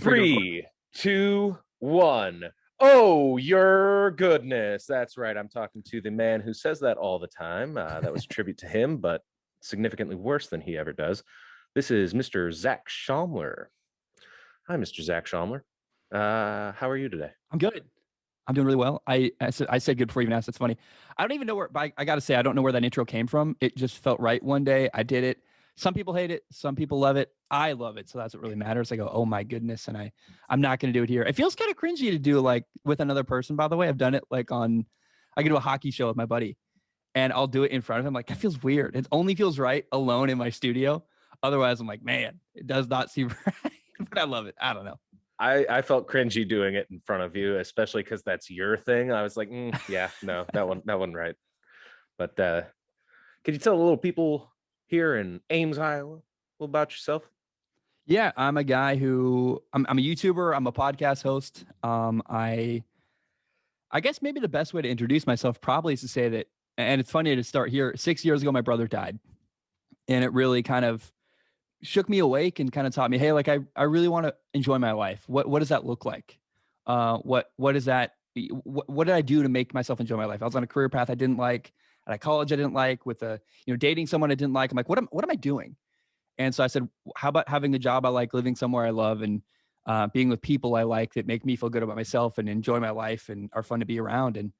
Ready to record. 3, 2, 1. Oh, your goodness. That's right. I'm talking to the man who says that all the time. That was a tribute to him, but significantly worse than he ever does. This is Mr. Zac Shomler. Hi, Mr. Zac Shomler. How are you today? I'm good. I'm doing really well. I said good before you even asked. That's funny. I don't even know where, but I got to say, I don't know where that intro came from. It just felt right one day. I did it. Some people hate it. Some people love it. I love it. So that's what really matters. I go, oh my goodness. And I'm not going to do it here. It feels kind of cringy to do like with another person, by the way. I've done it like I can do a hockey show with my buddy and I'll do it in front of him. Like that feels weird. It only feels right alone in my studio. Otherwise I'm like, man, it does not seem right, but I love it. I don't know. I felt cringy doing it in front of you, especially because that's your thing. I was like, yeah, no, that one right. But could you tell the little people here in Ames, Iowa, a little about yourself? Yeah, I'm a guy who I'm a YouTuber. I'm a podcast host. I guess maybe the best way to introduce myself probably is to say that, and it's funny to start here. 6 years ago, my brother died, and it really kind of shook me awake and kind of taught me, hey, like I really want to enjoy my life. What does that look like? What is that? What did I do to make myself enjoy my life? I was on a career path I didn't like, at a college I didn't like, with dating someone I didn't like. I'm like, what am I doing? And so I said, how about having a job I like, living somewhere I love, and being with people I like that make me feel good about myself and enjoy my life and are fun to be around. And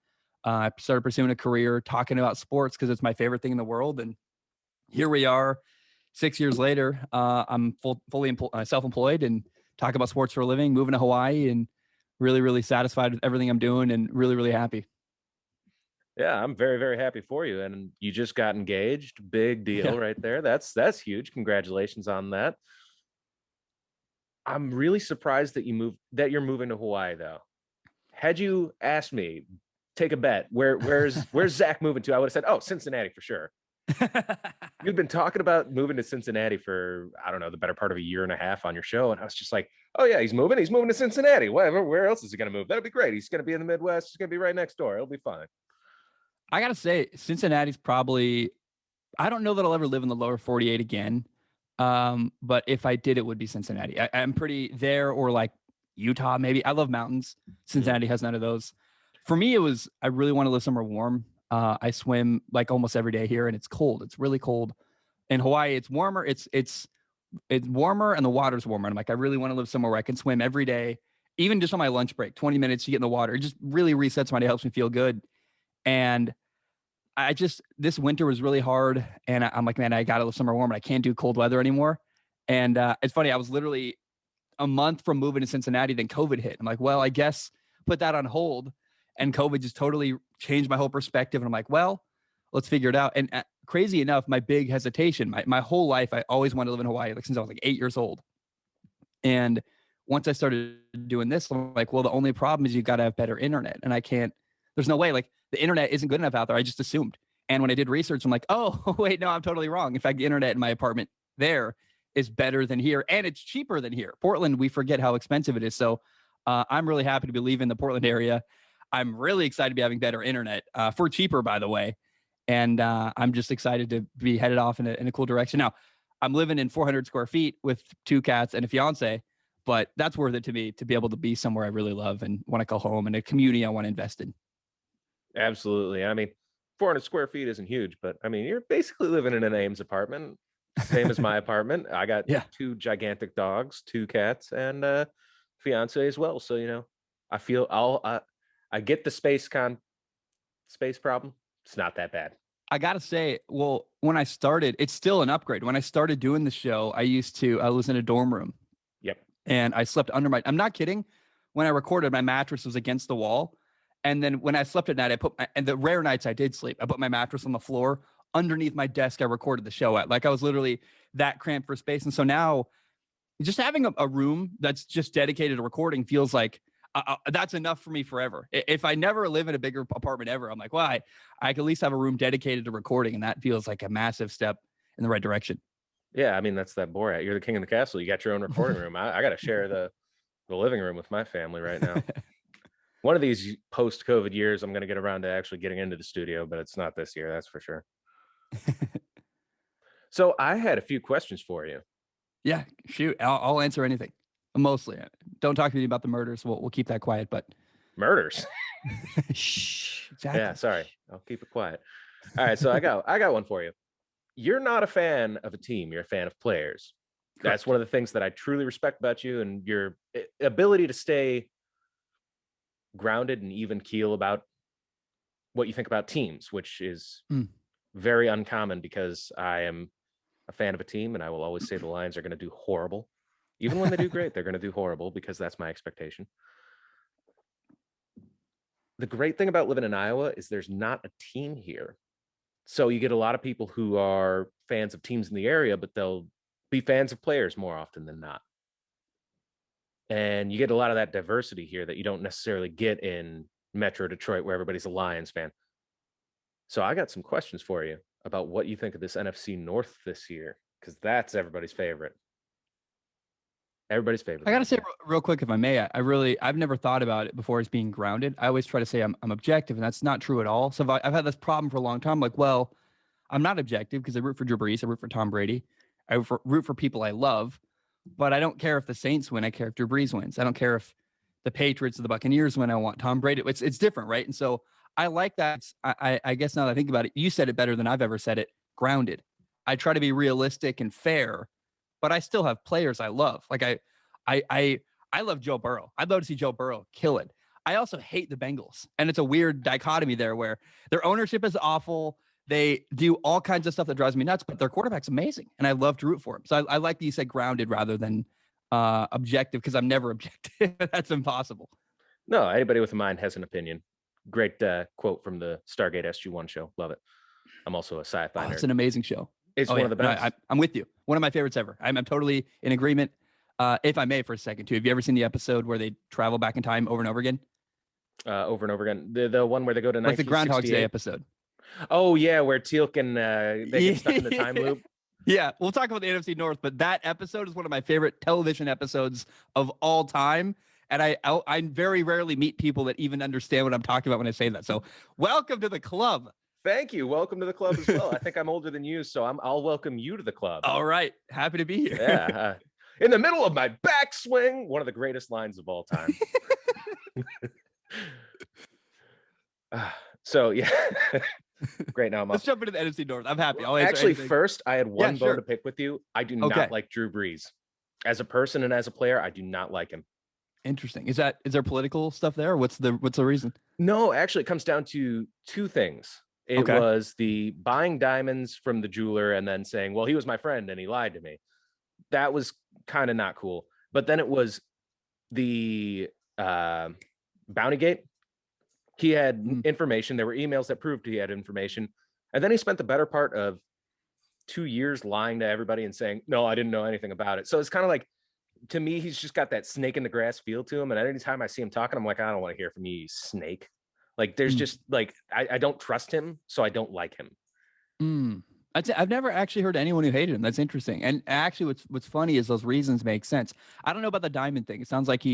I started pursuing a career talking about sports because it's my favorite thing in the world. And here we are 6 years later. I'm fully self-employed and talk about sports for a living, moving to Hawaii, and really, really satisfied with everything I'm doing and really, really happy. Yeah, I'm very, very happy for you. And you just got engaged. Big deal Yeah. right there. That's huge. Congratulations on that. I'm really surprised that you're moving to Hawaii though. Had you asked me, take a bet, where's Zach moving to? I would have said, oh, Cincinnati for sure. You've been talking about moving to Cincinnati for, I don't know, the better part of a year and a half on your show. And I was just like, oh yeah, he's moving to Cincinnati. Where else is he going to move? That'll be great. He's going to be in the Midwest. He's going to be right next door. It'll be fine. I got to say, Cincinnati's probably, I don't know that I'll ever live in the lower 48 again. But if I did, it would be Cincinnati. I'm pretty there, or like Utah, maybe. I love mountains. Cincinnati has none of those. For me, I really want to live somewhere warm. I swim like almost every day here, and it's cold. It's really cold. In Hawaii, it's warmer. It's warmer, and the water's warmer. And I'm like, I really want to live somewhere where I can swim every day, even just on my lunch break, 20 minutes to get in the water. It just really resets my day, helps me feel good. And this winter was really hard, and I'm like, man, I got to live somewhere warm, and I can't do cold weather anymore. And it's funny, I was literally a month from moving to Cincinnati, then COVID hit. I'm like, well, I guess put that on hold, and COVID just totally changed my whole perspective. And I'm like, well, let's figure it out. And crazy enough, my big hesitation, my whole life, I always wanted to live in Hawaii, like since I was like 8 years old. And once I started doing this, I'm like, well, the only problem is you got to have better internet, and I can't. There's no way. Like the internet isn't good enough out there. I just assumed. And when I did research, I'm like, oh, wait, no, I'm totally wrong. In fact, the internet in my apartment there is better than here, and it's cheaper than here. Portland, we forget how expensive it is. So I'm really happy to be leaving the Portland area. I'm really excited to be having better internet for cheaper, by the way. And I'm just excited to be headed off in a cool direction. Now, I'm living in 400 square feet with 2 cats and a fiance, but that's worth it to me to be able to be somewhere I really love and want to call home, and a community I want to invest in. Absolutely. I mean, 400 square feet isn't huge, but I mean, you're basically living in an Ames apartment, same as my apartment. I got Yeah. 2 gigantic dogs, 2 cats, and fiance as well. So, I feel I get the space problem. It's not that bad. I got to say, well, when I started, it's still an upgrade. When I started doing the show, I was in a dorm room. Yep. And I slept under I'm not kidding. When I recorded, my mattress was against the wall. And then when I slept at night, and the rare nights I did sleep, I put my mattress on the floor underneath my desk I recorded the show at. Like I was literally that cramped for space. And so now just having a room that's just dedicated to recording feels like that's enough for me forever. If I never live in a bigger apartment ever, I'm like, well, I can at least have a room dedicated to recording. And that feels like a massive step in the right direction. Yeah, I mean, that's that Borat. You're the king of the castle. You got your own recording room. I got to share the living room with my family right now. One of these post-COVID years, I'm going to get around to actually getting into the studio, but it's not this year, that's for sure. So I had a few questions for you. Yeah, shoot. I'll answer anything. Mostly. don't talk to me about the murders. We'll keep that quiet. But Murders. shh. Exactly. Yeah, sorry. I'll keep it quiet. All right, so I got one for you. You're not a fan of a team. You're a fan of players. Correct. That's one of the things that I truly respect about you, and your ability to stay grounded and even keel about what you think about teams, which is very uncommon because I am a fan of a team, and I will always say the Lions are going to do horrible. Even when they do great, they're going to do horrible because that's my expectation. The great thing about living in Iowa is there's not a team here. So you get a lot of people who are fans of teams in the area, but they'll be fans of players more often than not. And you get a lot of that diversity here that you don't necessarily get in Metro Detroit, where everybody's a Lions fan. So I got some questions for you about what you think of this NFC North this year, because that's everybody's favorite. Everybody's favorite. I got to say real quick, if I may, I've never thought about it before as being grounded. I always try to say I'm objective, and that's not true at all. So I've had this problem for a long time. Like, well, I'm not objective because I root for Drew Brees. I root for Tom Brady. I root for people I love, but I don't care if the Saints win. I care if Drew Brees wins. I don't care if the Patriots or the Buccaneers win. I want Tom Brady. It's different, right? And so I like that. I guess now that I think about it, you said it better than I've ever said it. Grounded. I try to be realistic and fair, but I still have players I love. Like I love Joe Burrow. I'd love to see Joe Burrow kill it. I also hate the Bengals. And it's a weird dichotomy there where their ownership is awful. They do all kinds of stuff that drives me nuts, but their quarterback's amazing. And I love to root for him. So I like that you said grounded rather than objective, because I'm never objective. That's impossible. No, anybody with a mind has an opinion. Great quote from the Stargate SG-1 show. Love it. I'm also a sci-fi nerd. It's an amazing show. It's one of the best. No, I'm with you. One of my favorites ever. I'm totally in agreement. If I may, for a second, too. Have you ever seen the episode where they travel back in time over and over again? Over and over again. The one where they go to like the Groundhog Day episode. Oh, yeah, where Teal'c and they get stuck in the time loop. Yeah, we'll talk about the NFC North, but that episode is one of my favorite television episodes of all time. And I very rarely meet people that even understand what I'm talking about when I say that. So welcome to the club. Thank you. Welcome to the club as well. I think I'm older than you, so I'll welcome you to the club. All right. Happy to be here. Yeah. In the middle of my backswing, one of the greatest lines of all time. So, yeah. Great. Now let's jump into the NFC North. I'm happy. Actually, first, I had one bone to pick with you. I do not like Drew Brees. As a person and as a player, I do not like him. Interesting. Is there political stuff there? What's the reason? No, actually, it comes down to two things. It was the buying diamonds from the jeweler and then saying, well, he was my friend and he lied to me. That was kind of not cool. But then it was the Bounty Gate. He had information. There were emails that proved he had information. And then he spent the better part of 2 years lying to everybody and saying, no, I didn't know anything about it. So it's kind of like, to me, he's just got that snake in the grass feel to him. And anytime I see him talking, I'm like, I don't want to hear from you, snake. Like, there's just like, I don't trust him, so I don't like him. I've never actually heard anyone who hated him. That's interesting. And actually, what's funny is those reasons make sense. I don't know about the diamond thing. It sounds like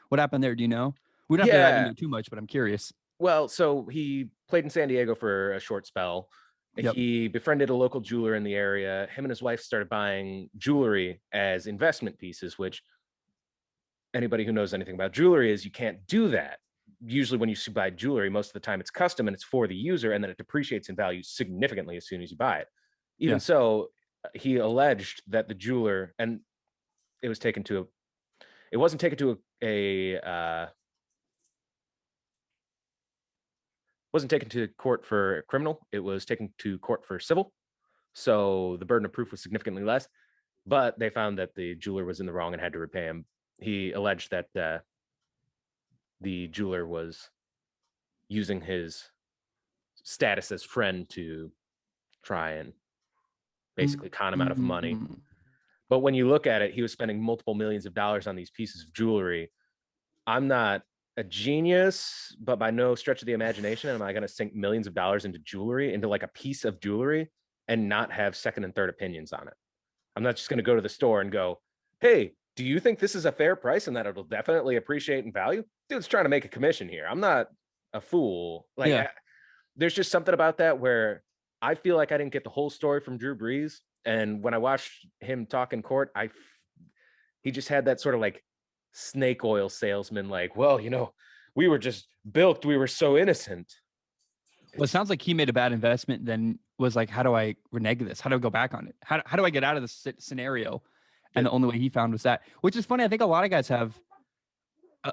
what happened there? Do you know? We don't have to dive into it too much, but I'm curious. Well, so he played in San Diego for a short spell. Yep. He befriended a local jeweler in the area. Him and his wife started buying jewelry as investment pieces, which anybody who knows anything about jewelry is you can't do that. Usually when you buy jewelry, most of the time it's custom and it's for the user, and then it depreciates in value significantly as soon as you buy it. Even so, he alleged that the jeweler, and it wasn't taken to wasn't taken to court for criminal. It was taken to court for civil. So the burden of proof was significantly less, but they found that the jeweler was in the wrong and had to repay him. He alleged that the jeweler was using his status as friend to try and basically con him out of money. But when you look at it, he was spending multiple millions of dollars on these pieces of jewelry. I'm not a genius, but by no stretch of the imagination am I going to sink millions of dollars into like a piece of jewelry and not have second and third opinions on it. I'm not just going to go to the store and go, hey, do you think this is a fair price and that it'll definitely appreciate in value? Dude's trying to make a commission here. I'm not a fool. There's just something about that where I feel like I didn't get the whole story from Drew Brees. And when I watched him talk in court, he just had that sort of like snake oil salesman, like, well, we were just bilked. We were so innocent. Well, it sounds like he made a bad investment, then was like, how do I renege this? How do I go back on it? How do I get out of this scenario? And the only way he found was that, which is funny. I think a lot of guys have,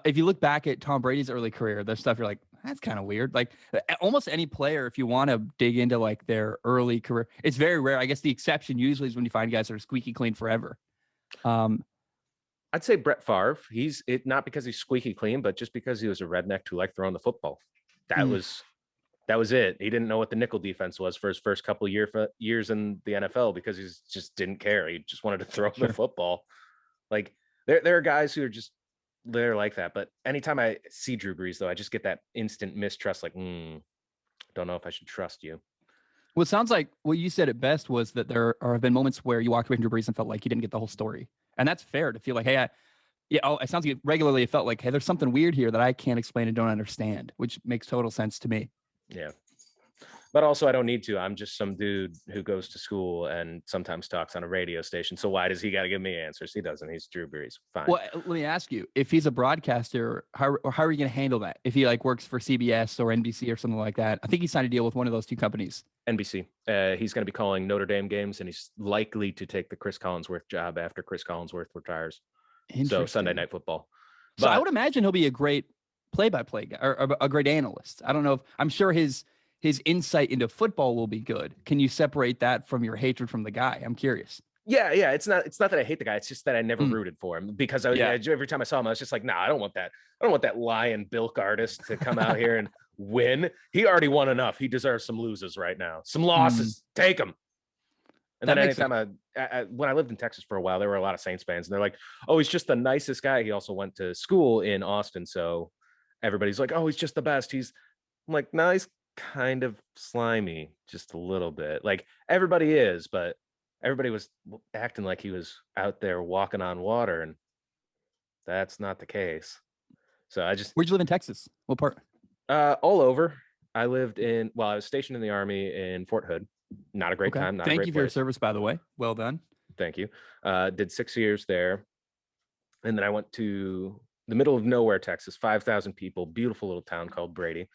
if you look back at Tom Brady's early career, there's stuff you're like, that's kind of weird. Like almost any player, if you want to dig into like their early career, it's very rare. I guess the exception usually is when you find guys that are squeaky clean forever. I'd say Brett Favre. He's it not because he's squeaky clean, but just because he was a redneck who liked throwing the football. That was it. He didn't know what the nickel defense was for his first couple of years in the NFL because he just didn't care. He just wanted to throw the football. Like there are guys who are just they're like that. But anytime I see Drew Brees, though, I just get that instant mistrust. Like, don't know if I should trust you. Well, it sounds like what you said at best was that there have been moments where you walked away from Drew Brees and felt like you didn't get the whole story. And that's fair to feel like, hey, it sounds like regularly it felt like, hey, there's something weird here that I can't explain and don't understand, which makes total sense to me. Yeah. But also I don't need to. I'm just some dude who goes to school and sometimes talks on a radio station. So why does he got to give me answers? He doesn't. He's Drew Brees. Fine. Well, let me ask you, if he's a broadcaster, how are you going to handle that? If he like works for CBS or NBC or something like that? I think he signed a deal with one of those two companies. NBC. He's going to be calling Notre Dame games, and he's likely to take the Chris Collinsworth job after Chris Collinsworth retires. So Sunday Night Football. So I would imagine he'll be a great play-by-play guy or a great analyst. I don't know if I'm sure his insight into football will be good. Can you separate that from your hatred from the guy? I'm curious. Yeah. It's not that I hate the guy. It's just that I never rooted for him because every time I saw him, I was just like, nah, I don't want that. I don't want that lying bilk artist to come out here and win. He already won enough. He deserves some losses right now. Some losses. Take them. And then anytime when I lived in Texas for a while, there were a lot of Saints fans, and they're like, oh, he's just the nicest guy. He also went to school in Austin. So everybody's like, oh, he's just the best. I'm like, no, he's kind of slimy just a little bit. Like everybody is, but everybody was acting like he was out there walking on water, and that's not the case. So Where'd you live in Texas? What part? All over. I was stationed in the Army in Fort Hood. Not a great time. Thank you for your service, by the way. Well done. Thank you. Did 6 years there. And then I went to the middle of nowhere, Texas, 5,000 people, beautiful little town called Brady.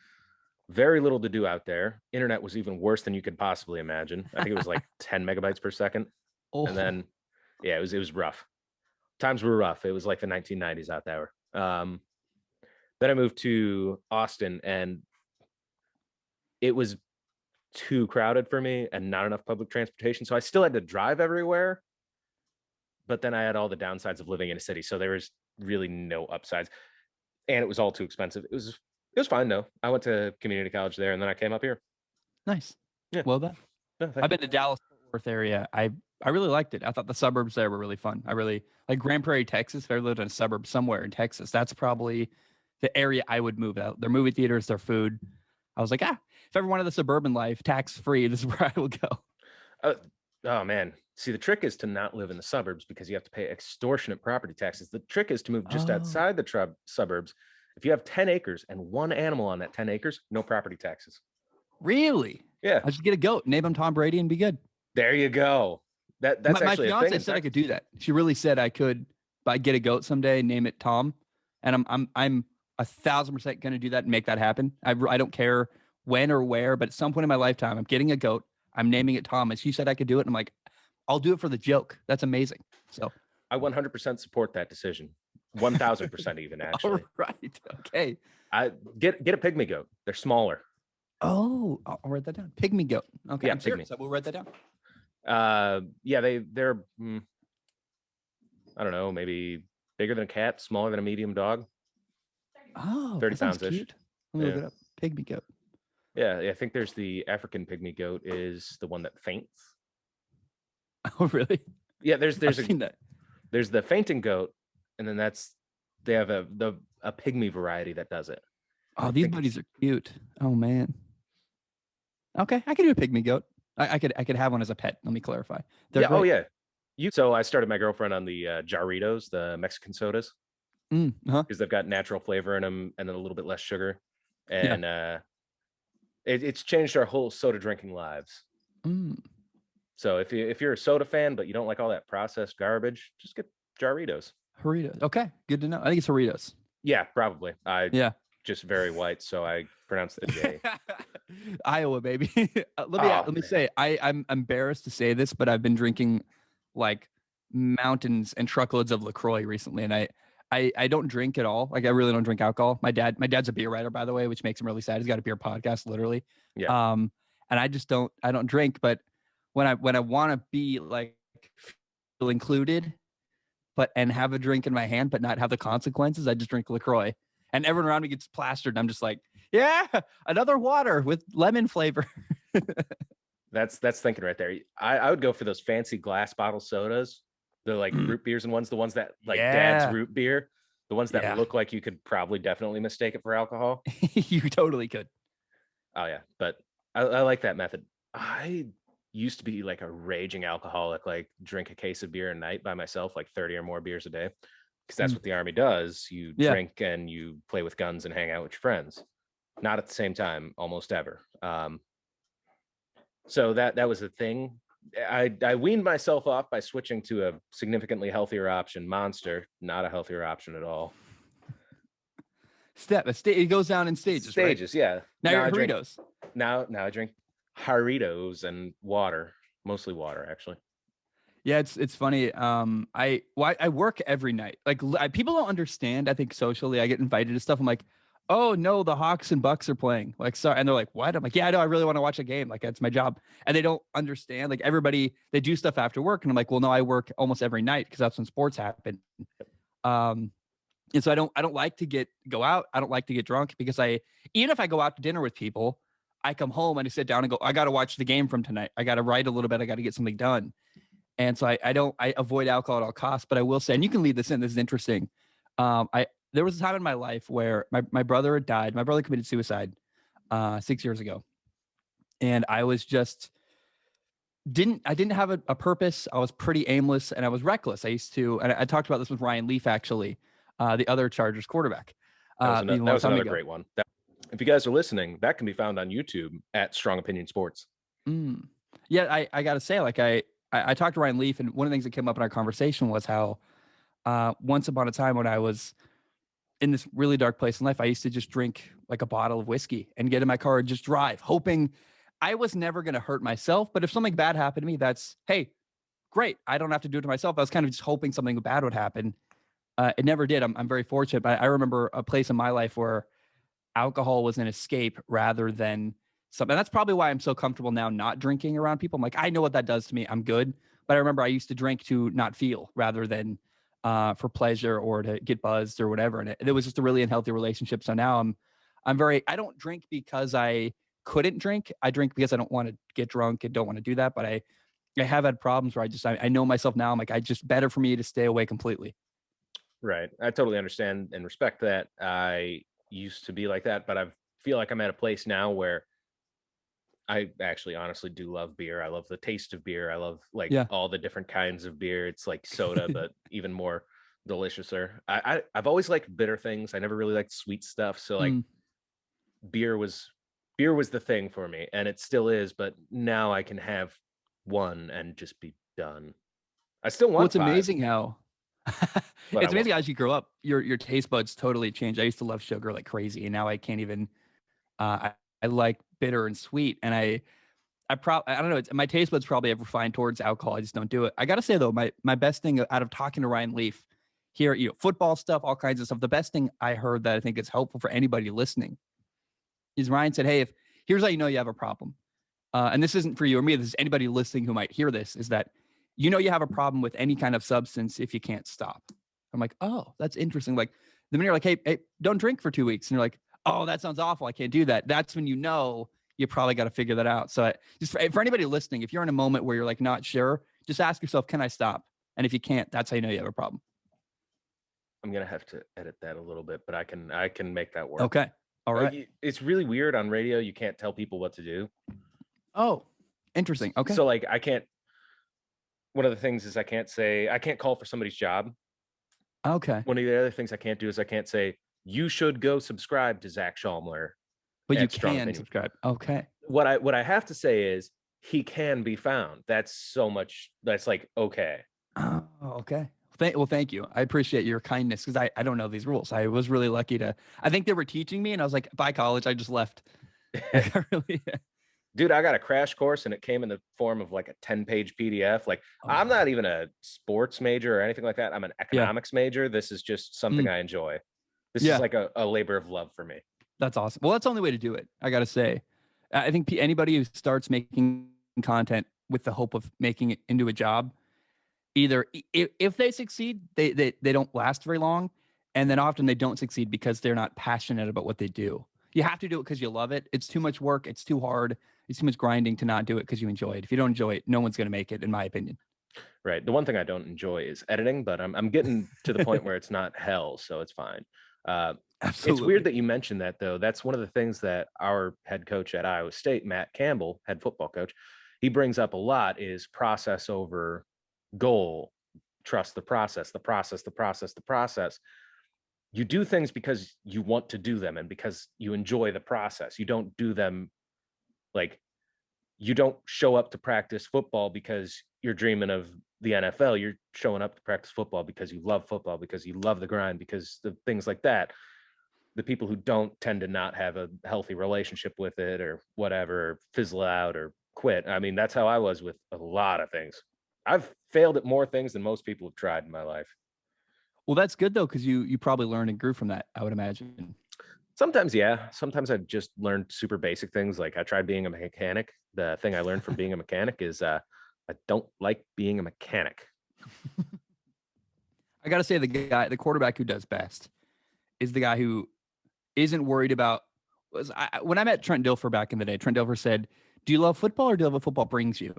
Very little to do out there. Internet was even worse than you could possibly imagine. I think it was like 10 megabytes per second. Oh. And then, it was rough. Times were rough. It was like the 1990s out there. Then I moved to Austin, and it was too crowded for me and not enough public transportation. So I still had to drive everywhere. But then I had all the downsides of living in a city. So there was really no upsides. And it was all too expensive. It was fine though. I went to community college there, and then I came up here. Nice. Yeah. Well done. No, I've been to Dallas Fort Worth area. I really liked it. I thought the suburbs there were really fun. I really like Grand Prairie, Texas. If I lived in a suburb somewhere in Texas, that's probably the area I would move out. Their movie theaters, their food. I was like, if ever wanted the suburban life, tax-free, this is where I would go. Oh man. See, the trick is to not live in the suburbs because you have to pay extortionate property taxes. The trick is to move just outside the suburbs. If you have 10 acres and one animal on that 10 acres, no property taxes. Really? Yeah. I'll just get a goat, name him Tom Brady, and be good. There you go. That's actually my fiance said I could do that. She really said I could, but I'd get a goat someday and name it Tom. And I'm 1,000% going to do that and make that happen. I don't care when or where, but at some point in my lifetime, I'm getting a goat. I'm naming it Tom. And she said I could do it. And I'm like, I'll do it for the joke. That's amazing. So I 100% support that decision. 1,000% even, actually. All right. Okay. I get a pygmy goat. They're smaller. Oh, I'll write that down. Pygmy goat. Okay. Yeah, I'm serious. I will write that down. They're I don't know, maybe bigger than a cat, smaller than a medium dog. Oh, 30 pounds ish. Let me look it up. Pygmy goat. Yeah, I think there's the African pygmy goat is the one that faints. Oh, really? Yeah, there's seen that. There's the fainting goat, and then they have a pygmy variety that does it. Oh, these buddies are cute. Oh man. Okay, I could do a pygmy goat. I could have one as a pet. Let me clarify. Oh yeah. So I started my girlfriend on the Jarritos, the Mexican sodas, because they've got natural flavor in them and then a little bit less sugar, and it's changed our whole soda drinking lives. So if you're a soda fan but you don't like all that processed garbage, just get Jarritos. Doritos. Okay, good to know. I think it's Doritos. Yeah, probably. Yeah. Just very white, so I pronounce the J. Iowa, baby. Oh, Let me say, I'm embarrassed to say this, but I've been drinking like mountains and truckloads of LaCroix recently, and I don't drink at all. Like I really don't drink alcohol. My dad's a beer writer, by the way, which makes him really sad. He's got a beer podcast, literally. yeah. And I don't drink, but when I want to be like feel included, but and have a drink in my hand, but not have the consequences, I just drink LaCroix. And everyone around me gets plastered. And I'm just like, yeah, another water with lemon flavor. That's thinking right there. I would go for those fancy glass bottle sodas, the like root beers and ones, the ones that like dad's Yeah. root beer, the ones that Yeah. look like you could probably definitely mistake it for alcohol. You totally could. Oh yeah, but I like that method. I used to be like a raging alcoholic, like drink a case of beer a night by myself, like 30 or more beers a day, because that's what the Army does. You Yeah. drink and you play with guns and hang out with your friends, not at the same time almost ever. So that was a thing. I weaned myself off by switching to a significantly healthier option, Monster. Not a healthier option at all. It goes down in stages. Stages, right? Yeah. Now you're I Doritos. Now I drink Doritos and water, mostly water, actually. Yeah, it's funny. I work every night. Like people don't understand. I think socially, I get invited to stuff. I'm like, oh no, the Hawks and Bucks are playing. Like, sorry, and they're like, what? I'm like, yeah, I know. I really want to watch a game. Like, that's my job. And they don't understand. Like everybody, they do stuff after work, and I'm like, well, no, I work almost every night because that's when sports happen. And so I don't like to go out. I don't like to get drunk because even if I go out to dinner with people, I come home and I sit down and go, I got to watch the game from tonight. I got to write a little bit. I got to get something done. And so I avoid alcohol at all costs, but I will say, and you can lead this in, this is interesting. There was a time in my life where my brother had died. My brother committed suicide 6 years ago. And I was just, I didn't have a purpose. I was pretty aimless and I was reckless. I used to, and I talked about this with Ryan Leaf, actually, the other Chargers quarterback. That was another great one. If you guys are listening, that can be found on YouTube at Strong Opinion Sports. Yeah, I got to say, like I talked to Ryan Leaf, and one of the things that came up in our conversation was how once upon a time when I was in this really dark place in life, I used to just drink like a bottle of whiskey and get in my car and just drive, hoping I was never going to hurt myself. But if something bad happened to me, that's, hey, great. I don't have to do it to myself. I was kind of just hoping something bad would happen. It never did. I'm very fortunate. But I remember a place in my life where alcohol was an escape rather than something. That's probably why I'm so comfortable now not drinking around people. I'm like, I know what that does to me. I'm good. But I remember I used to drink to not feel rather than for pleasure or to get buzzed or whatever. And it was just a really unhealthy relationship. So now I don't drink because I couldn't drink. I drink because I don't want to get drunk and don't want to do that. But I have had problems where I know myself now. I'm like, better for me to stay away completely. Right. I totally understand and respect that. I used to be like that, but I feel like I'm at a place now where I actually honestly do love beer. I love the taste of beer. I love all the different kinds of beer. It's like soda, but even more deliciouser. I've always liked bitter things. I never really liked sweet stuff. So like beer was the thing for me, and it still is, but now I can have one and just be done. I still want it's amazing how it's amazing how as you grow up, your taste buds totally change. I used to love sugar like crazy, and now I can't even I like bitter and sweet, and I don't know. My taste buds probably have refined towards alcohol. I just don't do it. I got to say though, my best thing out of talking to Ryan Leaf here, football stuff, all kinds of stuff. The best thing I heard that I think is helpful for anybody listening is Ryan said, "Hey, here's how you know you have a problem, and this isn't for you or me. This is anybody listening who might hear this. Is that you have a problem with any kind of substance if you can't stop." I'm like, oh, that's interesting. Like the minute you're like, hey, don't drink for 2 weeks, and you're like, oh, that sounds awful. I can't do that. That's when you probably got to figure that out. So just for anybody listening, if you're in a moment where you're like not sure, just ask yourself, can I stop? And if you can't, that's how you know you have a problem. I'm gonna have to edit that a little bit, but I can make that work. Okay. All right. It's really weird on radio. You can't tell people what to do. Oh, interesting. Okay. So like I can't. One of the things is I can't call for somebody's job. Okay. One of the other things I can't do is I can't say you should go subscribe to Zac Shomler. But you can subscribe. Okay. What I have to say is he can be found. That's like okay. Oh, okay. Thank you. I appreciate your kindness because I don't know these rules. I was really lucky I think they were teaching me and I was like, by college, I just left. Like, Dude, I got a crash course and it came in the form of like a 10-page PDF. Like, I'm not even a sports major or anything like that. I'm an economics major. This is just something I enjoy. This is like a labor of love for me. That's awesome. Well, that's the only way to do it, I got to say. I think anybody who starts making content with the hope of making it into a job, either if they succeed, they don't last very long. And then often they don't succeed because they're not passionate about what they do. You have to do it because you love it. It's too much work. It's too hard. It's too much grinding to not do it because you enjoy it. If you don't enjoy it, no one's going to make it, in my opinion. Right. The one thing I don't enjoy is editing, but I'm getting to the point where it's not hell, so it's fine. Absolutely. It's weird that you mentioned that, though. That's one of the things that our head coach at Iowa State, Matt Campbell, head football coach, he brings up a lot is process over goal. Trust the process, the process, the process, the process. You do things because you want to do them and because you enjoy the process. You don't do them like you don't show up to practice football because you're dreaming of the NFL. You're showing up to practice football because you love football, because you love the grind, because the things like that. The people who don't tend to not have a healthy relationship with it or whatever, or fizzle out or quit. I mean, that's how I was with a lot of things. I've failed at more things than most people have tried in my life. Well, that's good though, because you probably learned and grew from that, I would imagine. Sometimes, yeah. Sometimes I just learned super basic things. Like I tried being a mechanic. The thing I learned from being a mechanic is I don't like being a mechanic. I got to say, the quarterback who does best is the guy who isn't worried about. When I met Trent Dilfer back in the day, Trent Dilfer said, "Do you love football or do you love what football brings you?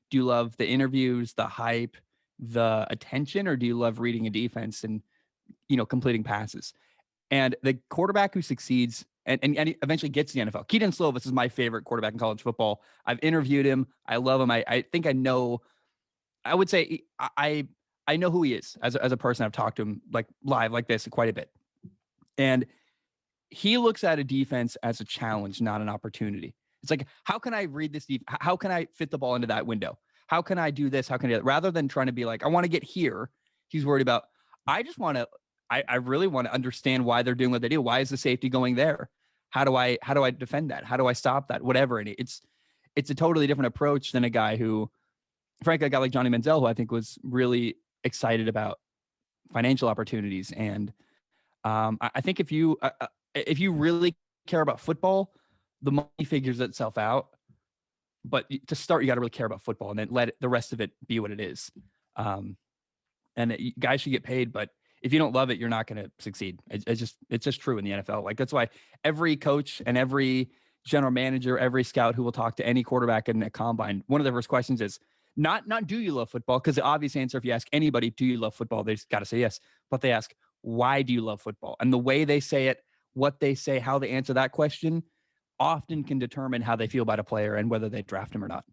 Do you love the interviews, the hype, the attention, or do you love reading a defense and completing passes?" And the quarterback who succeeds and eventually gets to the NFL. Keaton Slovis is my favorite quarterback in college football. I've interviewed him. I love him. I think I know. I would say I know who he is as a person. I've talked to him like live like this quite a bit, and he looks at a defense as a challenge, not an opportunity. It's like, how can I read this? How can I fit the ball into that window? How can I do this? How can I do that? Rather than trying to be like, I want to get here. He's worried about, I just want to, I really want to understand why they're doing what they do. Why is the safety going there? How do I defend that? How do I stop that? Whatever. And it's a totally different approach than a guy who, frankly, a guy like Johnny Manziel, who I think was really excited about financial opportunities. And I think if you really care about football, the money figures itself out. But to start, you got to really care about football and then let the rest of it be what it is. Guys should get paid, but if you don't love it, you're not going to succeed. It's just true in the NFL. Like, that's why every coach and every general manager, every scout who will talk to any quarterback in a combine, one of their first questions is not do you love football? Because the obvious answer, if you ask anybody, do you love football? They just got to say yes. But they ask, why do you love football? And the way they say it, what they say, how they answer that question often can determine how they feel about a player and whether they draft him or not.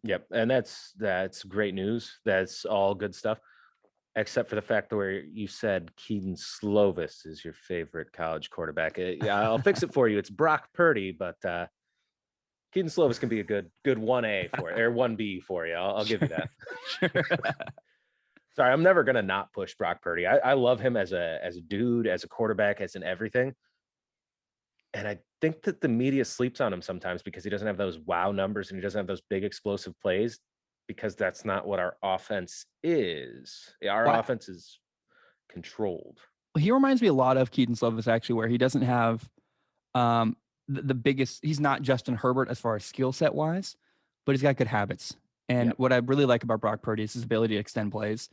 Yep. And that's great news. That's all good stuff. Except for the fact that where you said Keaton Slovis is your favorite college quarterback. Yeah, I'll fix it for you. It's Brock Purdy, but Keaton Slovis can be a good 1A for it, or 1B for you. I'll give you that. Sure. Sorry, I'm never gonna not push Brock Purdy. I love him as a dude, as a quarterback, as an everything. And I think that the media sleeps on him sometimes because he doesn't have those wow numbers and he doesn't have those big explosive plays, because that's not what our offense is. Our offense is controlled. He reminds me a lot of Keaton Slovis, actually, where he doesn't have the biggest. He's not Justin Herbert as far as skill set wise, but he's got good habits. And what I really like about Brock Purdy is his ability to extend plays.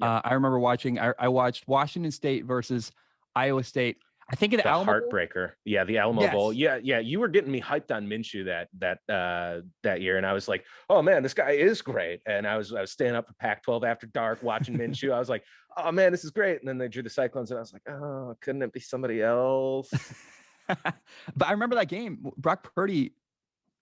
I remember watching. I watched Washington State versus Iowa State. I think the Alamo heartbreaker. Bowl? Yeah, the Alamo Bowl. Yeah. You were getting me hyped on Minshew that year, and I was like, "Oh man, this guy is great." And I was staying up for Pac-12 after dark watching Minshew. I was like, "Oh man, this is great." And then they drew the Cyclones, and I was like, "Oh, couldn't it be somebody else?" But I remember that game. Brock Purdy,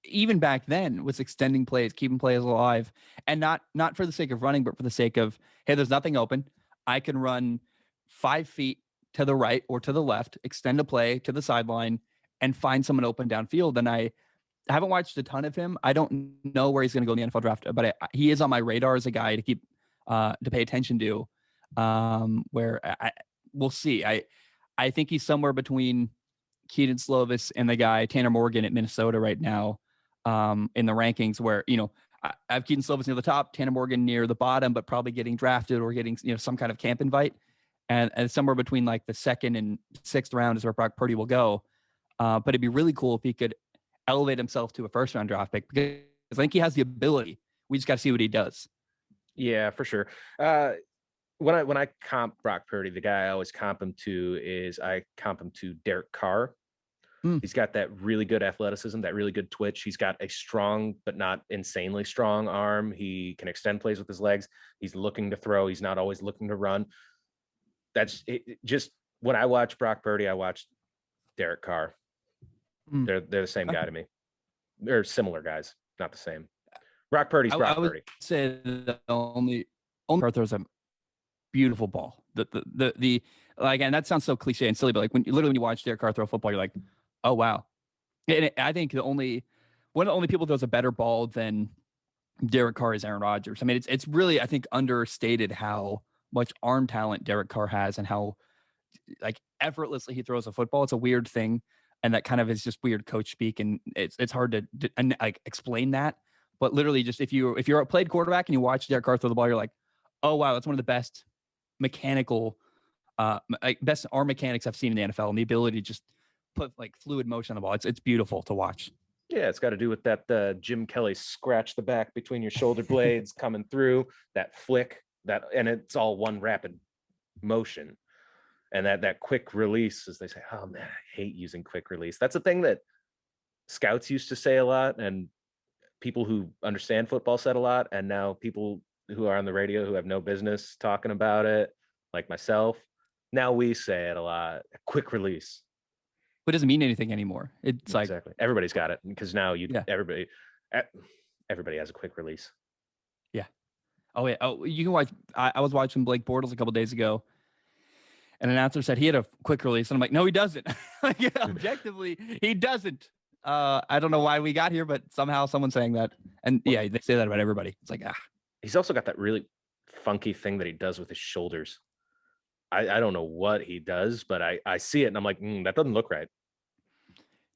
even back then, was extending plays, keeping plays alive, and not for the sake of running, but for the sake of, hey, there's nothing open. I can run 5 feet to the right or to the left, extend a play to the sideline, and find someone open downfield. And I haven't watched a ton of him. I don't know where he's going to go in the NFL draft, but he is on my radar as a guy to keep to pay attention to. where we'll see. I think he's somewhere between Keaton Slovis and the guy Tanner Morgan at Minnesota right now, in the rankings, where, I have Keaton Slovis near the top, Tanner Morgan near the bottom, but probably getting drafted or getting, some kind of camp invite. And somewhere between like the second and sixth round is where Brock Purdy will go. But it'd be really cool if he could elevate himself to a first round draft pick, because I think he has the ability. We just got to see what he does. Yeah, for sure. When I comp Brock Purdy, the guy I always comp him to Derek Carr. He's got that really good athleticism, that really good twitch. He's got a strong but not insanely strong arm. He can extend plays with his legs. He's looking to throw. He's not always looking to run. That's it. Just when I watch Brock Purdy, I watch Derek Carr. They're the same guy to me. They're similar guys, not the same. Brock Purdy's Brock I would Purdy. say the only part throws a beautiful ball. The like, and that sounds so cliche and silly, but like when you watch Derek Carr throw football, you're like, oh wow. And I think one of the only people that throws a better ball than Derek Carr is Aaron Rodgers. I mean, it's really, I think, understated how much arm talent Derek Carr has and how like effortlessly he throws a football. It's a weird thing, and that kind of is just weird coach speak, and it's hard to like explain that. But literally, just if you're a played quarterback and you watch Derek Carr throw the ball, you're like, oh wow, that's one of the best mechanical, best arm mechanics I've seen in the NFL, and the ability to just put like fluid motion on the ball. It's beautiful to watch. Yeah, it's got to do with that Jim Kelly scratch the back between your shoulder blades coming through, that flick, and it's all one rapid motion. And that quick release, as they say, oh man, I hate using quick release. That's a thing that scouts used to say a lot, and people who understand football said a lot, and now people who are on the radio who have no business talking about it, like myself, now we say it a lot. Quick release. But it doesn't mean anything anymore. It's like exactly everybody's got it, because now everybody has a quick release. Yeah. Oh yeah. Oh, you can watch. I was watching Blake Bortles a couple days ago, and an announcer said he had a quick release, and I'm like, no, he doesn't. Like, objectively, he doesn't. I don't know why we got here, but somehow someone's saying that, and yeah, they say that about everybody. It's like, He's also got that really funky thing that he does with his shoulders. I don't know what he does, but I see it and I'm like, that doesn't look right.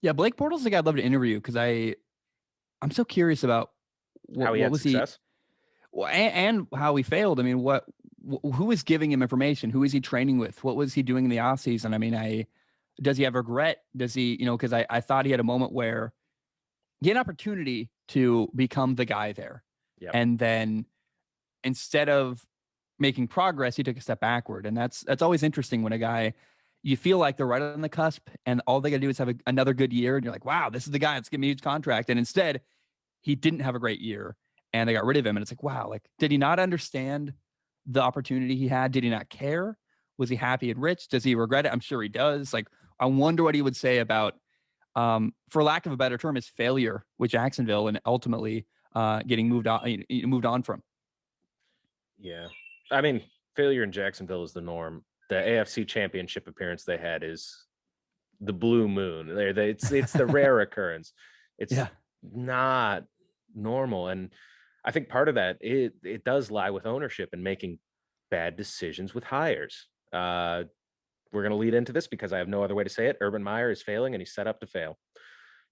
Yeah, Blake Bortles is a guy I'd love to interview, because I'm so curious about how he had success. Well, and how he failed. I mean, who is giving him information? Who is he training with? What was he doing in the offseason? I mean, does he have regret? Does he, because I thought he had a moment where he had an opportunity to become the guy there. Yep. And then instead of making progress, he took a step backward. And that's always interesting when a guy, you feel like they're right on the cusp and all they got to do is have another good year. And you're like, wow, this is the guy that's giving me a huge contract. And instead, he didn't have a great year and they got rid of him. And it's like, wow, like, did he not understand the opportunity he had? Did he not care? Was he happy and rich? Does he regret it? I'm sure he does. Like, I wonder what he would say about, for lack of a better term, his failure with Jacksonville and ultimately getting moved on from. Yeah. I mean, failure in Jacksonville is the norm. The AFC Championship appearance they had is the blue moon. It's the rare occurrence. It's not normal. And I think part of that, it does lie with ownership and making bad decisions with hires. We're going to lead into this because I have no other way to say it. Urban Meyer is failing and he's set up to fail.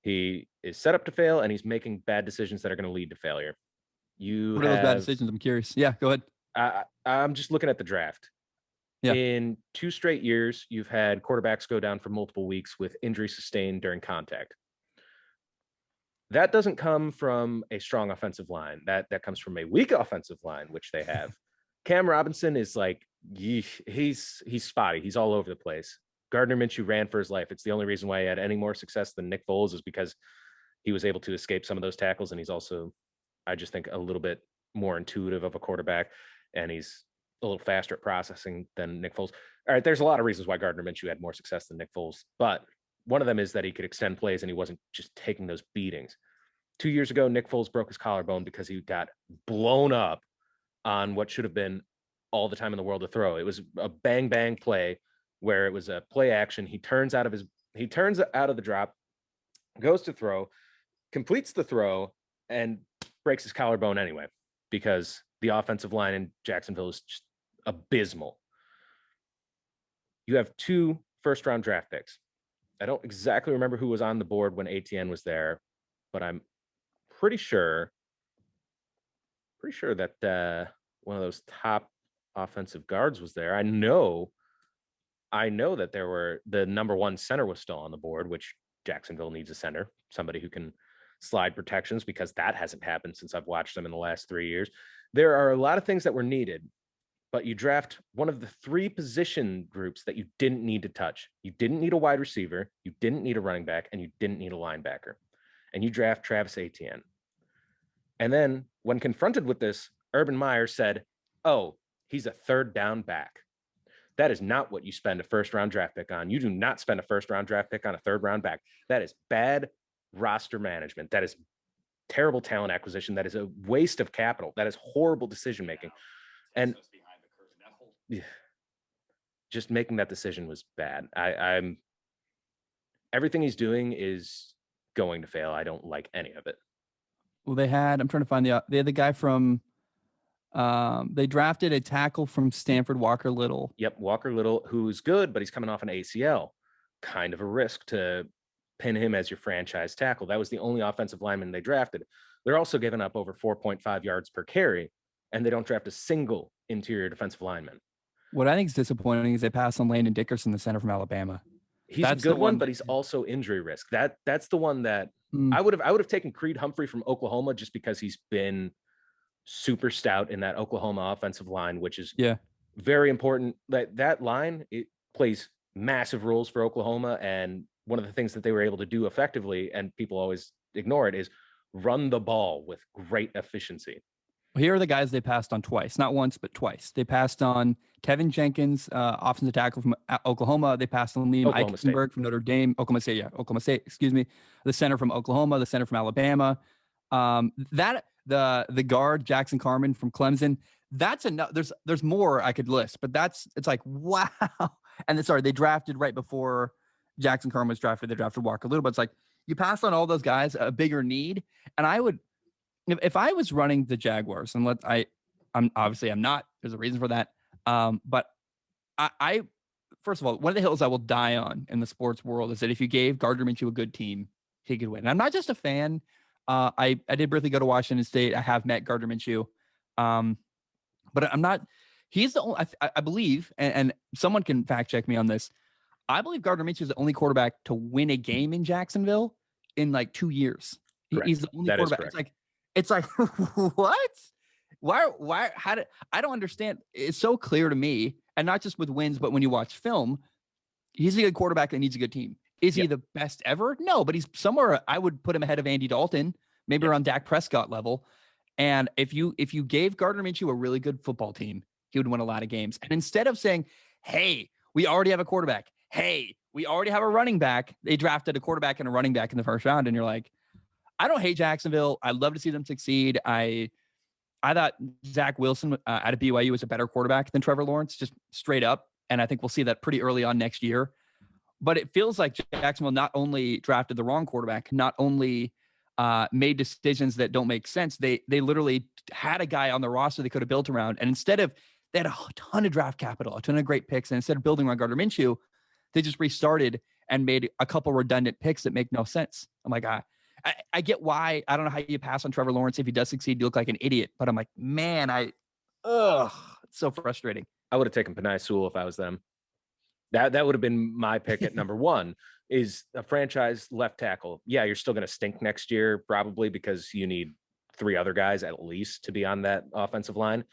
He is set up to fail and he's making bad decisions that are going to lead to failure. What are those bad decisions? I'm curious. Yeah, go ahead. I'm just looking at the draft. Yeah. In 2 straight years, you've had quarterbacks go down for multiple weeks with injury sustained during contact. That doesn't come from a strong offensive line. That comes from a weak offensive line, which they have. Cam Robinson is like, he's spotty. He's all over the place. Gardner Minshew ran for his life. It's the only reason why he had any more success than Nick Foles is because he was able to escape some of those tackles. And he's also, I just think, a little bit more intuitive of a quarterback. And he's a little faster at processing than Nick Foles. All right, there's a lot of reasons why Gardner Minshew had more success than Nick Foles. But one of them is that he could extend plays and he wasn't just taking those beatings. 2 years ago, Nick Foles broke his collarbone because he got blown up on what should have been all the time in the world to throw. It was a bang, bang play where it was a play action. He turns out of the drop, goes to throw, completes the throw, and breaks his collarbone anyway, because the offensive line in Jacksonville is just abysmal. You have 2 first-round draft picks. I don't exactly remember who was on the board when ATN was there, but I'm pretty sure that one of those top offensive guards was there. I know that the number 1 center was still on the board, which Jacksonville needs a center, somebody who can slide protections, because that hasn't happened since I've watched them in the last 3 years. There are a lot of things that were needed, but you draft one of the 3 position groups that you didn't need to touch. You didn't need a wide receiver, you didn't need a running back, and you didn't need a linebacker. And you draft Travis Etienne. And then when confronted with this, Urban Meyer said, "Oh, he's a third down back." That is not what you spend a first-round draft pick on. You do not spend a first-round draft pick on a third-round back. That is bad roster management. That is terrible talent acquisition. That is a waste of capital. That is horrible decision-making. And just making that decision was bad. I'm everything he's doing is going to fail. I don't like any of it. Well, they had the guy from, they drafted a tackle from Stanford, Walker Little. Yep, Walker Little, who's good, but he's coming off an ACL. Kind of a risk to pin him as your franchise tackle. That was the only offensive lineman they drafted. They're also giving up over 4.5 yards per carry, and they don't draft a single interior defensive lineman. What I think is disappointing is they passed on Landon Dickerson, the center from Alabama. That's a good one, but he's also injury risk. That's the one that I would have taken Creed Humphrey from Oklahoma, just because he's been super stout in that Oklahoma offensive line, which is very important. That line, it plays massive roles for Oklahoma, and one of the things that they were able to do effectively, and people always ignore it, is run the ball with great efficiency. Here are the guys they passed on twice, not once, but twice. They passed on Tevin Jenkins, offensive tackle from Oklahoma. They passed on Liam Eichenberg from Notre Dame, Oklahoma State, excuse me. The center from Oklahoma, the center from Alabama. The guard, Jackson Carman from Clemson. That's enough. There's more I could list, but it's like, wow. And they drafted right before Jackson Carman was drafted. They drafted Walker Little, but it's like, you passed on all those guys, a bigger need. And I would, if I was running the Jaguars, and I'm not, there's a reason for that. But I first of all, one of the hills I will die on in the sports world is that if you gave Gardner Minshew a good team, he could win. And I'm not just a fan. I did briefly go to Washington State. I have met Gardner Minshew. But I'm not, he's the only, I believe, and someone can fact check me on this. I believe Gardner Minshew is the only quarterback to win a game in Jacksonville in like 2 years. He's the only quarterback. It's like, what? Why, I don't understand. It's so clear to me, and not just with wins, but when you watch film, he's a good quarterback that needs a good team. Is he the best ever? No, but he's somewhere. I would put him ahead of Andy Dalton, maybe around Dak Prescott level. And if you gave Gardner Minshew a really good football team, he would win a lot of games. And instead of saying, "Hey, we already have a quarterback. Hey, we already have a running back," they drafted a quarterback and a running back in the first round, and you're like, I don't hate Jacksonville. I'd love to see them succeed. I thought Zach Wilson out of BYU was a better quarterback than Trevor Lawrence, just straight up. And I think we'll see that pretty early on next year. But it feels like Jacksonville not only drafted the wrong quarterback, not only made decisions that don't make sense, they literally had a guy on the roster they could have built around. And instead of, they had a ton of draft capital, a ton of great picks. And instead of building around Gardner Minshew, they just restarted and made a couple redundant picks that make no sense. I'm like, I get why. I don't know how you pass on Trevor Lawrence. If he does succeed, you look like an idiot. But I'm like, man, it's so frustrating. I would have taken Penei Sewell if I was them. That would have been my pick at number 1, is a franchise left tackle. Yeah, you're still going to stink next year, probably, because you need 3 other guys at least to be on that offensive line.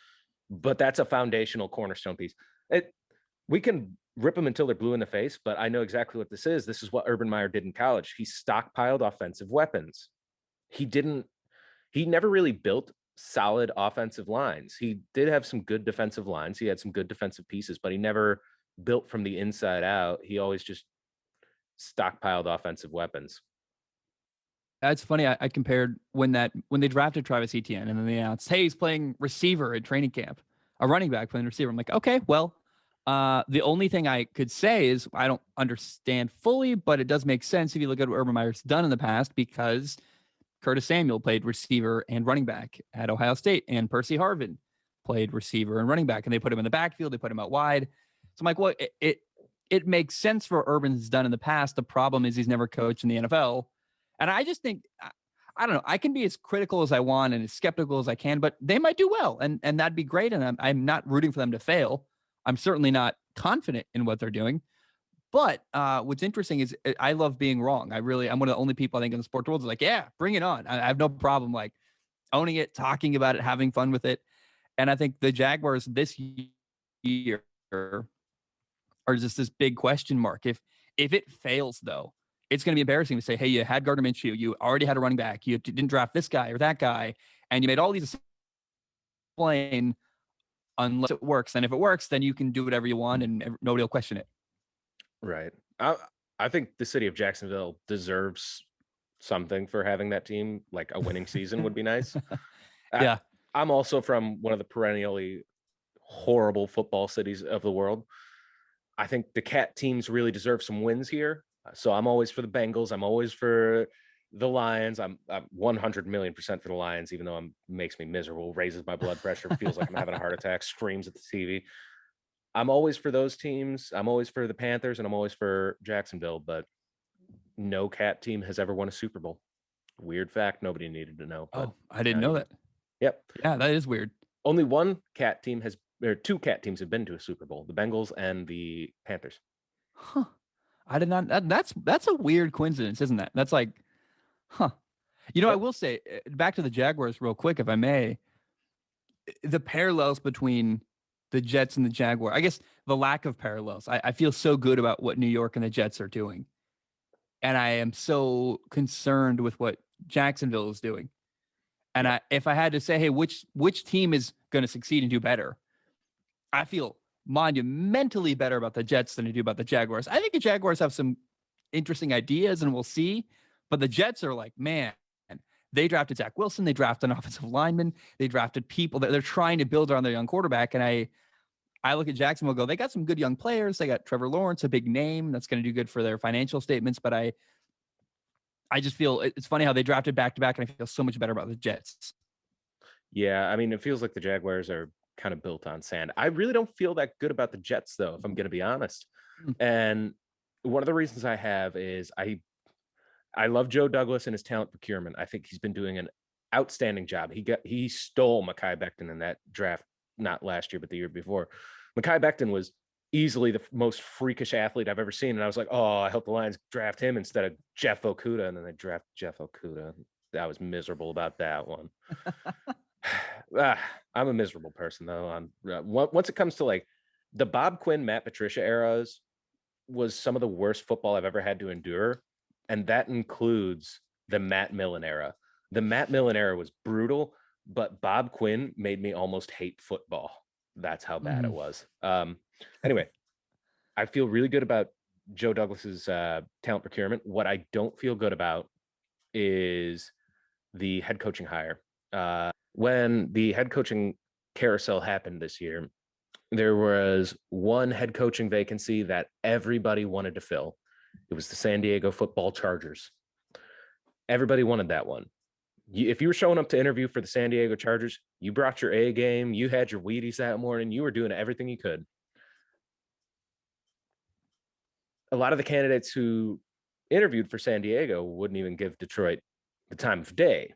But that's a foundational cornerstone piece. We can rip them until they're blue in the face, but I know exactly what this is. This is what Urban Meyer did in college. He stockpiled offensive weapons. He never really built solid offensive lines. He did have some good defensive lines. He had some good defensive pieces, but he never built from the inside out. He always just stockpiled offensive weapons. That's funny. I compared when they drafted Travis Etienne and then they announced, hey, he's playing receiver at training camp, a running back playing receiver. I'm like, okay, well, the only thing I could say is I don't understand fully, but it does make sense if you look at what Urban Meyer's done in the past, because Curtis Samuel played receiver and running back at Ohio State, and Percy Harvin played receiver and running back, and they put him in the backfield. They put him out wide. So I'm like, well, it makes sense for what Urban's done in the past. The problem is he's never coached in the NFL. And I just think, I don't know, I can be as critical as I want and as skeptical as I can, but they might do well. And that'd be great. And I'm not rooting for them to fail. I'm certainly not confident in what they're doing. But what's interesting is I love being wrong. I'm one of the only people I think in the sports world is like, yeah, bring it on. I have no problem like owning it, talking about it, having fun with it. And I think the Jaguars this year are just this big question mark. If it fails, though, it's going to be embarrassing to say, hey, you had Gardner Minshew, you already had a running back, you didn't draft this guy or that guy, and you made all these playing unless it works. And if it works, then you can do whatever you want and nobody will question it. Right. I think the city of Jacksonville deserves something for having that team. Like a winning season would be nice. Yeah. I'm also from one of the perennially horrible football cities of the world. I think the Cat teams really deserve some wins here. So I'm always for the Bengals. I'm always for the Lions. I'm 100 million % for the Lions, even though it makes me miserable, raises my blood pressure, feels like I'm having a heart attack, screams at the TV. I'm always for those teams. I'm always for the Panthers, and I'm always for Jacksonville, but no Cat team has ever won a Super Bowl. Weird fact. Nobody needed to know. Oh, I didn't know that. Yep. Yeah, that is weird. Only one Cat team two Cat teams have been to a Super Bowl, the Bengals and the Panthers. Huh. I did not. That's a weird coincidence, isn't that? That's like, huh. You know, I will say, back to the Jaguars real quick, if I may, the parallels between the Jets and the Jaguars, I guess the lack of parallels. I feel so good about what New York and the Jets are doing. And I am so concerned with what Jacksonville is doing. And if I had to say, hey, which team is going to succeed and do better, I feel monumentally better about the Jets than I do about the Jaguars. I think the Jaguars have some interesting ideas, and we'll see. But the Jets are like, man, they drafted Zach Wilson. They drafted an offensive lineman. They drafted people that they're trying to build around their young quarterback. And I look at Jacksonville and go, they got some good young players. They got Trevor Lawrence, a big name that's going to do good for their financial statements. But I just feel it's funny how they drafted back-to-back, and I feel so much better about the Jets. Yeah, I mean, it feels like the Jaguars are kind of built on sand. I really don't feel that good about the Jets, though, if I'm going to be honest. And one of the reasons I have is I love Joe Douglas and his talent procurement. I think he's been doing an outstanding job. He stole Mekhi Becton in that draft, not last year, but the year before. Mekhi Becton was easily the most freakish athlete I've ever seen. And I was like, oh, I hope the Lions draft him instead of Jeff Okudah. And then they draft Jeff Okudah. I was miserable about that one. I'm a miserable person, though. Once it comes to like the Bob Quinn, Matt Patricia eras was some of the worst football I've ever had to endure. And that includes the Matt Millen era. The Matt Millen era was brutal, but Bob Quinn made me almost hate football. That's how bad it was. Anyway, I feel really good about Joe Douglas's talent procurement. What I don't feel good about is the head coaching hire. When the head coaching carousel happened this year, there was one head coaching vacancy that everybody wanted to fill. It was the San Diego Football Chargers. Everybody wanted that one. If you were showing up to interview for the San Diego Chargers, you brought your A game, you had your Wheaties that morning, you were doing everything you could. A lot of the candidates who interviewed for San Diego wouldn't even give Detroit the time of day.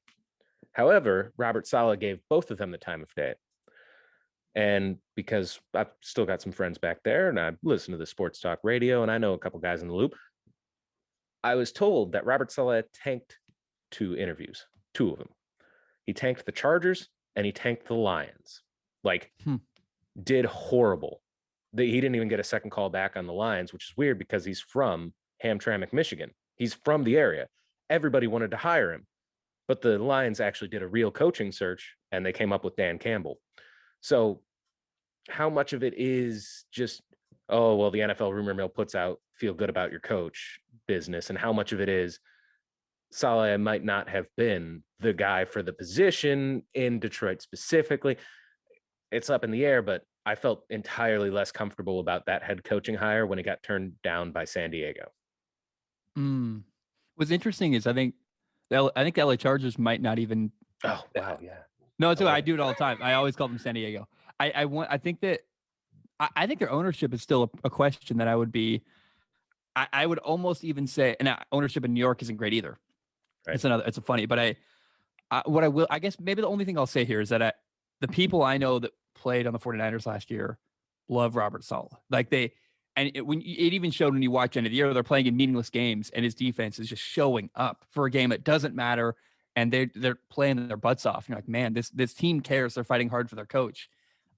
However, Robert Saleh gave both of them the time of day. And because I've still got some friends back there and I listen to the sports talk radio and I know a couple guys in the loop, I was told that Robert Saleh tanked 2 interviews, 2 of them. He tanked the Chargers and he tanked the Lions. Did horrible. He didn't even get a second call back on the Lions, which is weird because he's from Hamtramck, Michigan. He's from the area. Everybody wanted to hire him. But the Lions actually did a real coaching search and they came up with Dan Campbell. So how much of it is just, oh, well, the NFL rumor mill puts out feel good about your coach business, and how much of it is Saleh might not have been the guy for the position in Detroit specifically? It's up in the air, but I felt entirely less comfortable about that head coaching hire when it got turned down by San Diego. What's interesting is I think the LA Chargers might not even. Oh, wow. Yeah. No, it's I do it all the time. I always call them San Diego. I think that I think their ownership is still a question that I would be. I would almost even say, and ownership in New York isn't great either. Right. It's a funny, but I guess maybe the only thing I'll say here is that the people I know that played on the 49ers last year love Robert Saleh. Like it even showed when you watch end of the year, they're playing in meaningless games and his defense is just showing up for a game that doesn't matter. And they're playing their butts off. And you're like, man, this team cares. They're fighting hard for their coach.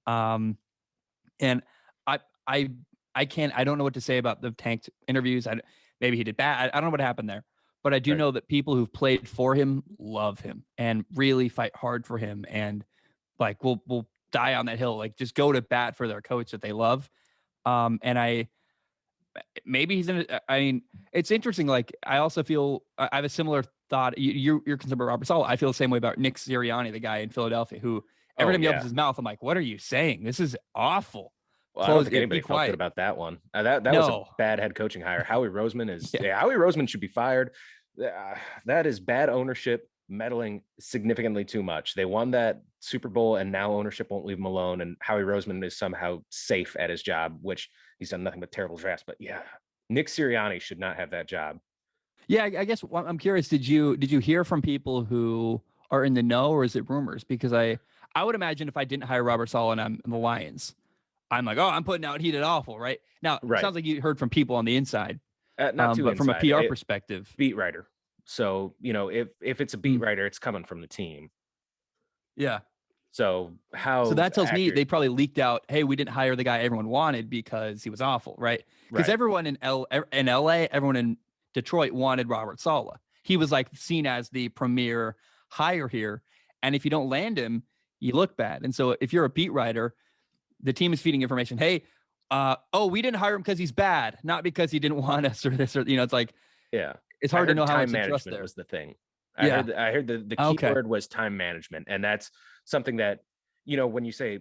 And I don't know what to say about the tanked interviews. Maybe he did bad. I don't know what happened there, but I do know that people who've played for him love him and really fight hard for him. And like, we'll die on that hill. Like, just go to bat for their coach that they love. And maybe it's interesting. Like, I also feel I have a similar thought. You're concerned about Robert Saleh. I feel the same way about Nick Sirianni, the guy in Philadelphia, who every time he opens his mouth, I'm like, what are you saying? This is awful. Well, I don't think anybody felt good about that one. That was a bad head coaching hire. Howie Roseman Howie Roseman should be fired. That is bad ownership, meddling significantly too much. They won that Super Bowl, and now ownership won't leave him alone. And Howie Roseman is somehow safe at his job, which he's done nothing but terrible drafts. But yeah, Nick Sirianni should not have that job. Yeah, I guess I'm curious. Did you hear from people who are in the know, or is it rumors? Because I would imagine if I didn't hire Robert Saleh and I'm in the Lions, I'm like, oh, I'm putting out heated awful, right? Now, it sounds like you heard from people on the inside. Not too but inside. From a PR perspective. Beat writer. So, if it's a beat writer, it's coming from the team. Yeah. So that tells me they probably leaked out, hey, we didn't hire the guy everyone wanted because he was awful, right? Because everyone in LA, everyone in Detroit wanted Robert Saleh. He was like seen as the premier hire here. And if you don't land him, you look bad. And so if you're a beat writer, the team is feeding information. Hey, we didn't hire him because he's bad, not because he didn't want us or this or it's like, it's hard to know how much to trust there. Was the thing. I heard the key word was time management, and that's something that when you say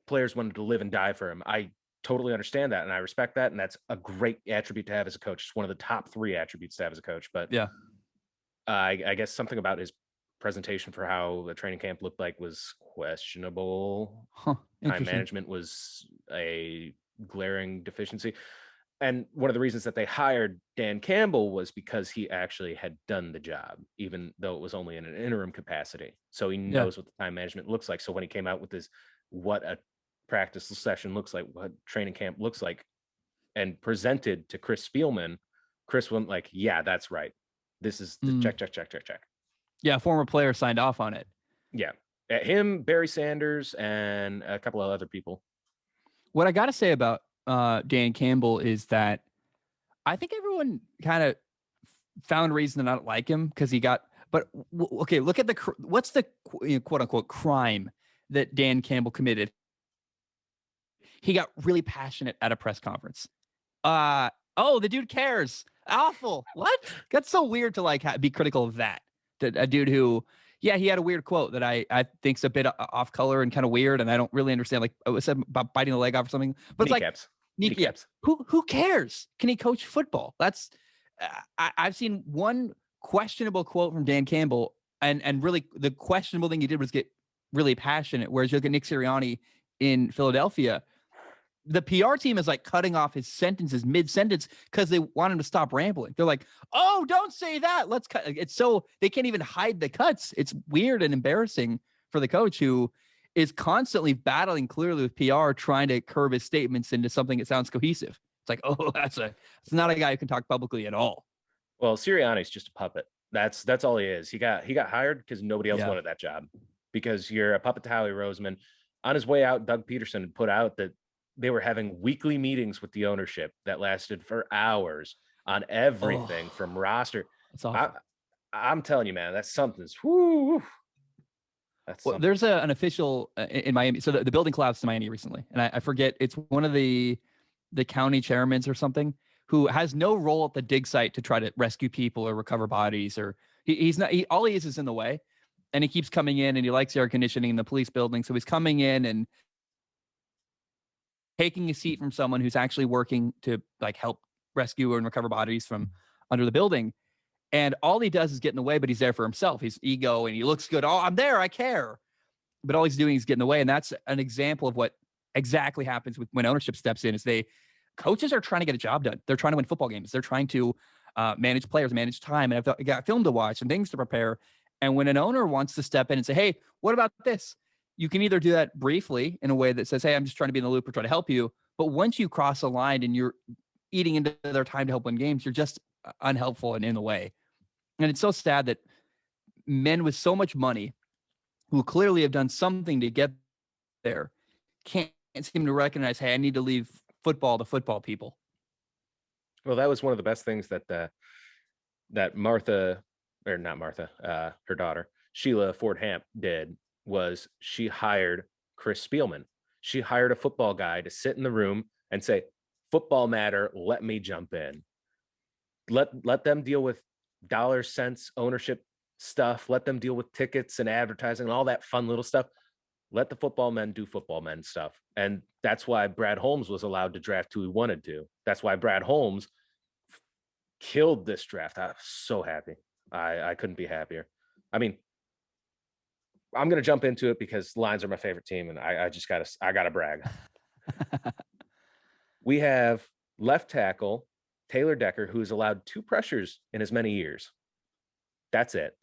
players wanted to live and die for him, I totally understand that and I respect that, and that's a great attribute to have as a coach. It's one of the top 3 attributes to have as a coach. But I guess something about his presentation for how the training camp looked like was questionable. Time management was a glaring deficiency. And one of the reasons that they hired Dan Campbell was because he actually had done the job, even though it was only in an interim capacity. So he knows what the time management looks like. So when he came out with this, what a practice session looks like, what training camp looks like, and presented to Chris Spielman, Chris went like, yeah, that's right. This is the check. Yeah, former player signed off on it. Yeah. Him, Barry Sanders, and a couple of other people. What I got to say about Dan Campbell is that I think everyone kind of found reason to not like him because he got. But okay, look at what's the quote unquote crime that Dan Campbell committed. He got really passionate at a press conference. The dude cares. Awful. What? That's so weird to be critical of that. A dude who, he had a weird quote that I think's a bit off color and kind of weird, and I don't really understand. Like it was about biting the leg off or something. But it's kneecaps. Who cares? Can he coach football? That's I've seen one questionable quote from Dan Campbell, and really the questionable thing he did was get really passionate. Whereas you look at Nick Sirianni in Philadelphia, the PR team is like cutting off his sentences mid-sentence because they want him to stop rambling. They're like, oh, don't say that. Let's cut. It's so they can't even hide the cuts. It's weird and embarrassing for the coach who is constantly battling clearly with PR, trying to curve his statements into something that sounds cohesive. It's like, oh, it's not a guy who can talk publicly at all. Well, Sirianni's just a puppet. That's all he is. He got hired because nobody else wanted that job, because you're a puppet to Howie Roseman. On his way out, Doug Peterson had put out that they were having weekly meetings with the ownership that lasted for hours on everything from roster. That's awful. I'm telling you, man, that's something. Whoo. There's an official in Miami. So the building collapsed in Miami recently, and I forget, it's one of the county chairmen or something who has no role at the dig site to try to rescue people or recover bodies, or he's not. All he is in the way, and he keeps coming in, and he likes air conditioning in the police building, so he's coming in and taking a seat from someone who's actually working to help rescue and recover bodies from under the building. And all he does is get in the way, but he's there for himself. He's ego and he looks good. Oh, I'm there. I care. But all he's doing is getting in the way. And that's an example of what exactly happens when ownership steps in is coaches are trying to get a job done. They're trying to win football games. They're trying to manage players, manage time, and I've got film to watch and things to prepare. And when an owner wants to step in and say, hey, what about this? You can either do that briefly in a way that says, hey, I'm just trying to be in the loop or try to help you. But once you cross a line and you're eating into their time to help win games, you're just unhelpful and in the way. And it's so sad that men with so much money who clearly have done something to get there can't seem to recognize, hey, I need to leave football to football people. Well, that was one of the best things that Martha, or not Martha, her daughter, Sheila Ford Hamp did, was she hired Chris Spielman. She hired a football guy to sit in the room and say, football matter, let me jump in. Let them deal with dollars, cents, ownership stuff. Let them deal with tickets and advertising and all that fun little stuff. Let the football men do football men stuff. And that's why Brad Holmes was allowed to draft who he wanted to. That's why Brad Holmes killed this draft. I was so happy. I couldn't be happier. I mean, I'm going to jump into it because Lions are my favorite team, and I gotta brag. We have left tackle Taylor Decker, who's allowed 2 pressures in as many years. That's it.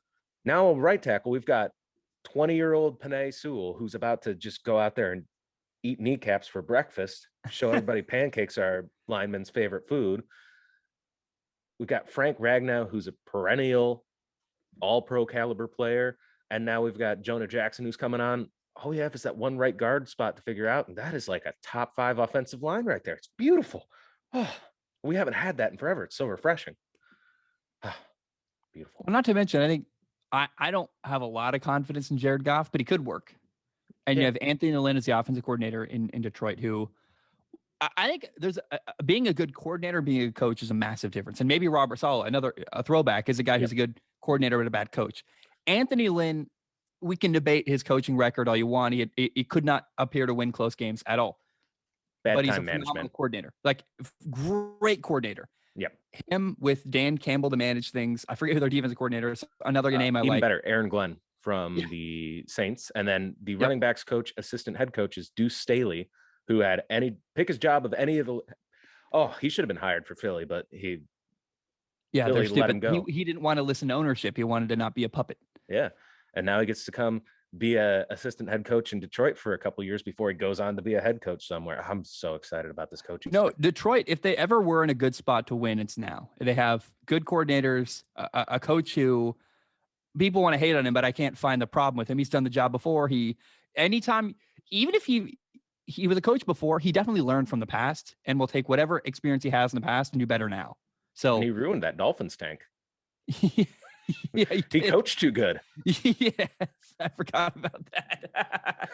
Now, right tackle, we've got 20-year-old Penei Sewell, who's about to just go out there and eat kneecaps for breakfast, show everybody pancakes are linemen's favorite food. We've got Frank Ragnow, who's a perennial all-pro caliber player. And now we've got Jonah Jackson, who's coming on. All we have is that one right guard spot to figure out. And that is like a top 5 offensive line right there. It's beautiful. Oh, we haven't had that in forever. It's so refreshing. Beautiful. Well, not to mention, I think I don't have a lot of confidence in Jared Goff, but he could work. And you have Anthony Lynn as the offensive coordinator in Detroit, who I think there's being a good coordinator, being a good coach is a massive difference. And maybe Robert Saleh, a throwback, is a guy who's a good coordinator but a bad coach. Anthony Lynn, we can debate his coaching record all you want. He could not appear to win close games at all. But he's a phenomenal coordinator, like great coordinator. Yep. Him with Dan Campbell to manage things. I forget who their defensive coordinator is. Another name I even like. Better, Aaron Glenn from the Saints. And then the running backs coach, assistant head coach is Deuce Staley, who had pick his job of any of the. Oh, he should have been hired for Philly, but Philly let him go. He didn't want to listen to ownership. He wanted to not be a puppet. Yeah. And now he gets to come be a assistant head coach in Detroit for a couple of years before he goes on to be a head coach somewhere. I'm so excited about this coaching. No, Detroit, if they ever were in a good spot to win, it's now. They have good coordinators, a coach who people want to hate on him, but I can't find the problem with him. He's done the job before. Even if he was a coach before, he definitely learned from the past and will take whatever experience he has in the past and do better now. So and he ruined that Dolphins tank. Yeah, he coached too good. Yes, I forgot about that.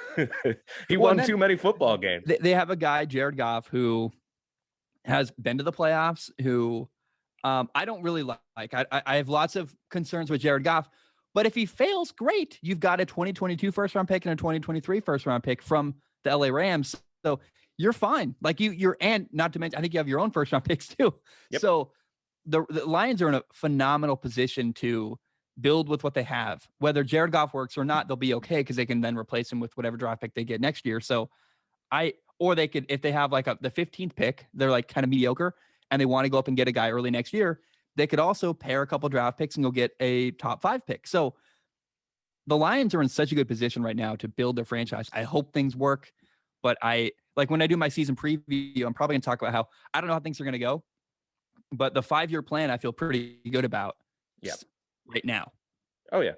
He won too many football games. They have a guy, Jared Goff, who has been to the playoffs, who I don't really like. I have lots of concerns with Jared Goff, but if he fails, great. You've got a 2022 first-round pick and a 2023 first-round pick from the LA Rams. So you're fine. Like and not to mention, I think you have your own first-round picks too. Yep. So the Lions are in a phenomenal position to build with what they have. Whether Jared Goff works or not, they'll be okay because they can then replace him with whatever draft pick they get next year. So or they could, if they have like the 15th pick, they're like kind of mediocre and they want to go up and get a guy early next year, they could also pair a couple draft picks and go get a top 5 pick. So the Lions are in such a good position right now to build their franchise. I hope things work, but when I do my season preview, I'm probably going to talk about how I don't know how things are going to go. But the 5-year plan, I feel pretty good about right now. Oh, yeah.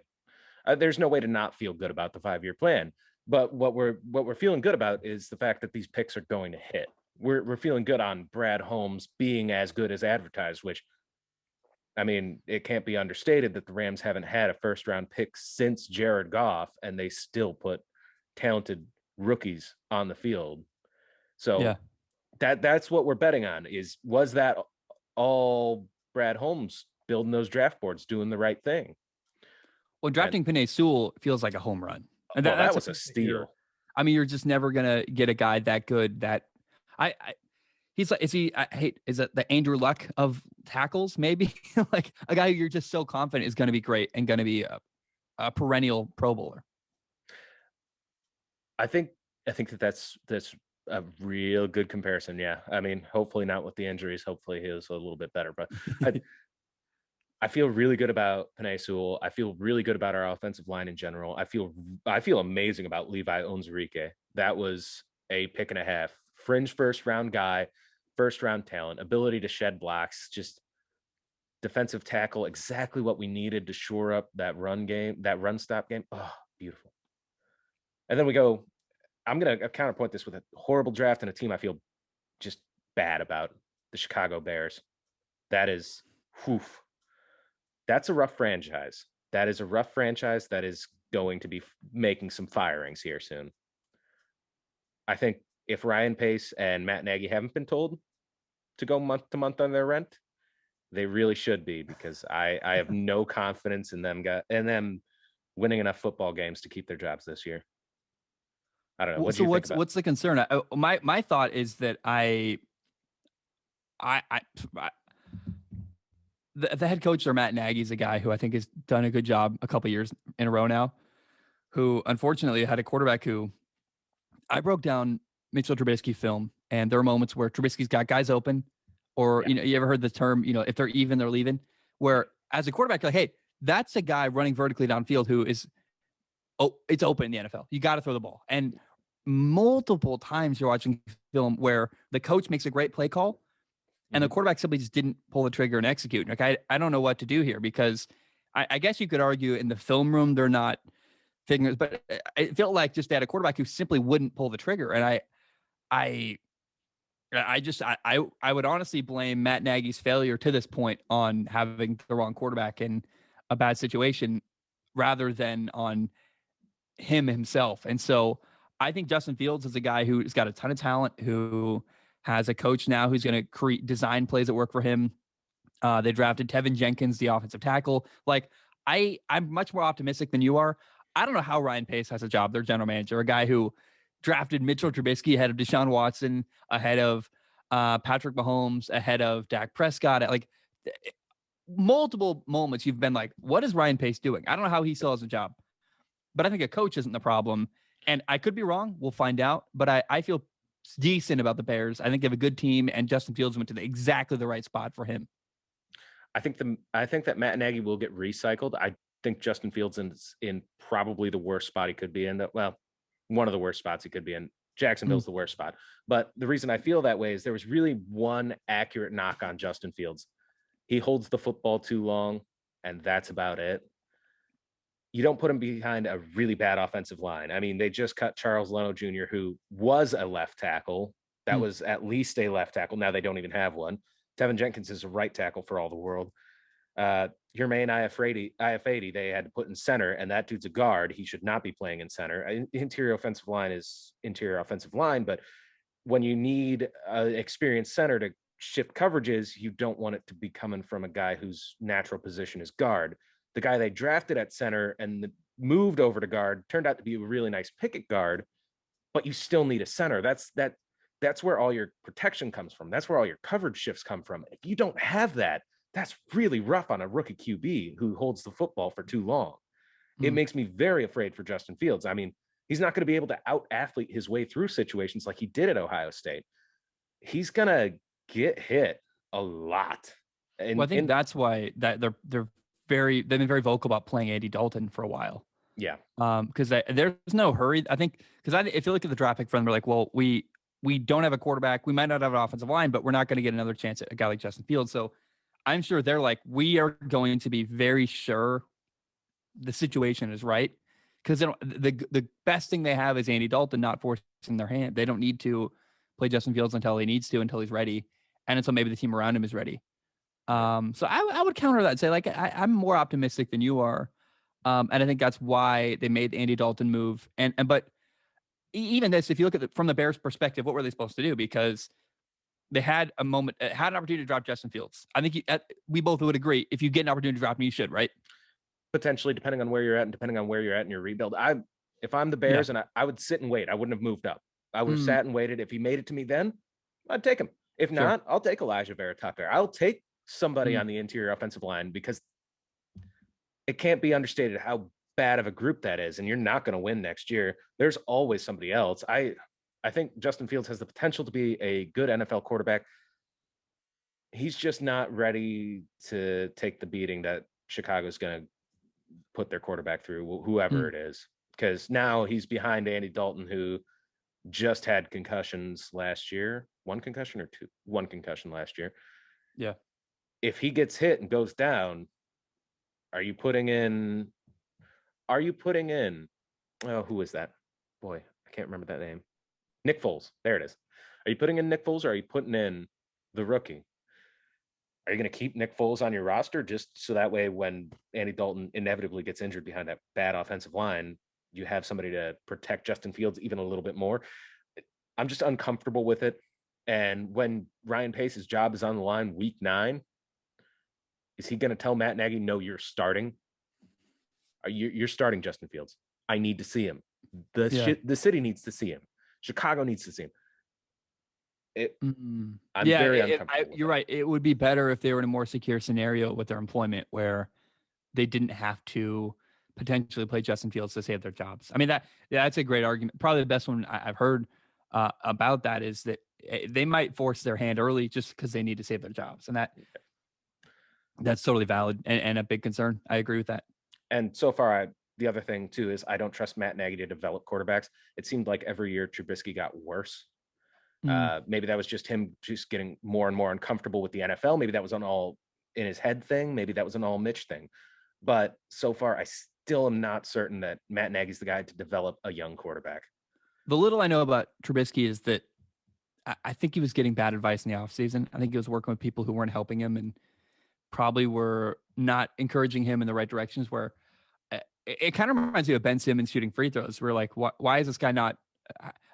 There's no way to not feel good about the 5-year plan. But what we're feeling good about is the fact that these picks are going to hit. We're feeling good on Brad Holmes being as good as advertised, which, I mean, it can't be understated that the Rams haven't had a first-round pick since Jared Goff, and they still put talented rookies on the field. So that's what we're betting on was that all Brad Holmes building those draft boards, doing the right thing. Well, drafting Penei Sewell feels like a home run. And that was a steal. I mean, you're just never going to get a guy that good that he's like, is it the Andrew Luck of tackles? Maybe like a guy who you're just so confident is going to be great and going to be a perennial Pro Bowler. I think that's a real good comparison. Yeah. I mean, hopefully not with the injuries. Hopefully he was a little bit better, but I feel really good about Penei Sewell. I feel really good about our offensive line in general. I feel amazing about Levi Onwuzurike. That was a pick and a half. Fringe first round guy, first round talent, ability to shed blocks, just defensive tackle, exactly what we needed to shore up that run game, that run stop game. Oh, beautiful. And then we go, I'm going to counterpoint this with a horrible draft and a team I feel just bad about, the Chicago Bears. That is, whew, that's a rough franchise. That is a rough franchise that is going to be making some firings here soon. I think if Ryan Pace and Matt Nagy haven't been told to go month to month on their rent, they really should be, because I have no confidence in them winning enough football games to keep their jobs this year. I don't know. What do you think about? What's the concern? My thought is that the head coach or Matt Nagy is a guy who I think has done a good job a couple years in a row now, who unfortunately had a quarterback who I broke down Mitchell Trubisky film, and there are moments where Trubisky's got guys open, or, Yeah. you ever heard the term, if they're even, they're leaving, where as a quarterback, you're like, hey, that's a guy running vertically downfield who is, it's open in the NFL. You got to throw the ball. And multiple times you're watching film where the coach makes a great play call and the quarterback simply just didn't pull the trigger and execute. Like, I don't know what to do here, because I guess you could argue in the film room, they're not figures, but it felt like just they had a quarterback who simply wouldn't pull the trigger. And I would honestly blame Matt Nagy's failure to this point on having the wrong quarterback in a bad situation rather than on him himself. And so I think Justin Fields is a guy who's got a ton of talent, who has a coach now who's going to design plays that work for him. They drafted Tevin Jenkins, the offensive tackle. Like, I'm much more optimistic than you are. I don't know how Ryan Pace has a job, their general manager, a guy who drafted Mitchell Trubisky ahead of Deshaun Watson, ahead of Patrick Mahomes, ahead of Dak Prescott. Like, multiple moments you've been like, what is Ryan Pace doing? I don't know how he still has a job, but I think a coach isn't the problem. And I could be wrong. We'll find out. But I feel decent about the Bears. I think they have a good team, and Justin Fields went to exactly the right spot for him. I think that Matt Nagy will get recycled. I think Justin Fields is in probably the worst spot he could be in. Well, one of the worst spots he could be in. Jacksonville's the worst spot. But the reason I feel that way is there was really one accurate knock on Justin Fields. He holds the football too long, and that's about it. You don't put him behind a really bad offensive line. I mean, they just cut Charles Leno Jr., who was a left tackle. That was at least a left tackle. Now they don't even have one. Tevin Jenkins is a right tackle for all the world. Jermaine Iafadi, they had to put in center, and that dude's a guard. He should not be playing in center. Interior offensive line is interior offensive line, but when you need an experienced center to shift coverages, you don't want it to be coming from a guy whose natural position is guard. The guy they drafted at center and moved over to guard turned out to be a really nice pick at guard, but you still need a center. That's where all your protection comes from. That's where all your coverage shifts come from. If you don't have that, that's really rough on a rookie QB who holds the football for too long. It makes me very afraid for Justin Fields. I mean, he's not going to be able to out-athlete his way through situations like he did at Ohio State. He's going to get hit a lot. And I think that's why that they've been very vocal about playing Andy Dalton for a while. Yeah. Because there's no hurry. I think if you look at the draft pick for them, they're like, well, we don't have a quarterback. We might not have an offensive line, but we're not going to get another chance at a guy like Justin Fields. So I'm sure they're like, we are going to be very sure the situation is right, because the best thing they have is Andy Dalton not forcing their hand. They don't need to play Justin Fields until he's ready, and until maybe the team around him is ready. So I would counter that and say, like, I'm more optimistic than you are, and I think that's why they made the Andy Dalton move. But even this, if you look at it from the Bears' perspective, what were they supposed to do? Because they had an opportunity to drop Justin Fields. I think we both would agree, if you get an opportunity to drop him, you should, right? Potentially, depending on where you're at and depending on where you're at in your rebuild. If I'm the Bears, and I would sit and wait. I wouldn't have moved up. I would have sat and waited. If he made it to me then, I'd take him. If not, I'll take Elijah Vera Tucker. I'll take somebody on the interior offensive line, because it can't be understated how bad of a group that is, and you're not going to win next year. There's always somebody else. I think Justin Fields has the potential to be a good NFL quarterback. He's just not ready to take the beating that Chicago's going to put their quarterback through, whoever it is, because now he's behind Andy Dalton, who just had concussions last year. One concussion or two? One concussion last year. Yeah. If he gets hit and goes down, are you putting in? Oh, who is that? Boy, I can't remember that name. Nick Foles. There it is. Are you putting in Nick Foles or are you putting in the rookie? Are you going to keep Nick Foles on your roster just so that way when Andy Dalton inevitably gets injured behind that bad offensive line, you have somebody to protect Justin Fields even a little bit more? I'm just uncomfortable with it. And when Ryan Pace's job is on the line week 9, is he going to tell Matt Nagy, no, you're starting? You're starting Justin Fields. I need to see him. The city needs to see him. Chicago needs to see him. I'm very uncomfortable. You're right. It would be better if they were in a more secure scenario with their employment where they didn't have to potentially play Justin Fields to save their jobs. I mean, that's a great argument. Probably the best one I've heard about that is that they might force their hand early just because they need to save their jobs. And that's totally valid and a big concern. I agree with that. And so far, the other thing too is I don't trust Matt Nagy to develop quarterbacks. It seemed like every year Trubisky got worse. Maybe that was just him just getting more and more uncomfortable with the NFL. Maybe that was an all in his head thing. Maybe that was an all Mitch thing. But so far, I still am not certain that Matt Nagy's the guy to develop a young quarterback. The little I know about Trubisky is that I think he was getting bad advice in the offseason. I think he was working with people who weren't helping him and probably were not encouraging him in the right directions, where it kind of reminds me of Ben Simmons shooting free throws. We're like, why is this guy not?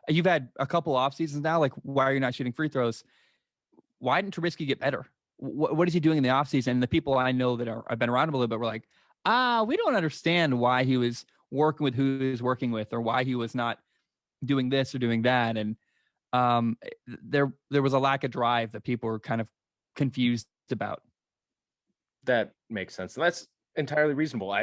You've had a couple off seasons now. Like, why are you not shooting free throws? Why didn't Trubisky get better? What is he doing in the offseason? And the people I know that I've been around him a little bit were like, we don't understand why he was working with who he was working with, or why he was not doing this or doing that. And there was a lack of drive that people were kind of confused about. That makes sense. And that's entirely reasonable.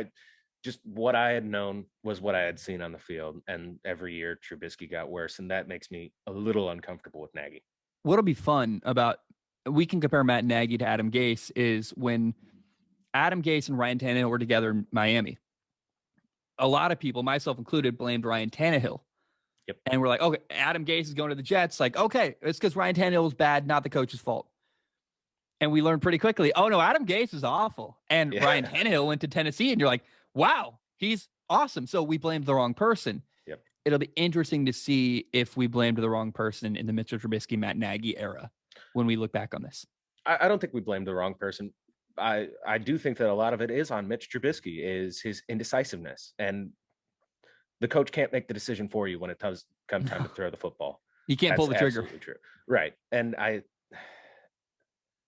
What I had known was what I had seen on the field. And every year Trubisky got worse. And that makes me a little uncomfortable with Nagy. What'll be fun about, we can compare Matt Nagy to Adam Gase, is when Adam Gase and Ryan Tannehill were together in Miami. A lot of people, myself included, blamed Ryan Tannehill. Yep. And we're like, okay, Adam Gase is going to the Jets. Like, okay, it's because Ryan Tannehill was bad, not the coach's fault. And we learned pretty quickly, oh no, Adam Gase is awful. And Ryan Tannehill went to Tennessee, and you're like, wow, he's awesome. So we blamed the wrong person. Yep. It'll be interesting to see if we blamed the wrong person in the Mitchell Trubisky, Matt Nagy era when we look back on this. I don't think we blamed the wrong person. I do think that a lot of it is on Mitch Trubisky, is his indecisiveness. And the coach can't make the decision for you when it does come time to throw the football. You can't pull the trigger. Absolutely true. Right. And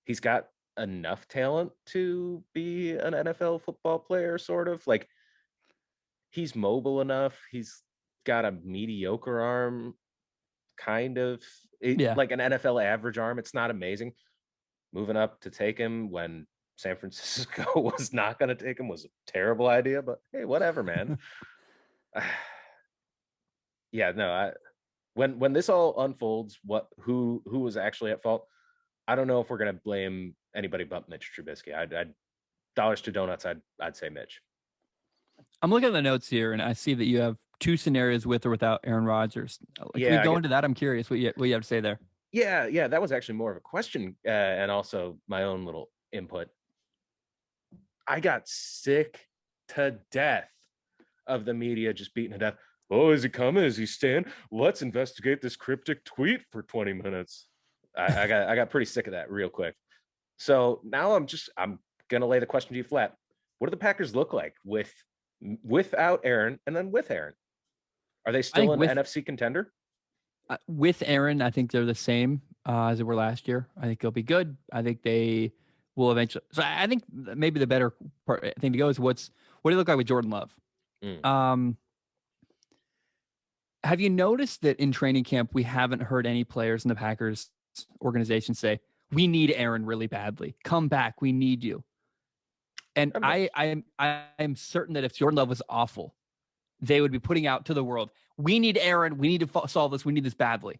he's got enough talent to be an NFL football player, sort of. Like, he's mobile enough. He's got a mediocre arm, kind of. Like an NFL average arm. It's not amazing. Moving up to take him when San Francisco was not going to take him was a terrible idea, but hey, whatever, man. When this all unfolds, who was actually at fault, I don't know if we're going to blame anybody but Mitch Trubisky. I'd dollars to donuts, I'd say Mitch. I'm looking at the notes here, and I see that you have 2 scenarios with or without Aaron Rodgers. Can we go into that? I'm curious what you have to say there. Yeah, that was actually more of a question and also my own little input. I got sick to death of the media just beating it up. Oh, is he coming? Is he staying? Let's investigate this cryptic tweet for 20 minutes. I got pretty sick of that real quick. So now I'm gonna lay the question to you flat. What do the Packers look like without Aaron and then with Aaron? Are they still an NFC contender? With Aaron, I think they're the same as they were last year. I think they'll be good. I think they will eventually. So I think maybe the better thing to go is what do you look like with Jordan Love? Have you noticed that in training camp we haven't heard any players in the Packers organization say, "We need Aaron really badly. Come back. We need you." And I'm certain that if Jordan Love was awful, they would be putting out to the world, we need Aaron. We need to solve this. We need this badly.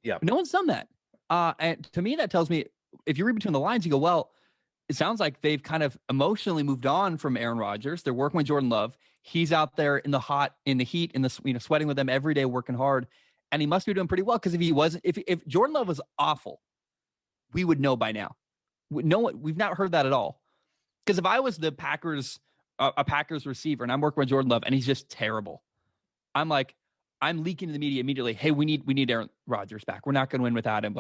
Yeah. No one's done that. And to me, that tells me, if you read between the lines, you go, well, it sounds like they've kind of emotionally moved on from Aaron Rodgers. They're working with Jordan Love. He's out there in the heat, sweating with them every day, working hard. And he must be doing pretty well, because if Jordan Love was awful, we would know by now. We've not heard that at all. Because if I was the Packers, a Packers receiver, and I'm working with Jordan Love and he's just terrible, I'm leaking to the media immediately, hey, we need Aaron Rodgers back. We're not going to win without him.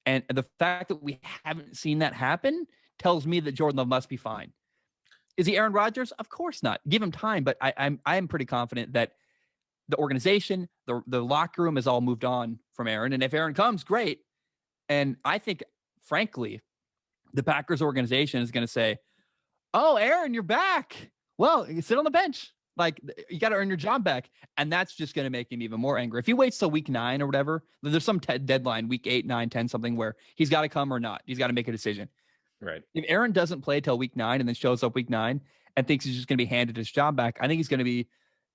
And the fact that we haven't seen that happen tells me that Jordan Love must be fine. Is he Aaron Rodgers? Of course not. Give him time. But I'm pretty confident that the organization, the locker room has all moved on from Aaron. And if Aaron comes, great. And I think, frankly, the Packers organization is going to say, oh, Aaron, you're back. Well, you sit on the bench. You got to earn your job back. And that's just going to make him even more angry. If he waits till week 9 or whatever, there's some deadline, week 8, 9, 10, something, where he's got to come or not. He's got to make a decision. Right. If Aaron doesn't play till week 9 and then shows up week 9 and thinks he's just going to be handed his job back, I think he's going to be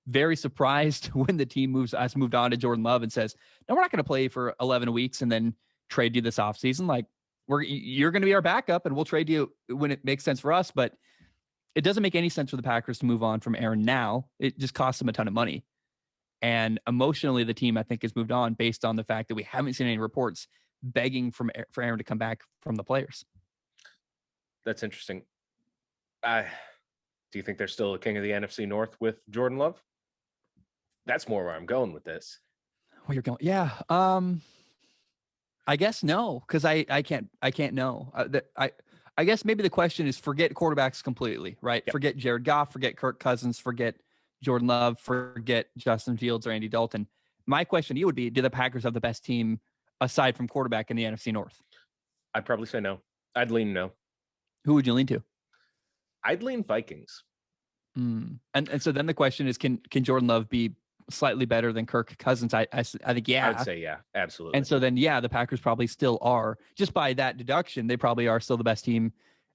very surprised when the team has moved on to Jordan Love and says, no, we're not going to play for 11 weeks and then trade you this offseason. You're going to be our backup and we'll trade you when it makes sense for us. But it doesn't make any sense for the Packers to move on from Aaron now. It just costs them a ton of money. And emotionally, the team, I think, has moved on based on the fact that we haven't seen any reports begging for Aaron to come back from the players. That's interesting. Do you think they're still the king of the NFC North with Jordan Love? That's more where I'm going with this. Where you're going? Yeah. I guess no, because I can't know. I guess maybe the question is, forget quarterbacks completely, right? Yep. Forget Jared Goff, forget Kirk Cousins, forget Jordan Love, forget Justin Fields or Andy Dalton. My question to you would be, do the Packers have the best team aside from quarterback in the NFC North? I'd probably say no. I'd lean no. Who would you lean to? I'd lean Vikings. And so then the question is, can Jordan Love be slightly better than Kirk Cousins? I think, yeah. I'd say, yeah, absolutely. And so then, yeah, the Packers probably still are, just by that deduction, they probably are still the best team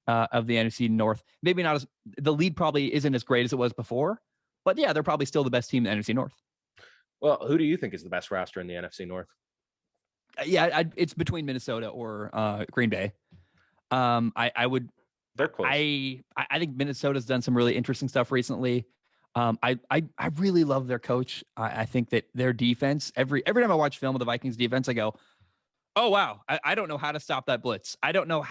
of the NFC North. Maybe not the lead probably isn't as great as it was before, but yeah, they're probably still the best team in the NFC North. Well, who do you think is the best roster in the NFC North? Yeah, it's between Minnesota or Green Bay. They're close. I think Minnesota's done some really interesting stuff recently. I really love their coach. I think that their defense, every time I watch film of the Vikings defense, I go, oh, wow, I don't know how to stop that blitz. I don't know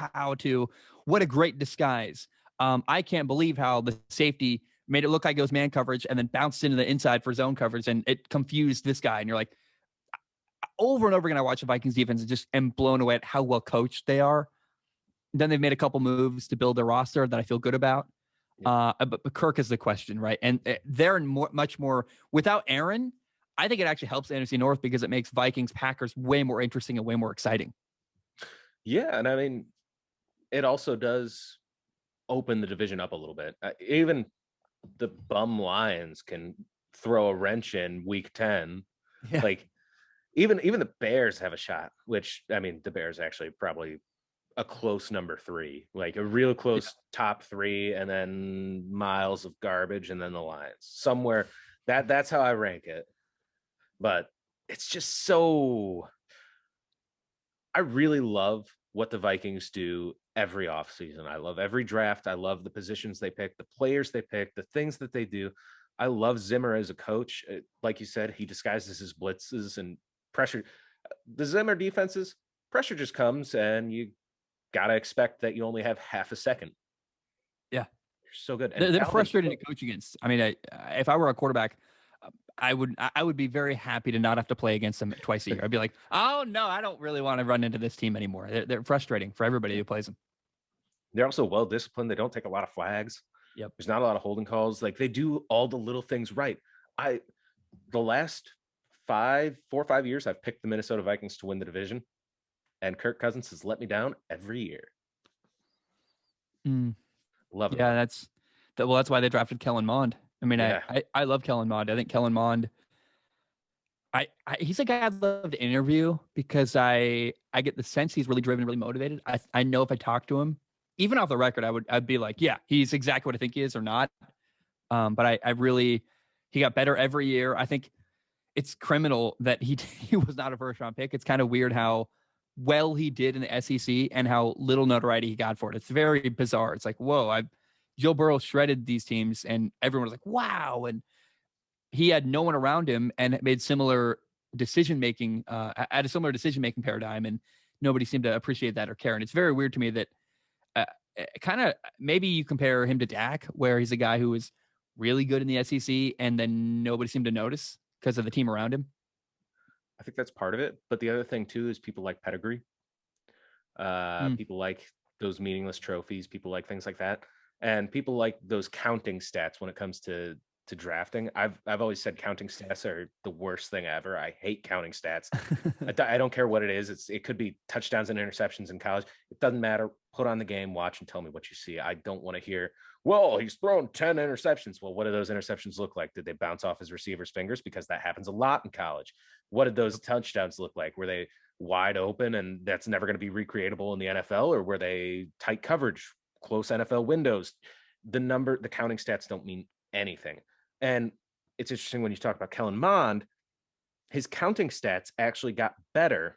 what a great disguise. I can't believe how the safety made it look like it was man coverage and then bounced into the inside for zone coverage, and it confused this guy. And you're like, over and over again, I watch the Vikings defense and just am blown away at how well coached they are. Then they've made a couple moves to build their roster that I feel good about. Yeah. But Kirk is the question, right? And they're much more without Aaron. I think it actually helps the NFC North because it makes Vikings Packers way more interesting and way more exciting. Yeah, and I mean, it also does open the division up a little bit. Even the bum Lions can throw a wrench in week 10. Yeah. Even the Bears have a shot, which, I mean, the Bears actually probably a close number 3, a real close top 3, and then miles of garbage, and then the Lions somewhere. That's how I rank it. But it's just so, I really love what the Vikings do every offseason. I love every draft. I love the positions they pick, the players they pick, the things that they do. I love Zimmer as a coach. Like you said, he disguises his blitzes and pressure. The Zimmer defenses, pressure just comes, and you got to expect that you only have half a second. Yeah. You're so good. And they're frustrating to coach against. I mean, if I were a quarterback, I would be very happy to not have to play against them twice a year. I'd be like, oh, no, I don't really want to run into this team anymore. They're frustrating for everybody who plays them. They're also well-disciplined. They don't take a lot of flags. Yep. There's not a lot of holding calls. They do all the little things right. The last 4 or 5 years, I've picked the Minnesota Vikings to win the division. And Kirk Cousins has let me down every year. Love it. Yeah, that's why they drafted Kellen Mond. I mean, yeah. I love Kellen Mond. I think Kellen Mond, he's a guy I'd love to interview because I get the sense he's really driven, really motivated. I know if I talk to him, even off the record, I'd be like, yeah, he's exactly what I think he is or not. But he got better every year. I think it's criminal that he was not a first round pick. It's kind of weird how well he did in the SEC and how little notoriety he got for it. It's very bizarre. It's like, whoa, Joe Burrow shredded these teams and everyone was like, wow. And he had no one around him and made similar decision-making, had a similar decision-making paradigm, and nobody seemed to appreciate that or care. And it's very weird to me that kind of maybe you compare him to Dak, where he's a guy who was really good in the SEC and then nobody seemed to notice because of the team around him. I think that's part of it. But the other thing too is people like pedigree. People like those meaningless trophies. People like things like that. And people like those counting stats when it comes to drafting. I've always said counting stats are the worst thing ever. I hate counting stats. I don't care what it is. It could be touchdowns and interceptions in college. It doesn't matter. Put on the game, watch, and tell me what you see. I don't want to hear, well, he's thrown 10 interceptions. Well, what do those interceptions look like? Did they bounce off his receiver's fingers? Because that happens a lot in college. What did those touchdowns look like? Were they wide open and that's never going to be recreatable in the NFL? Or were they tight coverage, close NFL windows? The counting stats don't mean anything. And it's interesting when you talk about Kellen Mond, his counting stats actually got better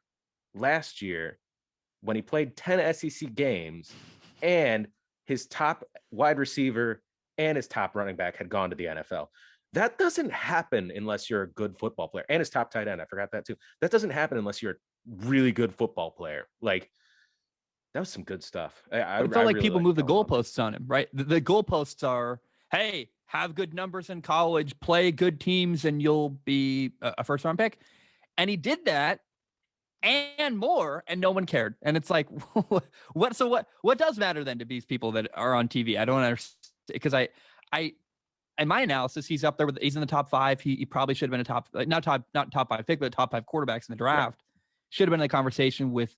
last year when he played 10 SEC games and his top wide receiver and his top running back had gone to the NFL. That doesn't happen unless you're a good football player. And his top tight end, I forgot that too. That doesn't happen unless you're a really good football player. Like, that was some good stuff. It felt like really people move the goalposts on him, right? The goalposts are, hey, have good numbers in college, play good teams, and you'll be a first-round pick. And he did that and more, and no one cared. And it's like, what does matter then to these people that are on TV? I don't understand, because I in my analysis, he's up there he's in the top 5. He probably should have been not top 5 pick, but top 5 quarterbacks in the draft. Yeah. Should have been in the conversation with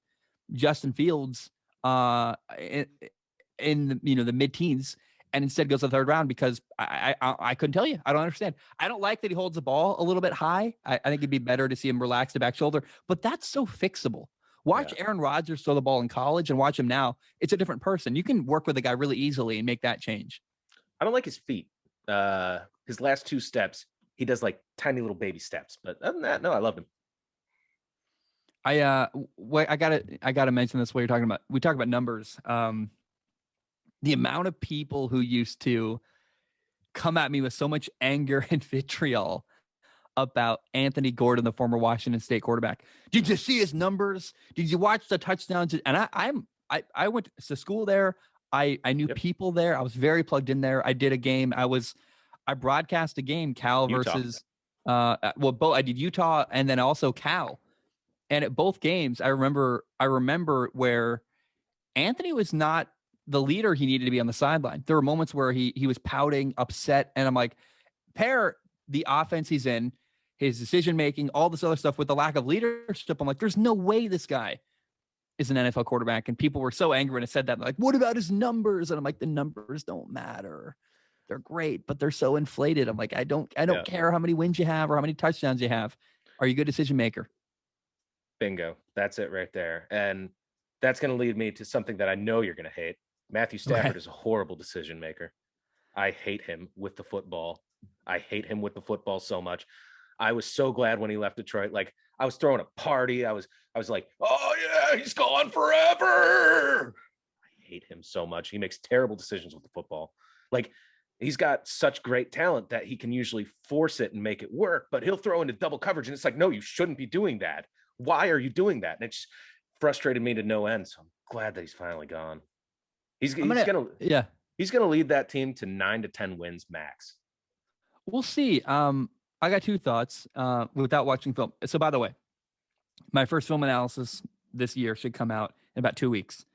Justin Fields in the mid-teens, and instead goes to the 3rd round because I couldn't tell you. I don't understand. I don't like that he holds the ball a little bit high. I think it'd be better to see him relax the back shoulder, but that's so fixable. Watch Aaron Rodgers throw the ball in college and watch him now. It's a different person. You can work with a guy really easily and make that change. I don't like his feet. His last 2 steps, he does like tiny little baby steps, but other than that, no, I loved him. I gotta mention this. What you're talking about? We talk about numbers. The amount of people who used to come at me with so much anger and vitriol about Anthony Gordon, the former Washington State quarterback. Did you see his numbers? Did you watch the touchdowns? And I went to school there. I knew people there. I was very plugged in there. I did a game. I broadcast a game, Cal versus both. I did Utah and then also Cal. And at both games, I remember where Anthony was not the leader he needed to be on the sideline. There were moments where he was pouting, upset, and I'm like, pair the offense he's in, his decision-making, all this other stuff with the lack of leadership. I'm like, there's no way this guy is an NFL quarterback. And people were so angry when I said that. They're like, what about his numbers? And I'm like, the numbers don't matter. They're great, but they're so inflated. I'm like, I don't care how many wins you have or how many touchdowns you have. Are you a good decision maker? Bingo. That's it right there. And that's going to lead me to something that I know you're going to hate. Matthew Stafford is a horrible decision maker. I hate him with the football. I hate him with the football so much. I was so glad when he left Detroit. Like, I was throwing a party. I was like, oh yeah, he's gone forever. I hate him so much. He makes terrible decisions with the football. Like, he's got such great talent that he can usually force it and make it work, but he'll throw into double coverage. And it's like, no, you shouldn't be doing that. Why are you doing that? And it just frustrated me to no end. So I'm glad that he's finally gone. He's gonna lead that team to 9 to 10 wins max. We'll see. I got 2 thoughts without watching film. So by the way, my first film analysis this year should come out in about 2 weeks.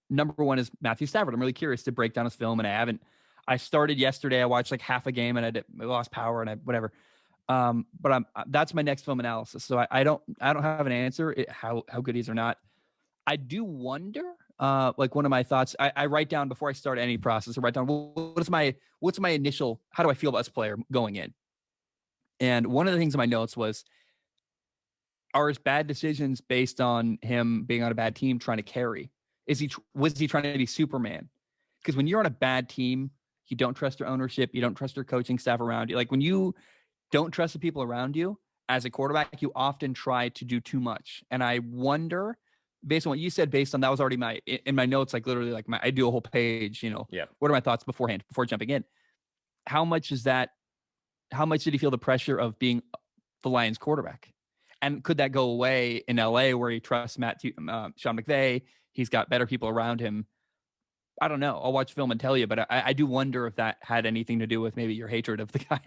Number 1 is Matthew Stafford. I'm really curious to break down his film, and I started yesterday. I watched like half a game and I lost power and whatever. But that's my next film analysis. So I don't have an answer how good he is or not. I do wonder, like one of my thoughts, I write down before I start any process, I write down, what's my initial, how do I feel about this player going in? And one of the things in my notes was, are his bad decisions based on him being on a bad team trying to carry? Was he trying to be Superman? Because when you're on a bad team, you don't trust your ownership, you don't trust your coaching staff around you. Like when you don't trust the people around you. As a quarterback, you often try to do too much. And I wonder, based on what you said, based on that was already in my notes, like literally like I do a whole page, Yeah. what are my thoughts beforehand, before jumping in? How much did he feel the pressure of being the Lions quarterback? And could that go away in LA where he trusts Sean McVay? He's got better people around him. I don't know. I'll watch film and tell you, but I do wonder if that had anything to do with maybe your hatred of the guy.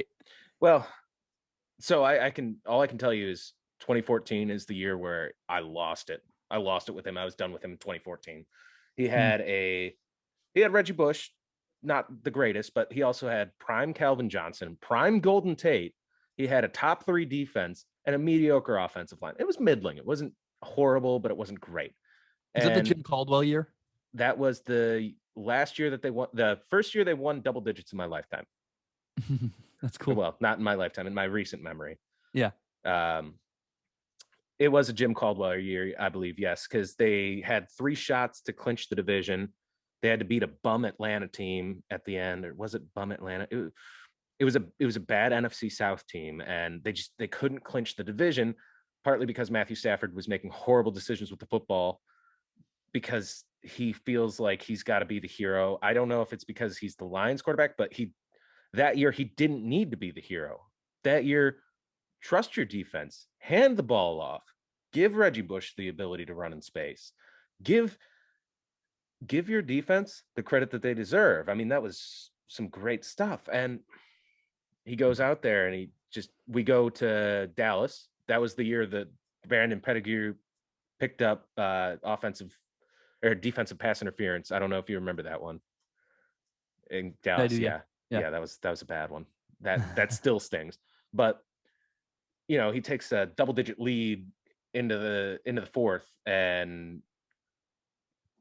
Well, so all I can tell you is 2014 is the year where I lost it. I lost it with him. I was done with him in 2014. He had Reggie Bush, not the greatest, but he also had prime Calvin Johnson, prime Golden Tate. He had a top 3 defense and a mediocre offensive line. It was middling. It wasn't horrible, but it wasn't great. Is it the Jim Caldwell year? That was the last year that they won. The first year they won double digits in my lifetime. That's cool. Well, not in my lifetime, in my recent memory. Yeah. It was a Jim Caldwell year, I believe, yes, because they had 3 shots to clinch the division. They had to beat a bum Atlanta team at the end, or was it bum Atlanta? It was a bad NFC South team, and they couldn't clinch the division, partly because Matthew Stafford was making horrible decisions with the football because he feels like he's got to be the hero. I don't know if it's because he's the Lions quarterback, but that year he didn't need to be the hero. That year, trust your defense, hand the ball off, give Reggie Bush the ability to run in space, give your defense the credit that they deserve. I mean, that was some great stuff. And he goes out there and we go to Dallas. That was the year that Brandon Pettigrew picked up offensive or defensive pass interference. I don't know if you remember that one in Dallas. Yeah, that was a bad one. That still stings. But he takes a double-digit lead into the fourth and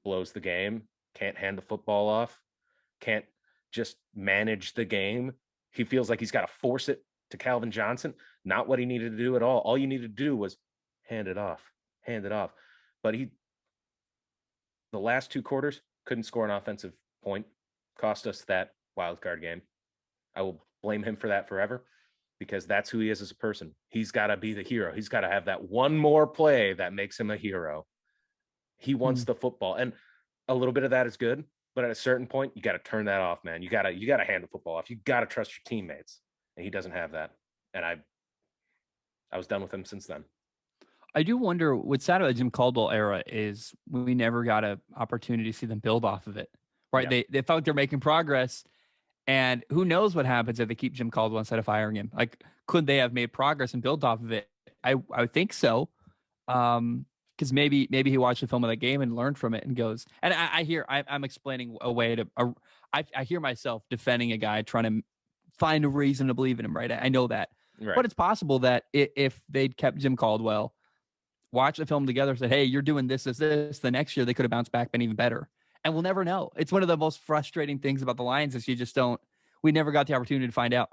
blows the game. Can't hand the football off. Can't just manage the game. He feels like he's got to force it to Calvin Johnson. Not what he needed to do at all. All you needed to do was hand it off. But the last 2 quarters couldn't score an offensive point. Cost us that wild card game. I will blame him for that forever, because that's who he is as a person. He's got to be the hero. He's got to have that one more play that makes him a hero. He wants the football, and a little bit of that is good, but at a certain point, you got to turn that off, man. You got to hand the football off. You got to trust your teammates, and he doesn't have that. And I was done with him since then. I do wonder what's sad about the Jim Caldwell era is we never got an opportunity to see them build off of it, right? Yeah. They felt like they're making progress, and who knows what happens if they keep Jim Caldwell instead of firing him? Like, could they have made progress and built off of it? I would think so. Because maybe he watched the film of that game and learned from it and goes, and I'm explaining a way to, I hear myself defending a guy trying to find a reason to believe in him, right? I know that. Right. But it's possible that if they'd kept Jim Caldwell, watched the film together, said, hey, you're doing this, the next year they could have bounced back, been even better. And we'll never know. It's one of the most frustrating things about the Lions is we never got the opportunity to find out.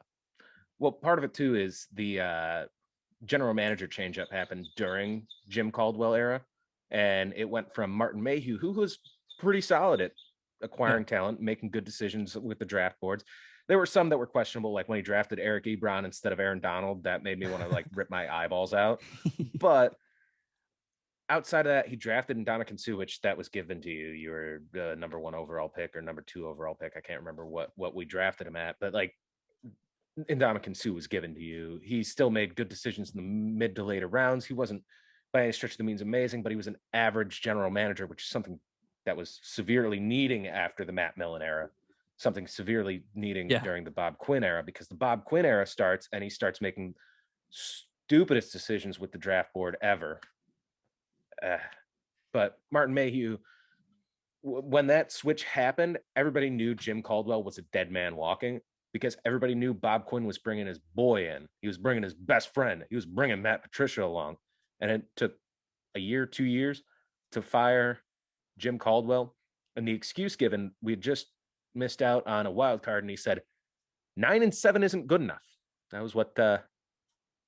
Well, part of it too is the general manager changeup happened during Jim Caldwell era. And it went from Martin Mayhew, who was pretty solid at acquiring talent, making good decisions with the draft boards. There were some that were questionable, like when he drafted Eric Ebron instead of Aaron Donald. That made me want to rip my eyeballs out. But outside of that, he drafted Ndamukong Suh, which that was given to you. You were the number 1 overall pick or number 2 overall pick. I can't remember what we drafted him at, but Ndamukong Suh was given to you. He still made good decisions in the mid to later rounds. He wasn't by any stretch of the means amazing, but he was an average general manager, which is something that was severely needing after the Matt Millen era, something severely needing during the Bob Quinn era, because the Bob Quinn era starts and he starts making stupidest decisions with the draft board ever. But Martin Mayhew, when that switch happened, everybody knew Jim Caldwell was a dead man walking, because everybody knew Bob Quinn was bringing his boy in. He was bringing his best friend. He was bringing Matt Patricia along. And it took a year, 2 years to fire Jim Caldwell. And the excuse given, we had just missed out on a wild card. And he said, 9-7 isn't good enough. That was what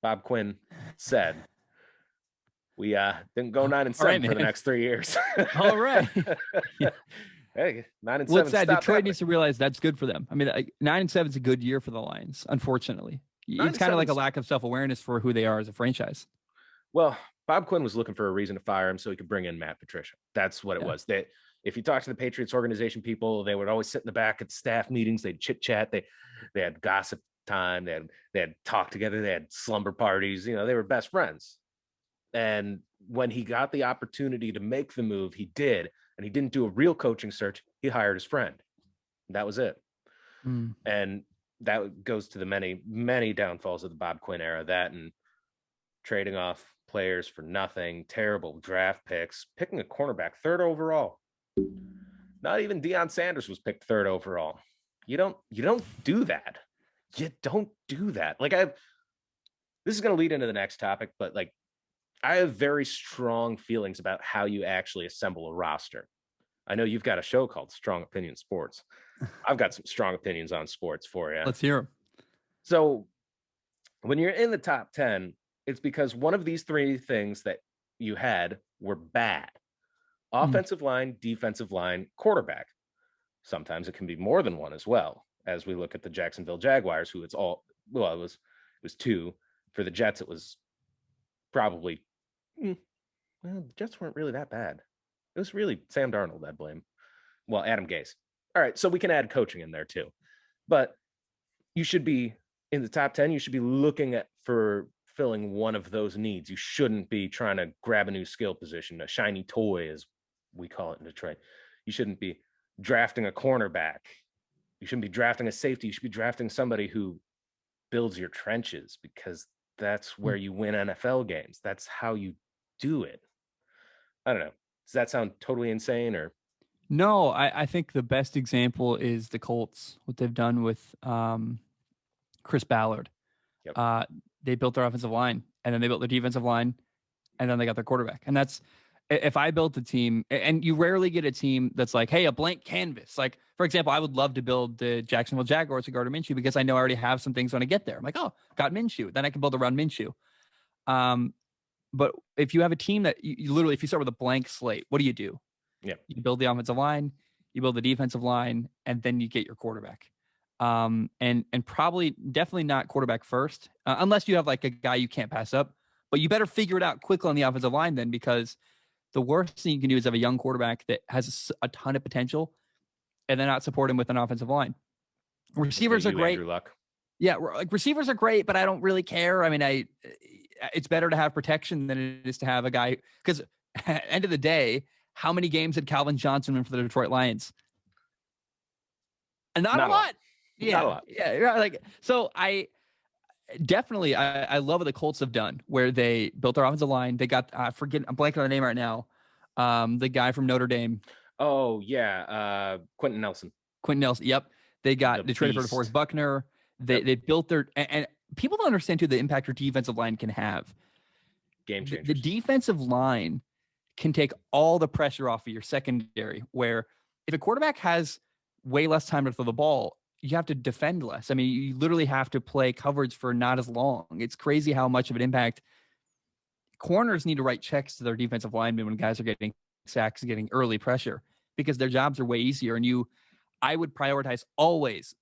Bob Quinn said. We didn't go 9-7 for the next 3 years. All right. Hey, 9-7. What's that? Detroit needs to realize that's good for them. I mean, 9-7 is a good year for the Lions, unfortunately. It's kind of like a 97's lack of self-awareness for who they are as a franchise. Well, Bob Quinn was looking for a reason to fire him so he could bring in Matt Patricia. That's what it Yeah. was. That if you talk to the Patriots organization people, they would always sit in the back at staff meetings. They'd chit chat. They had gossip time. They had talk together. They had slumber parties. You know, they were best friends. And when he got the opportunity to make the move, he did. And he didn't do a real coaching search. He hired his friend. That was it. Mm. And that goes to the many, many downfalls of the Bob Quinn era. That and trading off players for nothing, terrible draft picks, picking a cornerback third overall. Not even Deion Sanders was picked third overall. You don't do that. You don't do that. Like this is going to lead into the next topic, but like I have very strong feelings about how you actually assemble a roster. I know you've got a show called Strong Opinion Sports. I've got some strong opinions on sports for you. Let's hear them. So when you're in the top 10, it's because one of these three things that you had were bad. Offensive line, defensive line, quarterback. Sometimes it can be more than one as well. As we look at the Jacksonville Jaguars, who it was two. For the Jets, it was probably, the Jets weren't really that bad. It was really Sam Darnold, I blame. Well, Adam Gase. All right, so we can add coaching in there too. But you should be in the top 10, you should be looking for filling one of those needs. You shouldn't be trying to grab a new skill position, a shiny toy, as we call it in Detroit. You shouldn't be drafting a cornerback. You shouldn't be drafting a safety. You should be drafting somebody who builds your trenches, because that's where you win NFL games. That's how you do it. I don't know. Does that sound totally insane or? No, I think the best example is the Colts, what they've done with Chris Ballard. Yep. They built their offensive line, and then they built their defensive line, and then they got their quarterback. And that's, if I built a team, and you rarely get a team that's like, hey, a blank canvas. Like, for example, I would love to build the Jacksonville Jaguars with Gardner Minshew, because I know I already have some things when I get there. I'm like, oh, got Minshew. Then I can build around Minshew. But if you have a team that you literally, if you start with a blank slate, what do? Yeah. You build the offensive line, you build the defensive line, and then you get your quarterback. And probably definitely not quarterback first, unless you have like a guy you can't pass up. But you better figure it out quickly on the offensive line then, because the worst thing you can do is have a young quarterback that has a ton of potential and then not support him with an offensive line. Receivers are great. Andrew Luck. Yeah, like receivers are great, but I don't really care. I mean, it's better to have protection than it is to have a guy, because at the end of the day, how many games did Calvin Johnson win for the Detroit Lions? And not a lot. Yeah. Not a lot. Yeah. Like, so I love what the Colts have done, where they built their offensive line. They got, I'm blanking on the name right now. The guy from Notre Dame. Oh yeah. Quentin Nelson. Yep. They traded for DeForest Buckner. They built and people don't understand too the impact your defensive line can have. Game changers. The defensive line can take all the pressure off of your secondary, where if a quarterback has way less time to throw the ball, you have to defend less. I mean, you literally have to play coverage for not as long. It's crazy how much of an impact corners need to write checks to their defensive linemen when guys are getting sacks and getting early pressure, because their jobs are way easier. And I would prioritize always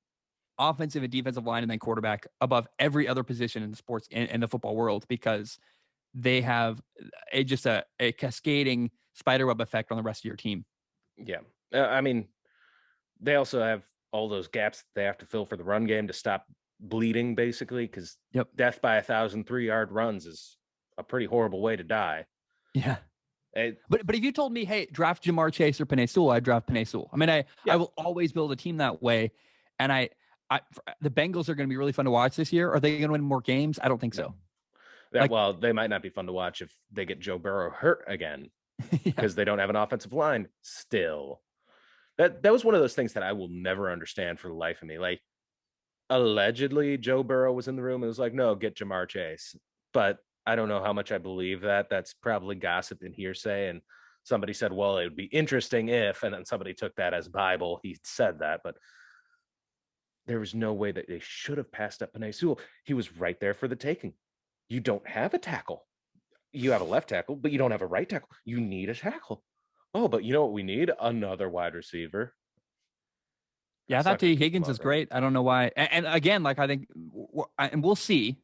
offensive and defensive line and then quarterback above every other position in the sports in the football world, because they have just a cascading spiderweb effect on the rest of your team. Yeah. I mean, they also have all those gaps they have to fill for the run game to stop bleeding, basically, because death by 1,000 3-yard runs is a pretty horrible way to die. Yeah. But if you told me, hey, draft Jamar Chase or Penei Sewell, I'd draft Penei Sewell. I mean, I will always build a team that way. And the Bengals are going to be really fun to watch this year. Are they going to win more games? I don't think so. Well, they might not be fun to watch if they get Joe Burrow hurt again, because they don't have an offensive line still. That was one of those things that I will never understand for the life of me. Like, allegedly, Joe Burrow was in the room and was like, no, get Jamar Chase. But I don't know how much I believe that. That's probably gossip and hearsay. And somebody said, well, it would be interesting if, and then somebody took that as Bible. He said that, but there was no way that they should have passed up Penei Sewell. He was right there for the taking. You don't have a tackle. You have a left tackle, but you don't have a right tackle. You need a tackle. Oh, but you know what we need? Another wide receiver. Yeah, I thought T. Higgins is great. I don't know why. And again, like, I think and we'll see.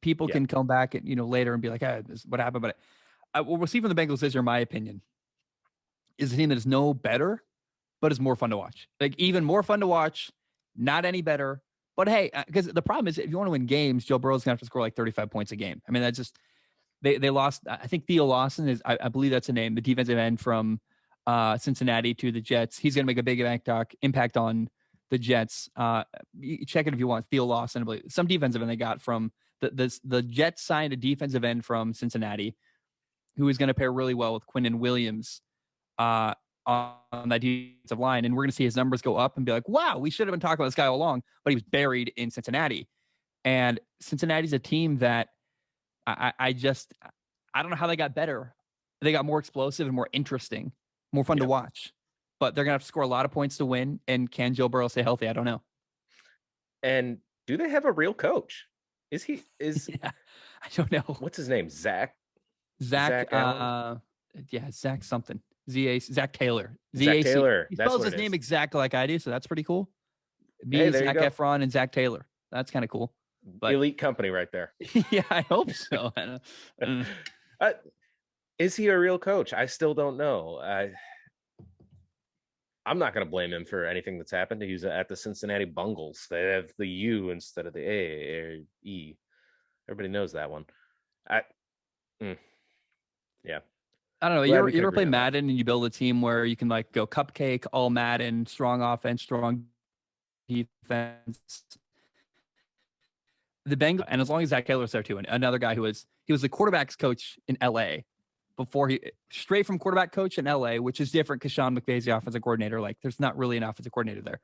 People can come back and later and be like, "Hey, this is what happened." But what we'll see from the Bengals this year, in my opinion, is a team that is no better, but is more fun to watch. Like even more fun to watch, not any better. But hey, because the problem is, if you want to win games, Joe Burrow's gonna have to score like 35 points a game. I mean, that's just they lost. I think Theo Lawson is, I believe that's a name, the defensive end from Cincinnati to the Jets. He's gonna make a big impact on the Jets. You check it if you want. Theo Lawson, I believe some defensive end they got from the Jets signed a defensive end from Cincinnati, who is going to pair really well with Quinnen Williams on that defensive line. And we're going to see his numbers go up and be like, wow, we should have been talking about this guy all along, but he was buried in Cincinnati. And Cincinnati's a team that I don't know how they got better. They got more explosive and more interesting, more fun to watch. But they're going to have to score a lot of points to win. And can Joe Burrow stay healthy? I don't know. And do they have a real coach? Yeah, I don't know. What's his name? Zach Zach something. Zach Taylor. Zach Taylor. He spells his name exactly like I do, so that's pretty cool. Zac Efron and Zach Taylor. That's kind of cool. But, elite company right there. Yeah, I hope so. Is he a real coach? I still don't know. I'm not going to blame him for anything that's happened. He's at the Cincinnati Bungles. They have the U instead of the A or E. Everybody knows that one. Yeah. I don't know. You ever play Madden and you build a team where you can like go cupcake, all Madden, strong offense, strong defense. The Bengals, and as long as Zach Taylor's there too, and another guy he was the quarterback's coach in LA before straight from quarterback coach in LA, which is different because Sean McVay's the offensive coordinator. Like there's not really an offensive coordinator there,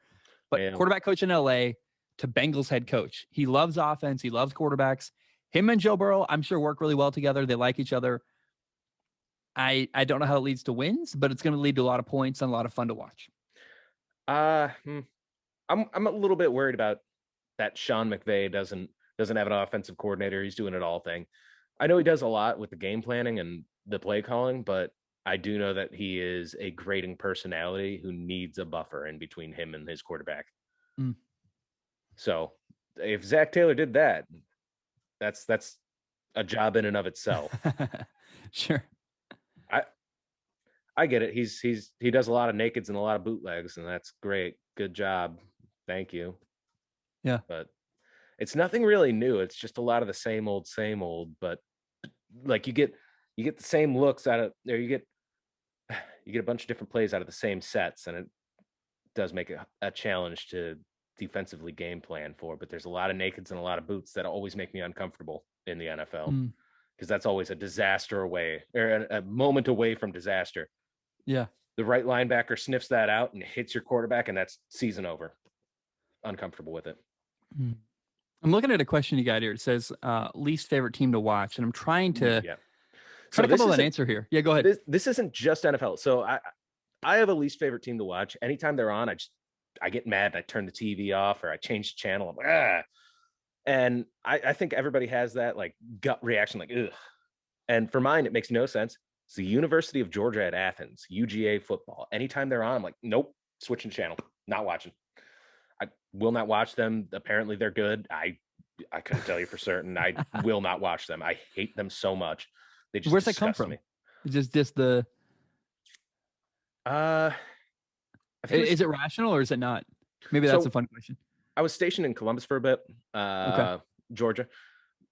but quarterback coach in LA to Bengals head coach. He loves offense. He loves quarterbacks. Him and Joe Burrow, I'm sure, work really well together. They like each other. I don't know how it leads to wins, but it's going to lead to a lot of points and a lot of fun to watch. I'm a little bit worried about that. Sean McVay doesn't have an offensive coordinator. He's doing it all thing. I know he does a lot with the game planning and the play calling, but I do know that he is a grating personality who needs a buffer in between him and his quarterback. So if Zach Taylor did that, that's a job in and of itself. Sure. I get it. He does a lot of nakeds and a lot of bootlegs, and that's great. Good job. Thank you. Yeah. But it's nothing really new. It's just a lot of the same old, but like you get the same looks out of there. You get a bunch of different plays out of the same sets, and it does make it a challenge to defensively game plan for, but there's a lot of nakeds and a lot of boots that always make me uncomfortable in the NFL because that's always a disaster away or a moment away from disaster. Yeah. The right linebacker sniffs that out and hits your quarterback, and that's season over. Uncomfortable with it. I'm looking at a question you got here. It says least favorite team to watch, and I'm trying to come up with an answer here. Yeah, go ahead. This isn't just NFL. So I have a least favorite team to watch. Anytime they're on, I get mad and I turn the TV off or I change the channel. I'm like, ah. And I think everybody has that like gut reaction, like, ugh. And for mine, it makes no sense. It's the University of Georgia at Athens, UGA football. Anytime they're on, I'm like, nope, switching channel, not watching. I will not watch them. Apparently they're good. I couldn't tell you for certain. I will not watch them. I hate them so much. They just Where's that come from? Me. Just the is it rational or is it not? Maybe that's a fun question. I was stationed in Columbus for a bit, Georgia.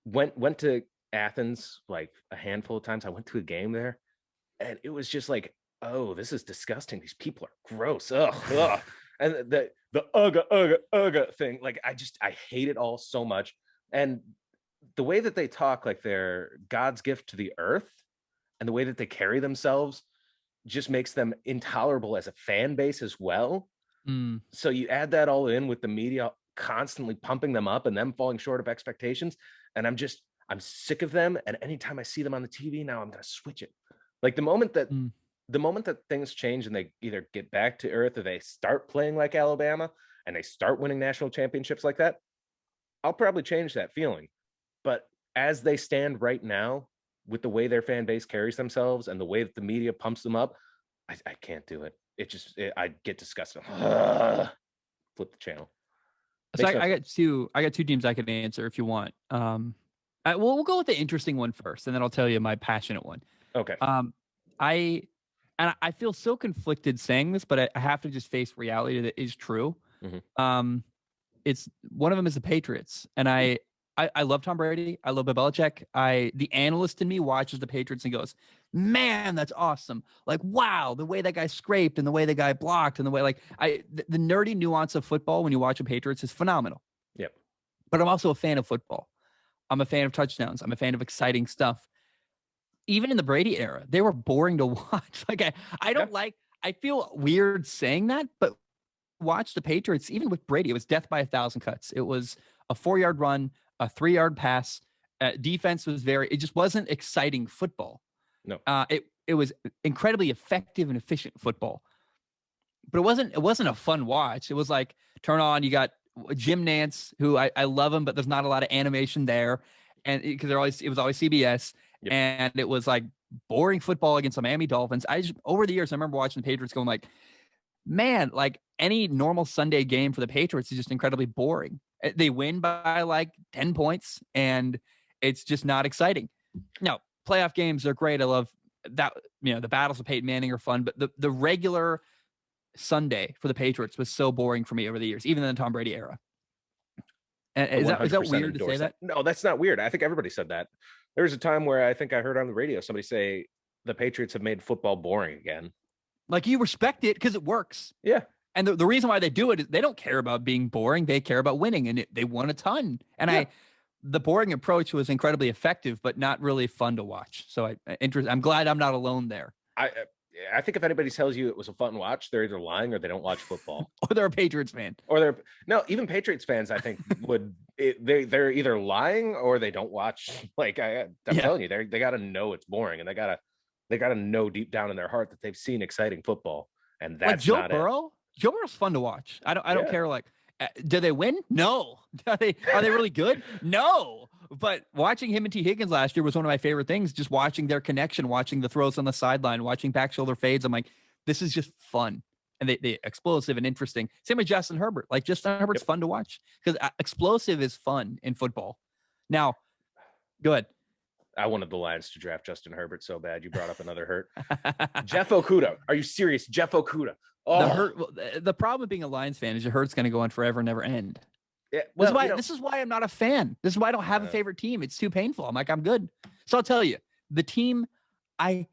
Went to Athens like a handful of times. I went to a game there, and it was just like, oh, this is disgusting. These people are gross. Ugh. And the ugga thing, like I hate it all so much. And the way that they talk like they're God's gift to the earth, and the way that they carry themselves just makes them intolerable as a fan base as well. So you add that all in with the media constantly pumping them up and them falling short of expectations. And I'm sick of them. And anytime I see them on the TV now, I'm going to switch it. Like the moment that things change and they either get back to earth or they start playing like Alabama and they start winning national championships like that, I'll probably change that feeling. But as they stand right now, with the way their fan base carries themselves and the way that the media pumps them up, I can't do it. I get disgusted. Flip the channel. So I got two teams I can answer if you want. We'll go with the interesting one first, and then I'll tell you my passionate one. Okay. I feel so conflicted saying this, but I have to just face reality that is true. Mm-hmm. It's one of them is the Patriots, and I love Tom Brady. I love Bill Belichick. The analyst in me watches the Patriots and goes, "Man, that's awesome! Like, wow, the way that guy scraped and the way the guy blocked and the way the nerdy nuance of football when you watch the Patriots is phenomenal." Yep. But I'm also a fan of football. I'm a fan of touchdowns. I'm a fan of exciting stuff. Even in the Brady era, they were boring to watch. Like I don't like. I feel weird saying that, but watch the Patriots. Even with Brady, it was death by 1,000 cuts. It was a 4-yard run, a 3-yard pass. Defense was it just wasn't exciting football. No. It was incredibly effective and efficient football, but it wasn't a fun watch. It was like turn on. You got Jim Nance, who I love him, but there's not a lot of animation there, and because it was always CBS. Yep. And it was like boring football against the Miami Dolphins. Over the years, I remember watching the Patriots going like, man, like any normal Sunday game for the Patriots is just incredibly boring. They win by like 10 points and it's just not exciting. Now, playoff games are great. I love that. The battles of Peyton Manning are fun, but the regular Sunday for the Patriots was so boring for me over the years, even in the Tom Brady era. And is that weird to say that? No, that's not weird. I think everybody said that. There was a time where I think I heard on the radio somebody say the Patriots have made football boring again. Like you respect it because it works. Yeah. And the reason why they do it is they don't care about being boring. They care about winning, and they won a ton. And the boring approach was incredibly effective, but not really fun to watch. So I'm glad I'm not alone there. I think if anybody tells you it was a fun watch, they're either lying or they don't watch football. Or they're a Patriots fan. Even Patriots fans, I think they're either lying or they don't watch. Like I'm telling you, they got to know it's boring, and they got to know deep down in their heart that they've seen exciting football, and that's like Joe not Burrow. Joe Burrow's fun to watch. I don't care. Like, do they win? No. Are they really good? No. But watching him and T. Higgins last year was one of my favorite things. Just watching their connection, watching the throws on the sideline, watching back shoulder fades. I'm like, this is just fun. And they explosive and interesting. Same with Justin Herbert. Like Justin Herbert's fun to watch because explosive is fun in football. Now, go ahead. I wanted the Lions to draft Justin Herbert so bad. You brought up another hurt. Jeff Okudah. Are you serious? Jeff Okudah. Oh. The problem with being a Lions fan is your hurt's going to go on forever and never end. Yeah, this is why I'm not a fan. This is why I don't have a favorite team. It's too painful. I'm like, I'm good. So I'll tell you, the team I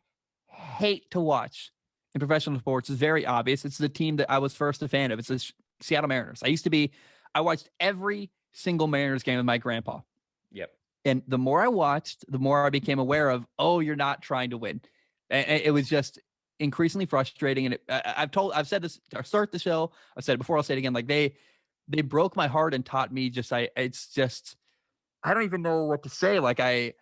hate to watch in professional sports is very obvious. It's the team that I was first a fan of. It's the Seattle Mariners. I watched every single Mariners game with my grandpa. Yep. And the more I watched, the more I became aware of, you're not trying to win. And it was just increasingly frustrating. And I've said this to start the show. I've said it before. I'll say it again. Like they broke my heart and taught me it's just, I don't even know what to say. Like I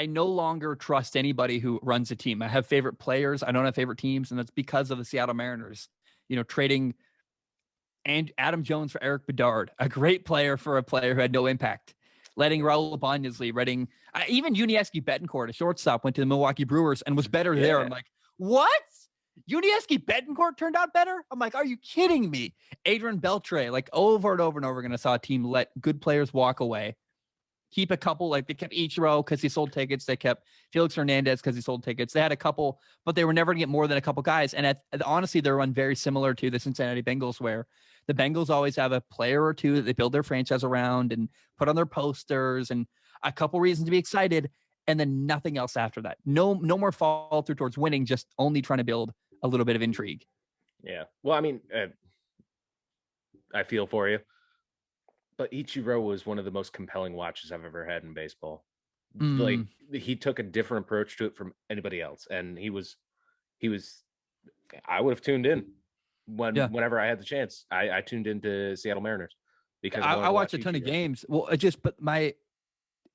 no longer trust anybody who runs a team. I have favorite players. I don't have favorite teams. And that's because of the Seattle Mariners, trading and Adam Jones for Eric Bedard, a great player for a player who had no impact. Letting Raul Ibanez leave, even Unieski Betancourt, a shortstop, went to the Milwaukee Brewers and was better there. I'm like, what? Unieski Betancourt turned out better? I'm like, are you kidding me? Adrian Beltre, like over and over and over again, I saw a team let good players walk away. Keep a couple, like they kept Ichiro because he sold tickets. They kept Felix Hernandez because he sold tickets. They had a couple, but they were never going to get more than a couple guys. And honestly, they're run very similar to the Cincinnati Bengals, where the Bengals always have a player or two that they build their franchise around and put on their posters and a couple reasons to be excited, and then nothing else after that. No more follow through towards winning, just only trying to build a little bit of intrigue. Yeah. Well, I mean, I feel for you. But Ichiro was one of the most compelling watches I've ever had in baseball. Like he took a different approach to it from anybody else, and he was. I would have tuned in whenever I had the chance. I tuned into Seattle Mariners because I watched a ton of games. Well,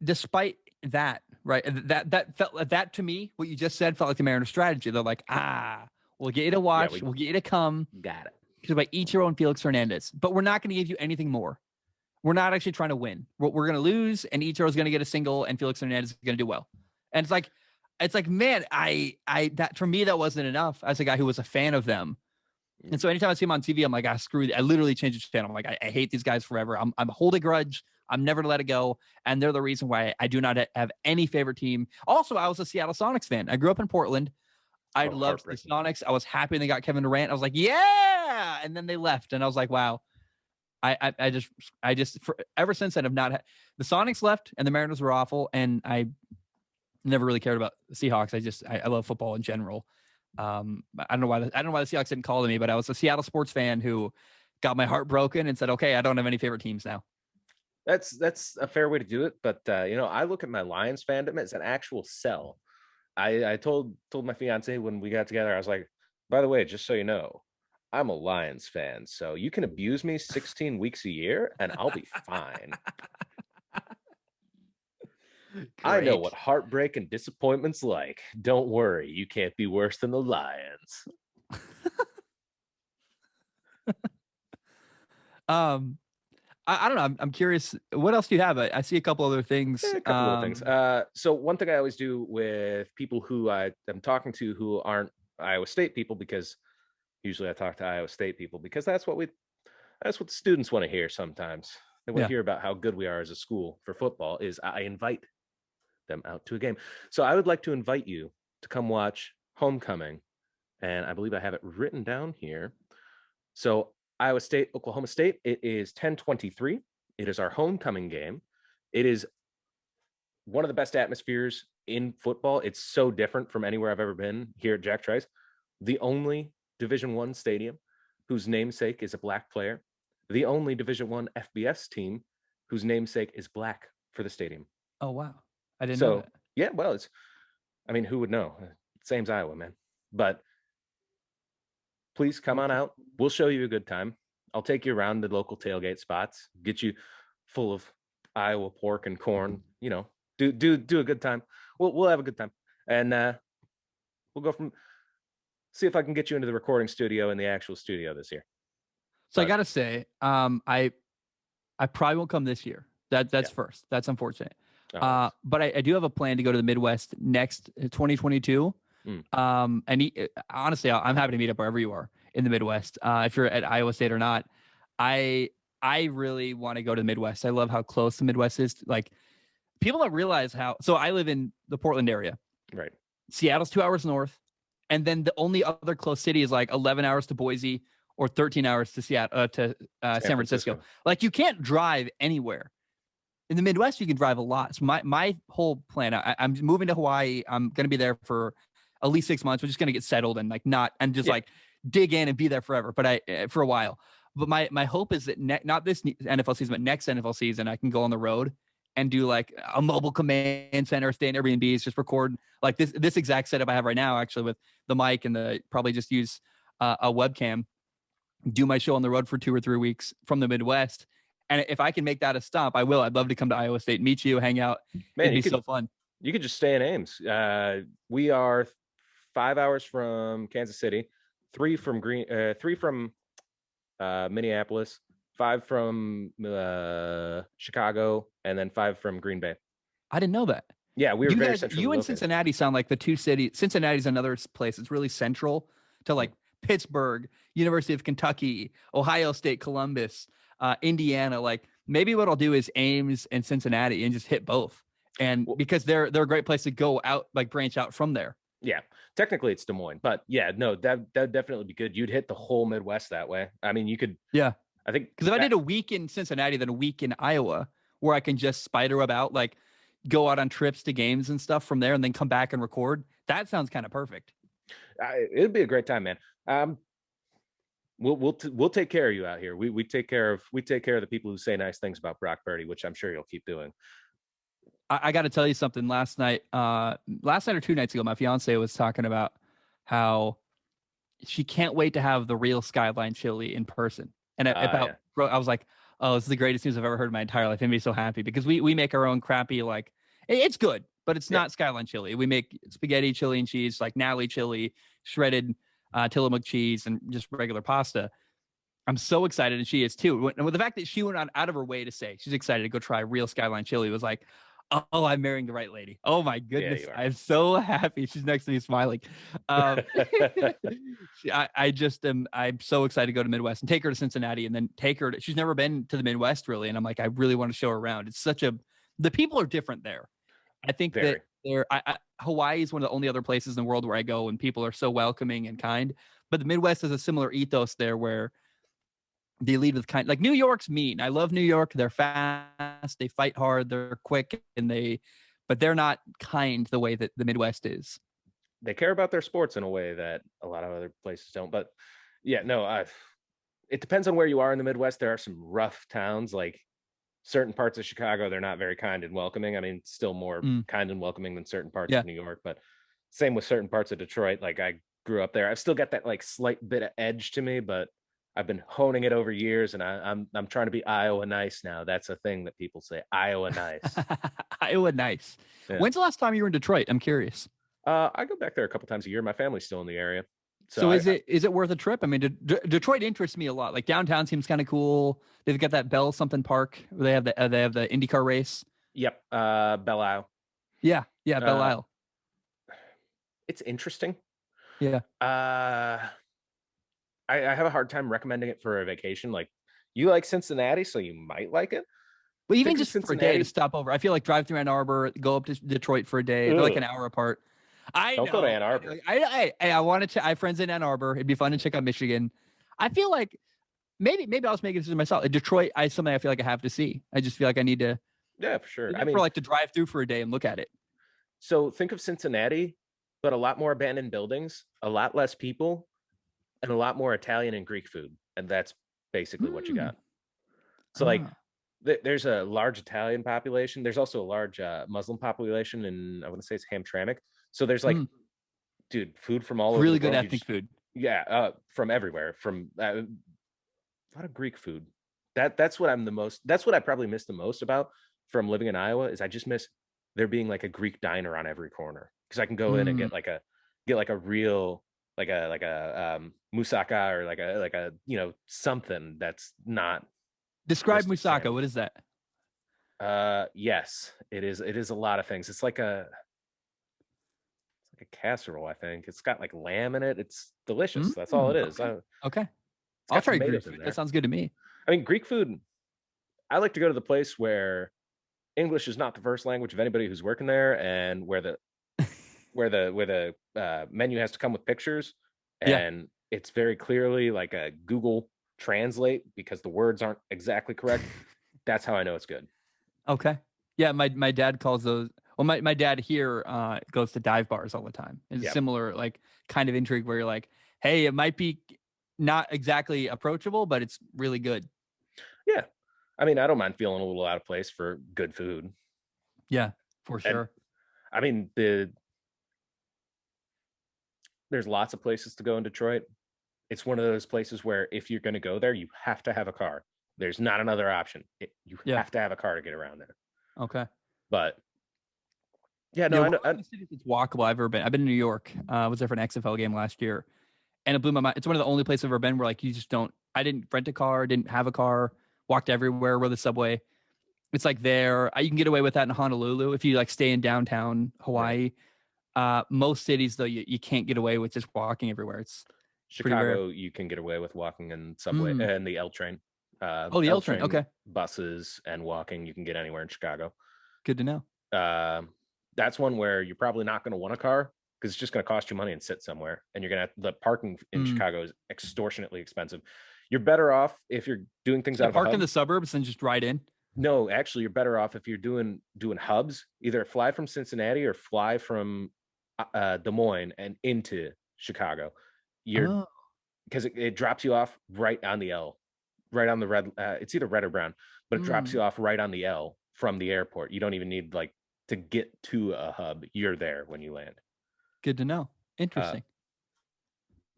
despite that, right? That to me, what you just said felt like the Mariners' strategy. They're like, we'll get you to watch, we'll get you to come. Got it. Because by Ichiro and Felix Hernandez, but we're not going to give you anything more. We're not actually trying to win. We're going to lose, and Ichiro's going to get a single, and Felix Hernandez is going to do well. And it's like, man, that for me, that wasn't enough as a guy who was a fan of them. And so anytime I see him on TV, I'm like, screw it. I literally change the channel. I'm like, I hate these guys forever. I'm holding a grudge. I'm never to let it go. And they're the reason why I do not have any favorite team. Also, I was a Seattle Sonics fan. I grew up in Portland. I loved the Sonics. I was happy they got Kevin Durant. I was like, yeah. And then they left. And I was like, wow. I just ever since then have not had the Sonics left and the Mariners were awful. And I never really cared about the Seahawks. I love football in general. I don't know why the Seahawks didn't call to me, but I was a Seattle sports fan who got my heart broken and said, okay, I don't have any favorite teams now. That's a fair way to do it. But, I look at my Lions fandom as an actual sell. I told my fiance when we got together, I was like, by the way, just so you know, I'm a Lions fan. So you can abuse me 16 weeks a year and I'll be fine. I know what heartbreak and disappointment's like. Don't worry, you can't be worse than the Lions. I don't know. I'm curious. What else do you have? I see a couple other things. A couple of things. So one thing I always do with people who I am talking to who aren't Iowa State people, because usually I talk to Iowa State people because that's what the students want to hear sometimes. They want to hear about how good we are as a school for football, is I invite them out to a game. So I would like to invite you to come watch Homecoming. And I believe I have it written down here. So Iowa State, Oklahoma State, it is 10:23. It is our homecoming game. It is one of the best atmospheres in football. It's so different from anywhere I've ever been here at Jack Trice. The only Division I stadium whose namesake is a black player. The only Division I FBS team whose namesake is black for the stadium. Oh, wow. I didn't know that. Yeah, well, who would know? Same's Iowa, man. But please come on out. We'll show you a good time. I'll take you around the local tailgate spots, get you full of Iowa pork and corn, do a good time. We'll have a good time. And we'll go see if I can get you into the recording studio and the actual studio this year. So I got to say, I probably won't come this year. That's first. That's unfortunate. But I do have a plan to go to the Midwest next 2022. Honestly, I'm happy to meet up wherever you are in the Midwest. If you're at Iowa State or not, I really want to go to the Midwest. I love how close the Midwest is. Like, people don't realize how. So I live in the Portland area. Right. Seattle's 2 hours north, and then the only other close city is like 11 hours to Boise or 13 hours to Seattle San Francisco. Like, you can't drive anywhere. In the Midwest, you can drive a lot. So my whole plan, I'm moving to Hawaii. I'm going to be there for at least 6 months. We're just going to get settled and dig in and be there forever, but for a while. But my hope is that not this NFL season, but next NFL season, I can go on the road and do like a mobile command center, stay in Airbnbs, just record like this exact setup I have right now, actually, with the mic and probably just use a webcam, do my show on the road for 2 or 3 weeks from the Midwest. And if I can make that a stop, I will. I'd love to come to Iowa State, meet you, hang out. Man, it'd be so fun. You could just stay in Ames. We are 5 hours from Kansas City, 3 from Minneapolis, 5 from Chicago, and then 5 from Green Bay. I didn't know that. Yeah, we were very central. You and Cincinnati sound like the two cities. Cincinnati's another place. It's really central to like Pittsburgh, University of Kentucky, Ohio State, Columbus, Indiana. Like, maybe what I'll do is Ames and Cincinnati and just hit both. And because they're a great place to go out, like branch out from there. Yeah, technically it's Des Moines, but yeah, no, that'd definitely be good. You'd hit the whole Midwest that way. I mean, you could. Yeah, I think because if I did a week in Cincinnati, then a week in Iowa, where I can just spider web out, like go out on trips to games and stuff from there, and then come back and record. That sounds kind of perfect. It'd be a great time, man. We'll take care of you out here. We take care of the people who say nice things about Brock Purdy, which I'm sure you'll keep doing. I got to tell you something. Last night or 2 nights ago, my fiance was talking about how she can't wait to have the real Skyline chili in person. And I was like, oh, this is the greatest news I've ever heard in my entire life. It made me so happy because we make our own crappy, like, it's good, but it's not Skyline chili. We make spaghetti, chili and cheese, like Nally chili, shredded Tillamook cheese, and just regular pasta. I'm so excited, and she is too. And with the fact that she went out of her way to say she's excited to go try real Skyline chili, was like, Oh, I'm marrying the right lady. Oh my Yeah, goodness. you are. I'm so happy. She's next to me smiling. Um, I'm so excited to go to Midwest and take her to Cincinnati and then take her to, she's never been to the Midwest really. And I'm like, I really want to show her around. It's the people are different there. I think that Very. Hawaii is one of the only other places in the world where I go and people are so welcoming and kind. But the Midwest has a similar ethos there where they lead with kind. Like New York's mean. I love New York. They're fast. They fight hard. They're quick, but they're not kind the way that the Midwest is. They care about their sports in a way that a lot of other places don't. But yeah, no, it depends on where you are in the Midwest. There are some rough towns, like certain parts of Chicago, they're not very kind and welcoming. I mean, still more kind and welcoming than certain parts Yeah. of New York, but same with certain parts of Detroit. Like I grew up there. I've still got that like slight bit of edge to me, but I've been honing it over years, and I'm trying to be Iowa nice now. That's a thing that people say, Iowa nice. Iowa nice. Yeah. When's the last time you were in Detroit? I'm curious. I go back there a couple times a year. My family's still in the area. So is it worth a trip? I mean, Detroit interests me a lot. Like downtown seems kind of cool. They've got that Bell something park where they have the IndyCar race. Yep. Belle Isle. Yeah, Belle Isle. It's interesting. Yeah. I have a hard time recommending it for a vacation. Like you like Cincinnati, so you might like it. But even just for a day to stop over, I feel like drive through Ann Arbor, go up to Detroit for a day. They're like an hour apart. Don't go to Ann Arbor. I wanted to. I have friends in Ann Arbor. It'd be fun to check out Michigan. I feel like maybe I'll just make it to myself. Detroit, something I feel like I have to see. I just feel like I need to. Yeah, for sure. I mean, for like to drive through for a day and look at it. So think of Cincinnati, but a lot more abandoned buildings, a lot less people, and a lot more Italian and Greek food, and that's basically what you got. So like, there's a large Italian population. There's also a large Muslim population, and I want to say it's Hamtramck. So there's like, dude, food from all over. Really good ethnic food. Yeah, from everywhere. From a lot of Greek food. That's what That's what I probably miss the most about from living in Iowa is I just miss there being like a Greek diner on every corner because I can go in and get like a real like a moussaka or like a something that's not. Describe moussaka. What is that? Yes, it is a lot of things. It's like a casserole, I think. It's got like lamb in it. It's delicious. That's all it is. Okay. I'll try Greek food. That sounds good to me. I mean, Greek food, I like to go to the place where English is not the first language of anybody who's working there and where the menu has to come with pictures and it's very clearly like a Google Translate because the words aren't exactly correct. That's how I know it's good. Okay. Yeah, my dad calls those. Well, my dad here goes to dive bars all the time. It's similar, like kind of intrigue where you're like, hey, it might be not exactly approachable, but it's really good. Yeah. I mean, I don't mind feeling a little out of place for good food. Yeah, for sure. And, I mean, there's lots of places to go in Detroit. It's one of those places where if you're going to go there, you have to have a car. There's not another option. You have to have a ar to get around there. Okay. But yeah, no, it's walkable. I've ever been. I've been in New York. I was there for an XFL game last year, and it blew my mind. It's one of the only places I've ever been where like you just don't. I didn't rent a car, didn't have a car, walked everywhere, rode the subway. It's like there. You can get away with that in Honolulu if you like stay in downtown Hawaii. Right. Most cities though, you can't get away with just walking everywhere. It's Chicago. You can get away with walking in subway and the L train. The L train. Okay. Buses and walking. You can get anywhere in Chicago. Good to know. That's one where you're probably not going to want a car because it's just going to cost you money and sit somewhere. And you're going to the parking in Chicago is extortionately expensive. You're better off if you're doing things out of park in the suburbs and just ride in. No, actually, you're better off if you're doing hubs. Either fly from Cincinnati or fly from Des Moines and into Chicago. Because it drops you off right on the L, right on the red. It's either red or brown, but it drops you off right on the L from the airport. You don't even need like to get to a hub. You're there when you land. Good to know. Interesting.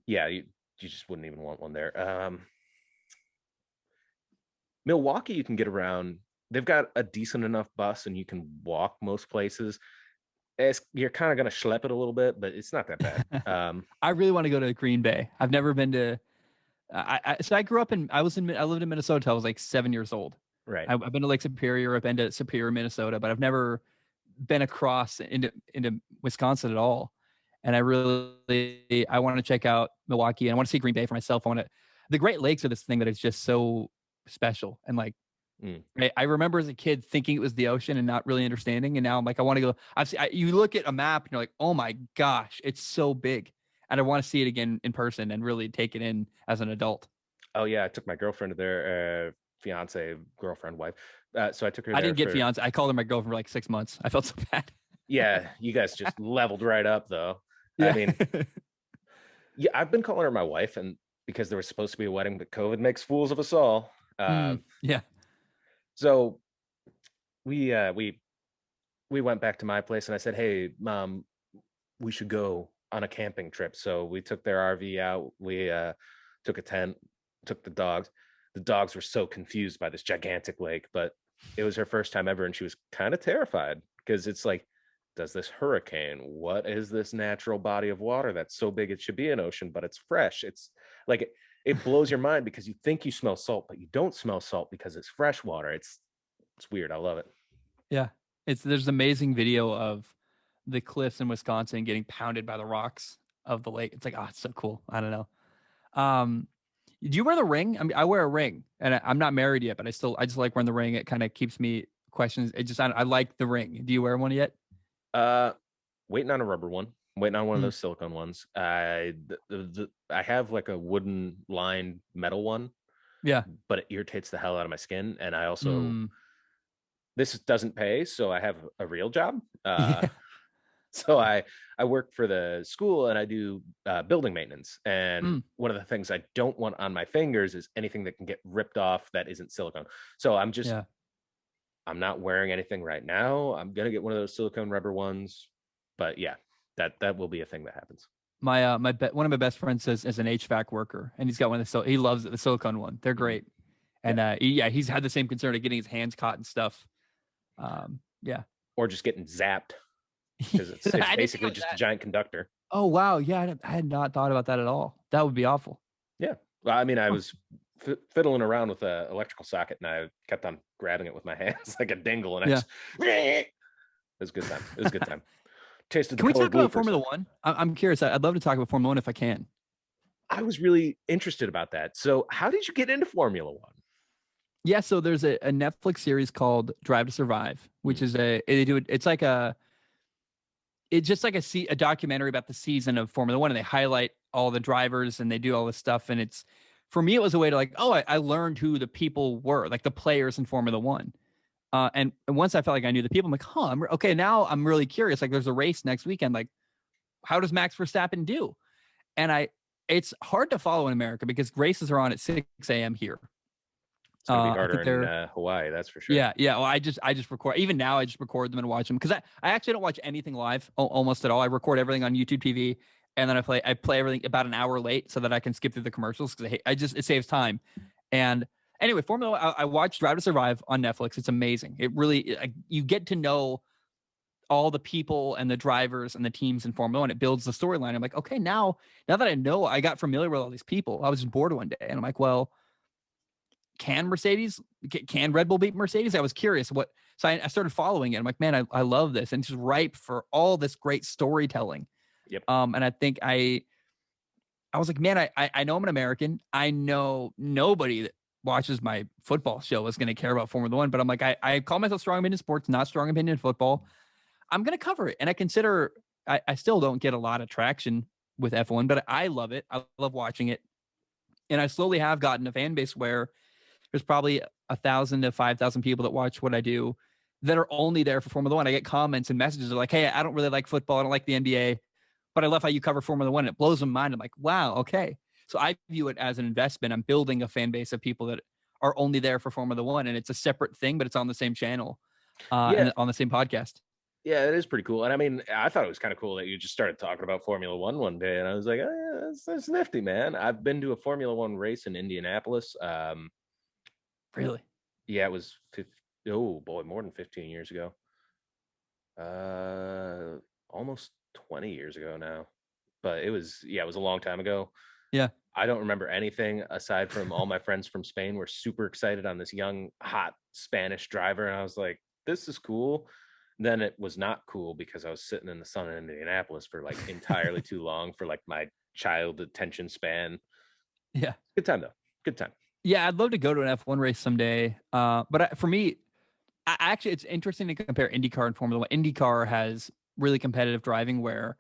Yeah, you just wouldn't even want one there. Milwaukee, you can get around. They've got a decent enough bus, and you can walk most places. You're kind of going to schlep it a little bit, but it's not that bad. I really want to go to Green Bay. I've never been to. So I grew up I lived in Minnesota. I was like 7 years old. Right. I've been to Lake Superior. I've been to Superior, Minnesota, but I've never been across into Wisconsin at all. And I want to check out Milwaukee and I want to see Green Bay for myself. The Great Lakes are this thing that is just so special. And like, I remember as a kid thinking it was the ocean and not really understanding. And now I'm like, I want to go. You look at a map and you're like, oh my gosh, it's so big. And I want to see it again in person and really take it in as an adult. Oh yeah, I took my girlfriend there, fiance, girlfriend, wife. So I took her there. I didn't get fiance. I called her my girlfriend for like 6 months. I felt so bad. Yeah, you guys just leveled right up though. Yeah. I mean, yeah, I've been calling her my wife, and because there was supposed to be a wedding, but COVID makes fools of us all. Yeah. So we went back to my place, and I said, "Hey, Mom, we should go on a camping trip." So we took their RV out. We took a tent, took the dogs. The dogs were so confused by this gigantic lake, but it was her first time ever, and she was kind of terrified because it's like, does this hurricane? What is this natural body of water that's so big it should be an ocean, but it's fresh? It's like it blows your mind because you think you smell salt, but you don't smell salt because it's fresh water. It's weird. I love it. Yeah. There's amazing video of the cliffs in Wisconsin getting pounded by the rocks of the lake. It's like, it's so cool. I don't know. Do you wear the ring? I mean, I wear a ring and I'm not married yet, but I just like wearing the ring. It kind of keeps me questions. I like the ring. Do you wear one yet? Waiting on a rubber one. Waiting on one of those silicone ones. I have like a wooden lined metal one. Yeah. But it irritates the hell out of my skin. And I also, this doesn't pay. So I have a real job. So I work for the school and I do building maintenance. And one of the things I don't want on my fingers is anything that can get ripped off that isn't silicone. So I'm not wearing anything right now. I'm going to get one of those silicone rubber ones. But yeah, that will be a thing that happens. One of my best friends is an HVAC worker, and he's got one of he loves the silicone one. They're great. And he's had the same concern of getting his hands caught and stuff. Or just getting zapped. Because it's basically just a giant conductor. Oh, wow. Yeah, I had not thought about that at all. That would be awful. Yeah. Well, I mean, I was fiddling around with an electrical socket, and I kept on grabbing it with my hands like a dingle, and it was a good time. It was a good time. Tasted. Can we talk about Formula One? I'm curious. I'd love to talk about Formula One if I can. I was really interested about that. So how did you get into Formula One? Yeah, so there's a Netflix series called Drive to Survive, which is it's just like a documentary about the season of Formula One, and they highlight all the drivers and they do all this stuff. And for me, it was a way to I learned who the people were, like the players in Formula One. And once I felt like I knew the people, I'm like, okay, now I'm really curious. Like there's a race next weekend. Like, how does Max Verstappen do? And it's hard to follow in America because races are on at 6 a.m. here. It's gonna be harder in Hawaii, that's for sure. Yeah. Well, I just record. Even now, I just record them and watch them because I actually don't watch anything live almost at all. I record everything on YouTube TV, and then I play everything about an hour late so that I can skip through the commercials because it saves time. And anyway, Formula One, I watched Drive to Survive on Netflix. It's amazing. It really you get to know all the people and the drivers and the teams in Formula One. It builds the storyline. I'm like, okay, now that I know, I got familiar with all these people. I was just bored one day, and I'm like, well, can Red Bull beat Mercedes? I was curious so I started following it. I'm like, man, I love this. And it's just ripe for all this great storytelling. Yep. And I think I was like, man, I know I'm an American. I know nobody that watches my football show is going to care about Formula One, but I'm like, I call myself strong opinion sports, not strong opinion in football. I'm going to cover it. And I consider, I still don't get a lot of traction with F1, but I love it. I love watching it. And I slowly have gotten a fan base where there's probably 1,000 to 5,000 people that watch what I do that are only there for Formula One. I get comments and messages like, hey, I don't really like football. I don't like the NBA, but I love how you cover Formula One. It blows my mind. I'm like, wow, okay. So I view it as an investment. I'm building a fan base of people that are only there for Formula One, and it's a separate thing, but it's on the same channel and on the same podcast. Yeah, it is pretty cool. And I mean, I thought it was kind of cool that you just started talking about Formula One day, and I was like, oh, yeah, that's nifty, man. I've been to a Formula One race in Indianapolis. Really? Yeah, it was more than 15 years ago. Almost 20 years ago now. But it was a long time ago. Yeah. I don't remember anything aside from all my friends from Spain were super excited on this young, hot Spanish driver. And I was like, this is cool. Then it was not cool because I was sitting in the sun in Indianapolis for like entirely too long for like my child attention span. Yeah. Good time though. Good time. Yeah, I'd love to go to an F1 race someday. But for me, actually, it's interesting to compare IndyCar and Formula One. IndyCar has really competitive driving where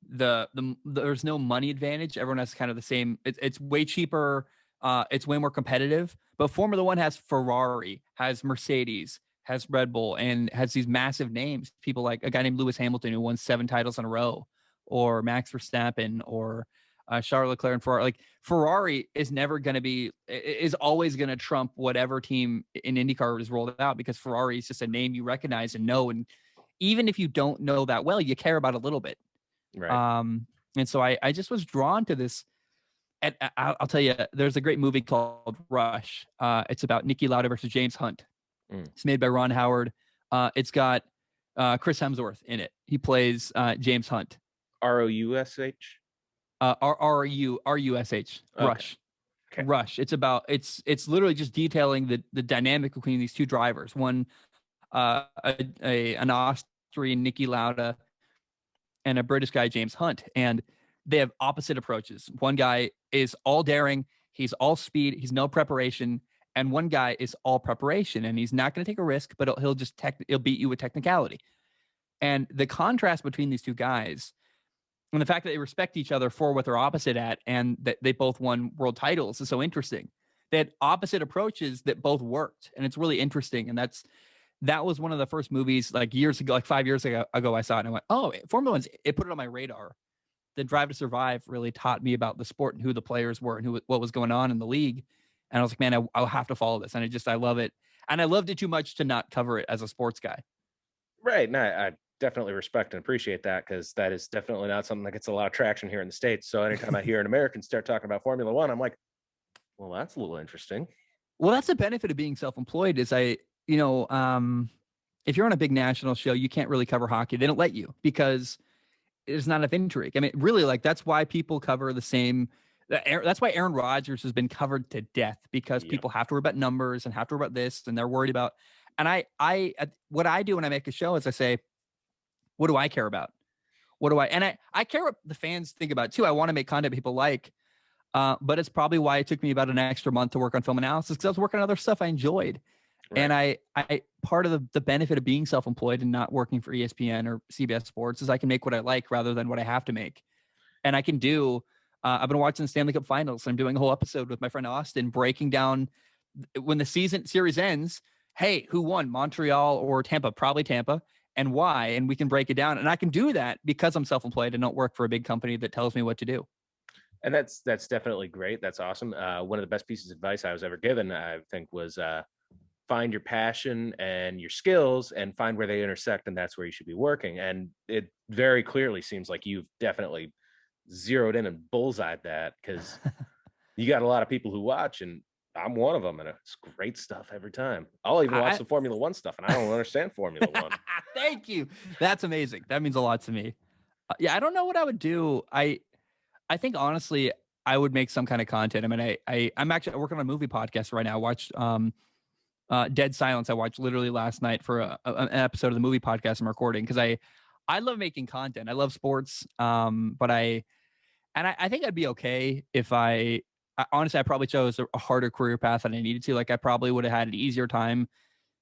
there's no money advantage. Everyone has kind of the same. It's way cheaper. It's way more competitive. But Formula One has Ferrari, has Mercedes, has Red Bull, and has these massive names. People like a guy named Lewis Hamilton who won 7 titles in a row, or Max Verstappen, or Charles Leclerc and Ferrari. Like Ferrari is always going to trump whatever team in IndyCar is rolled out because Ferrari is just a name you recognize and know. And even if you don't know that well, you care about a little bit. Right. And so I just was drawn to this. And I'll tell you, there's a great movie called Rush. It's about Niki Lauda versus James Hunt. It's made by Ron Howard. It's got Chris Hemsworth in it. He plays James Hunt. Roush. Rush. Okay. Rush. It's literally just detailing the dynamic between these two drivers. One, an Austrian Niki Lauda, and a British guy, James Hunt, and they have opposite approaches. One guy is all daring, he's all speed, he's no preparation, and one guy is all preparation, and he's not going to take a risk, but he'll beat you with technicality. And the contrast between these two guys, and the fact that they respect each other for what they're opposite at, and that they both won world titles, is so interesting. They had opposite approaches that both worked, and it's really interesting. And that was one of the first movies like years ago, like 5 years ago I saw it and I went, oh, Formula One's, it put it on my radar. The Drive to Survive really taught me about the sport and who the players were and what was going on in the league. And I was like, man, I'll have to follow this. And I love it. And I loved it too much to not cover it as a sports guy. Right. No, I definitely respect and appreciate that because that is definitely not something that gets a lot of traction here in the States. So anytime I hear an American start talking about Formula One, I'm like, well, that's a little interesting. Well, that's the benefit of being self-employed is if you're on a big national show, you can't really cover hockey. They don't let you because there's not enough intrigue. I mean, really, like that's why people cover the same. That's why Aaron Rodgers has been covered to death because people have to worry about numbers and have to worry about this, and they're worried about. And what I do when I make a show is I say, what do I care about? I care what the fans think about too. I want to make content people like, but it's probably why it took me about an extra month to work on film analysis because I was working on other stuff I enjoyed. Right. And I part of the benefit of being self-employed and not working for ESPN or CBS Sports is I can make what I like rather than what I have to make. And I can do, I've been watching the Stanley Cup Finals. And I'm doing a whole episode with my friend Austin, breaking down when the series ends. Hey, who won, Montreal or Tampa? Probably Tampa, and why? And we can break it down. And I can do that because I'm self-employed and don't work for a big company that tells me what to do. And that's definitely great. That's awesome. One of the best pieces of advice I was ever given, I think, was find your passion and your skills and find where they intersect, and that's where you should be working. And it very clearly seems like you've definitely zeroed in and bullseyed that because you got a lot of people who watch, and I'm one of them, and it's great stuff every time. I'll even watch the Formula One stuff, and I don't understand Formula One. Thank you. That's amazing. That means a lot to me. Yeah, I don't know what I would do. I think honestly, I would make some kind of content. I mean, I'm actually working on a movie podcast right now. I watched Dead Silence. I watched literally last night for an episode of the movie podcast I'm recording because I love making content. I love sports, but I think I'd be okay if honestly, I probably chose a harder career path than I needed to. Like I probably would have had an easier time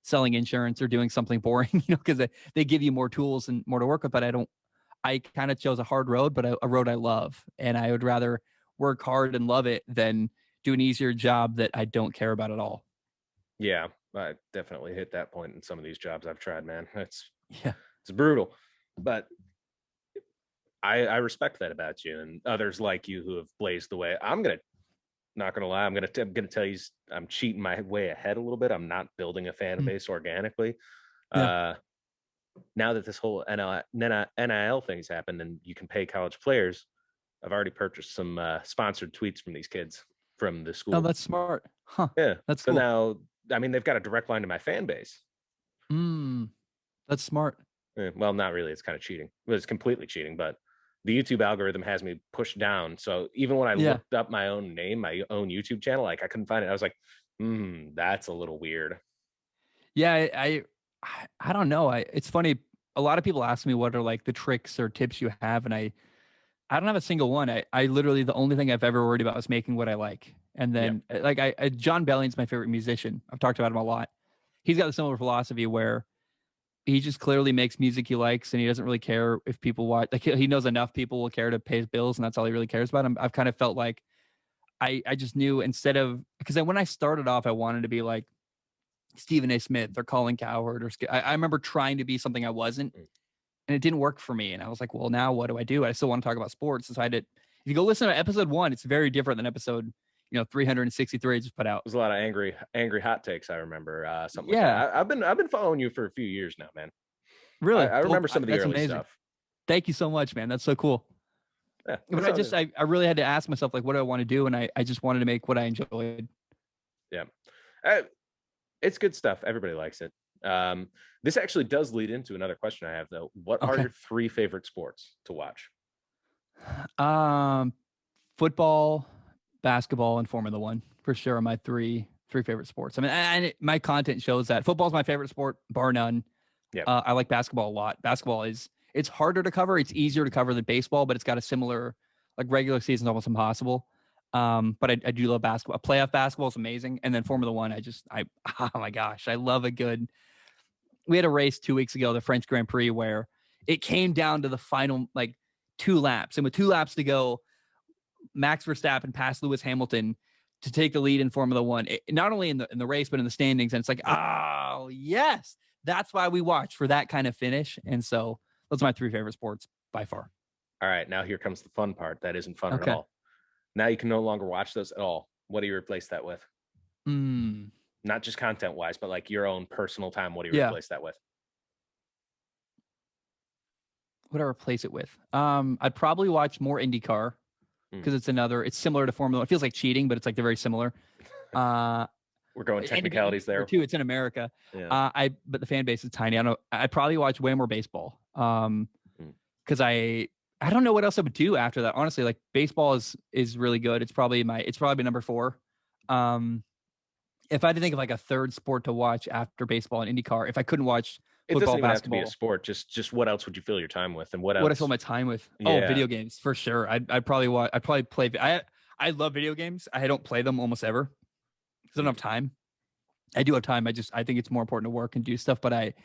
selling insurance or doing something boring, because they give you more tools and more to work with. But I kind of chose a hard road, but a road I love. And I would rather work hard and love it than do an easier job that I don't care about at all. Yeah, I definitely hit that point in some of these jobs I've tried, man. It's brutal, but I respect that about you and others like you who have blazed the way. Not gonna lie, I'm gonna tell you, I'm cheating my way ahead a little bit. I'm not building a fan base organically. Now that this whole NIL thing's happened and you can pay college players, I've already purchased some sponsored tweets from these kids from the school. Oh, that's smart. Huh. Yeah. That's so cool. Now, I mean, they've got a direct line to my fan base. That's smart. Well, not really. It's kind of cheating. Well, it's completely cheating, but the YouTube algorithm has me pushed down. So even when I looked up my own name, my own YouTube channel, like I couldn't find it. I was like, that's a little weird. Yeah, I don't know. It's funny. a lot of people ask me what are like the tricks or tips you have, and I don't have a single one. I literally, the only thing I've ever worried about is making what I like. And Yeah. then like John Belling's my favorite musician. I've talked about him a lot. He's got a similar philosophy where he just clearly makes music he likes, and he doesn't really care if people watch. Like he knows enough people will care to pay his bills, and that's all he really cares about. I've kind of felt like I just knew, instead of, because when I started off, I wanted to be like Stephen A. Smith or Colin Cowherd or I remember trying to be something I wasn't, and it didn't work for me. And I was like, well, now what do I do? I still want to talk about sports. And so I did. If you go listen to episode 1, it's very different than episode 363 I just put out. There's a lot of angry hot takes. I remember something like Yeah, that. I've been following you for a few years now, man. really. I Well, remember some of the that's early amazing. stuff. Thank you so much, man. That's so cool. Yeah, But I really had to ask myself, like, what do I want to do? And I just wanted to make what I enjoyed. Yeah. It's good stuff. Everybody likes it. This actually does lead into another question I have, though. What are your 3 favorite sports to watch? Football, basketball, and Formula One for sure are my three favorite sports. I mean, and my content shows that football's my favorite sport, bar none. Yeah. I like basketball a lot. Basketball it's harder to cover. It's easier to cover than baseball, but it's got a similar, like, regular season is almost impossible. But I do love basketball. Playoff basketball is amazing, and then Formula One. Oh my gosh, I love a good. We had a race 2 weeks ago, the French Grand Prix, where it came down to the final like 2 laps, and with 2 laps to go, Max Verstappen passed Lewis Hamilton to take the lead in Formula One, not only in the race, but in the standings. And it's like, oh, yes, that's why we watch, for that kind of finish. And so those are my 3 favorite sports by far. All right, now here comes the fun part. That isn't fun at Okay. all. Now you can no longer watch those at all. What do you replace that with? Not just content wise, but like your own personal time. What do you replace that with? What do I replace it with? I'd probably watch more IndyCar, because it's similar to Formula One. It feels like cheating, but it's like they're very similar. We're going technicalities there too. It's in America. Yeah. But the fan base is tiny. I'd probably watch way more baseball. Because I don't know what else I would do after that. Honestly, like, baseball is really good. It's probably number 4. If I had to think of like a third sport to watch after baseball and IndyCar, if I couldn't watch football, it doesn't even basketball, have to be a sport. Just what else would you fill your time with, and what else? What I fill my time with? Yeah. Oh, video games for sure. I'd probably play. I love video games. I don't play them almost ever because I don't have time. I do have time. I think it's more important to work and do stuff. But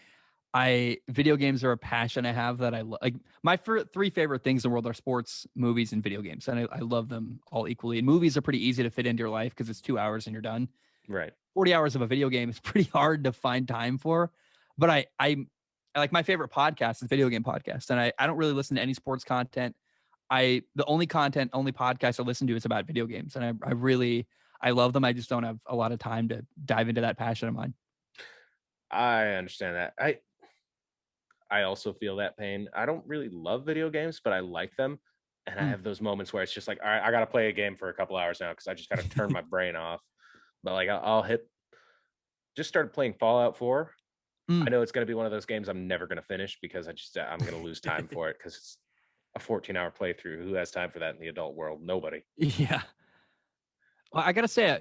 video games are a passion I have that I like. My 3 favorite things in the world are sports, movies, and video games, and I love them all equally. And movies are pretty easy to fit into your life because it's 2 hours and you're done. Right. 40 hours of a video game is pretty hard to find time for. But I like, my favorite podcast is video game podcast, and I don't really listen to any sports content. The only podcast I listen to is about video games, and I love them. I just don't have a lot of time to dive into that passion of mine. I understand that. I also feel that pain. I don't really love video games, but I like them. And I have those moments where it's just like, all right, I got to play a game for a couple hours now because I just got to turn my brain off. But like, I'll just started playing Fallout 4. I know it's going to be one of those games I'm never going to finish because I'm going to lose time for it because it's a 14-hour playthrough. Who has time for that in the adult world? Nobody. Yeah. Well, I gotta say,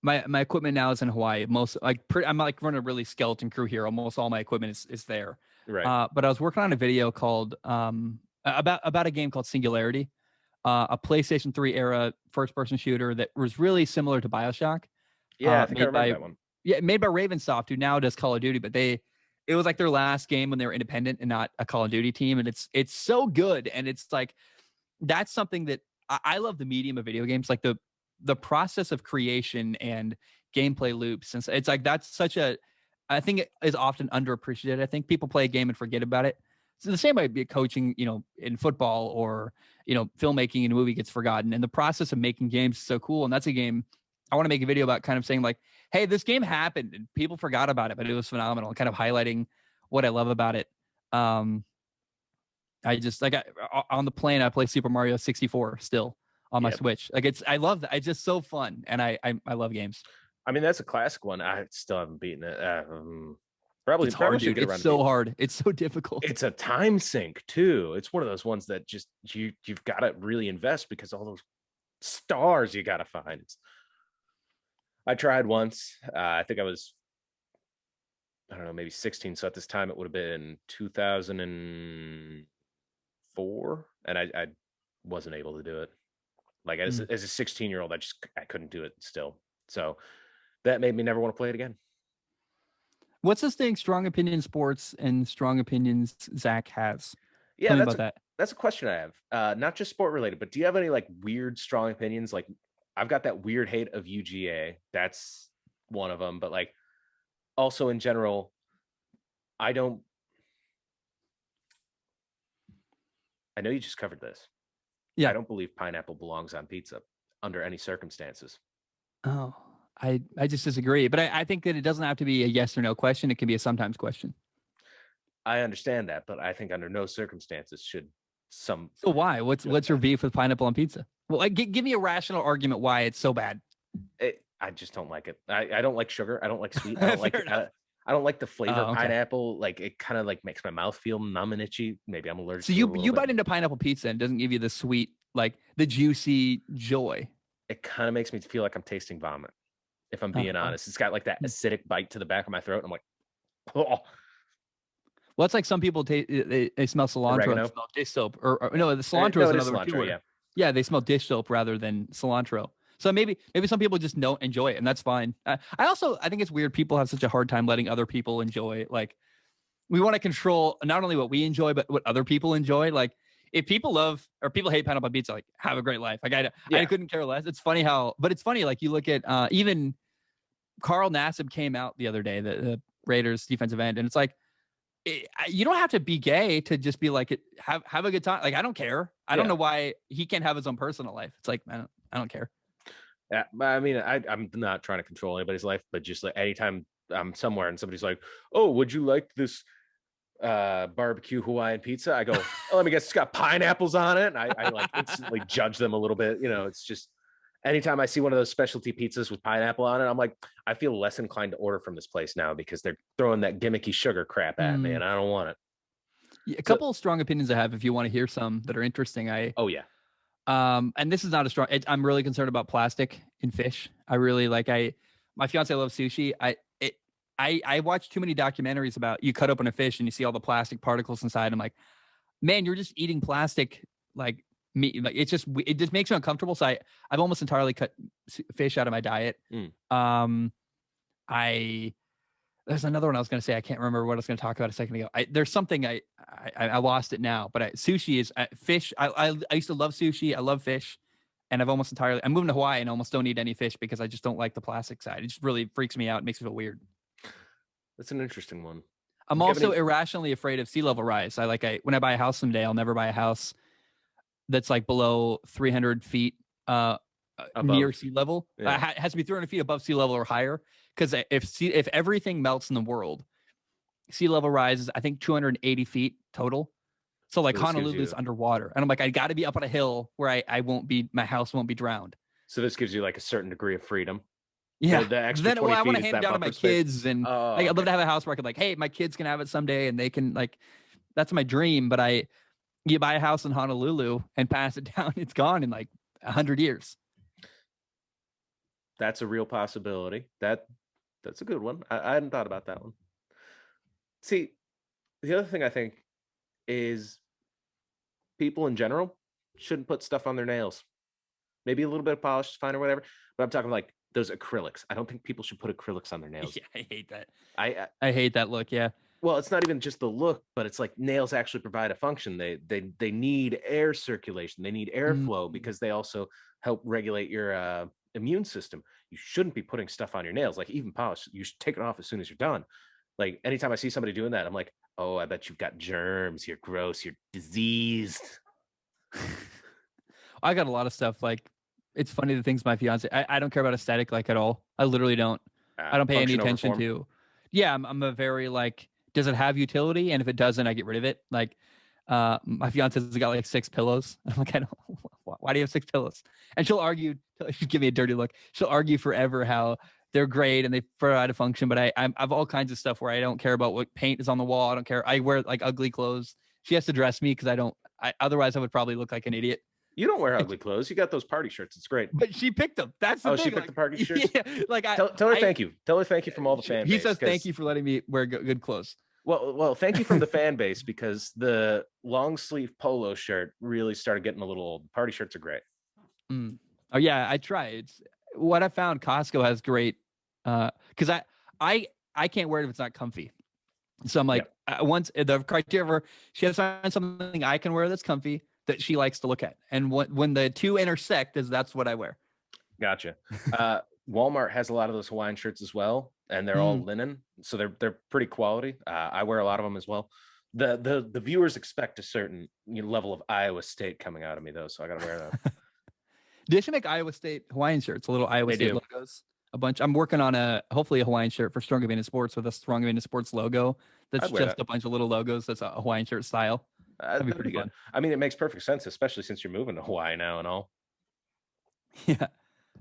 my equipment now is in Hawaii. I'm like running a really skeleton crew here. Almost all my equipment is there. Right. But I was working on a video called about a game called Singularity, a PlayStation 3 era first person shooter that was really similar to BioShock. Yeah, I think I remember that one. Yeah, made by Ravensoft, who now does Call of Duty, but it was like their last game when they were independent and not a Call of Duty team. And it's so good. And it's like, that's something that I love, the medium of video games, like the process of creation and gameplay loops. And it's like, I think it is often underappreciated. I think people play a game and forget about it. So the same way coaching, in football, or, filmmaking in a movie gets forgotten. And the process of making games is so cool. And that's a game I want to make a video about, kind of saying like, hey, this game happened and people forgot about it, but it was phenomenal, and kind of highlighting what I love about it. I just on the plane, I play Super Mario 64 still on my Switch. Like, I love that. It's just so fun. And I love games. I mean, that's a classic one. I still haven't beaten it. Probably it's hard, dude. It's so hard. It's so difficult. It's a time sink too. It's one of those ones that just you've got to really invest because all those stars you got to find. I tried once. I think I was I don't know, maybe 16. So at this time, it would have been 2004, and I wasn't able to do it. Like as a 16-year-old, I couldn't do it still. So that made me never want to play it again. What's this thing? Strong opinion sports and strong opinions Zach has. Yeah, Tell me about that. That's a question I have. Not just sport related, but do you have any like weird strong opinions? Like I've got that weird hate of UGA. That's one of them. But like also in general, I know you just covered this. Yeah. I don't believe pineapple belongs on pizza under any circumstances. Oh, I just disagree. But I think that it doesn't have to be a yes or no question. It can be a sometimes question. I understand that, but I think under no circumstances should some. So why? What's your beef with pineapple on pizza? Well, like, give me a rational argument why it's so bad. I just don't like it. I don't like sugar. I don't like sweet. I don't like it. I don't like the flavor of pineapple. Like it kind of like makes my mouth feel numb and itchy. Maybe I'm allergic. So you bite into pineapple pizza and it doesn't give you the sweet, like the juicy joy. It kind of makes me feel like I'm tasting vomit. If I'm being honest, it's got like that acidic bite to the back of my throat. And I'm like, oh. Well, it's like some people they smell cilantro and smell dish soap, or no, the cilantro is another word. Yeah, they smell dish soap rather than cilantro. So maybe some people just don't enjoy it, and that's fine. I think it's weird. People have such a hard time letting other people enjoy. Like, we want to control not only what we enjoy, but what other people enjoy. Like, if people love or people hate pineapple pizza, like, have a great life. Like, I couldn't care less. It's funny it's funny. Like, you look at even Carl Nassib came out the other day, the Raiders defensive end, and it's like, you don't have to be gay to just be like, have a good time. Like, I don't care. I don't know why he can't have his own personal life. It's like, I don't care. Yeah, I mean, I'm not trying to control anybody's life, but just like anytime I'm somewhere and somebody's like, "Oh, would you like this barbecue Hawaiian pizza?" I go, "Oh, let me guess, it's got pineapples on it." And I like instantly judge them a little bit. You know, it's just anytime I see one of those specialty pizzas with pineapple on it, I'm like, I feel less inclined to order from this place now because they're throwing that gimmicky sugar crap at me, and I don't want it. Yeah, a couple of strong opinions I have, if you want to hear some that are interesting. And this is not a strong. I'm really concerned about plastic in fish. I really like. My fiance loves sushi. I watch too many documentaries about you cut open a fish and you see all the plastic particles inside. I'm like, man, you're just eating plastic. Like meat. Like it just makes me uncomfortable. So I've almost entirely cut fish out of my diet. There's another one I was going to say. I can't remember what I was going to talk about a second ago. There's something I lost it now, but sushi is fish. I used to love sushi. I love fish, and I'm moving to Hawaii and almost don't eat any fish because I just don't like the plastic side. It just really freaks me out. It makes me feel weird. That's an interesting one. I'm also irrationally afraid of sea level rise. When I buy a house someday, I'll never buy a house that's like below 300 feet near sea level. It has to be 300 feet above sea level or higher. Because if everything melts in the world, sea level rises, I think 280 feet total. So like Honolulu's underwater. And I'm like, I got to be up on a hill where my house won't be drowned. So this gives you like a certain degree of freedom. Yeah. The extra 20 I want to feet hand it down to my kids. And I'd love to have a house where I could like, hey, my kids can have it someday and they can like, that's my dream. But you buy a house in Honolulu and pass it down, it's gone in like 100 years. That's a real possibility. That's a good one. I hadn't thought about that one. See, the other thing I think is people in general shouldn't put stuff on their nails. Maybe a little bit of polish is fine or whatever, but I'm talking like those acrylics. I don't think people should put acrylics on their nails. Yeah, I hate that. I hate that look, yeah. Well, it's not even just the look, but it's like nails actually provide a function. They need air circulation. They need airflow because they also help regulate your immune system. You shouldn't be putting stuff on your nails, like even polish. You should take it off as soon as you're done. Like anytime I see somebody doing that, I'm like, oh, I bet you've got germs. You're gross. You're diseased. I got a lot of stuff. Like, it's funny the things my fiance. I don't care about aesthetic like at all. I literally don't. I don't pay any attention to. Yeah, I'm a very like. Does it have utility? And if it doesn't, I get rid of it. Like, my fiance's got like 6 pillows. I'm like, I don't. Why do you have 6 pillows? And she'll argue. She'll give me a dirty look. She'll argue forever how they're great and they provide a function. But I have all kinds of stuff where I don't care about what paint is on the wall. I don't care. I wear like ugly clothes. She has to dress me because I don't. Otherwise, I would probably look like an idiot. You don't wear ugly clothes. You got those party shirts. It's great. But she picked them. That's the Oh, thing. she picked the party shirts? Yeah, like Tell her thank you. Tell her thank you from all the fan base. He says thank you for letting me wear good clothes. Well, thank you from the fan base, because the long sleeve polo shirt really started getting a little old. Party shirts are great. Oh yeah, I try. It's what I found. Costco has great, because I can't wear it if it's not comfy. So I'm like, once the criteria for she has to find something I can wear that's comfy that she likes to look at, and when the two intersect, that's what I wear. Gotcha. Walmart has a lot of those Hawaiian shirts as well, and they're all linen, so they're pretty quality. I wear a lot of them as well. The viewers expect a certain level of Iowa State coming out of me though, so I gotta wear them. They should make Iowa State Hawaiian shirts, little Iowa State logos. A bunch. I'm working on hopefully a Hawaiian shirt for Strong Advantage Sports with a Strong Advantage Sports logo. That's just a bunch of little logos. That's a Hawaiian shirt style. That'd be pretty good. I mean, it makes perfect sense, especially since you're moving to Hawaii now and all. Yeah.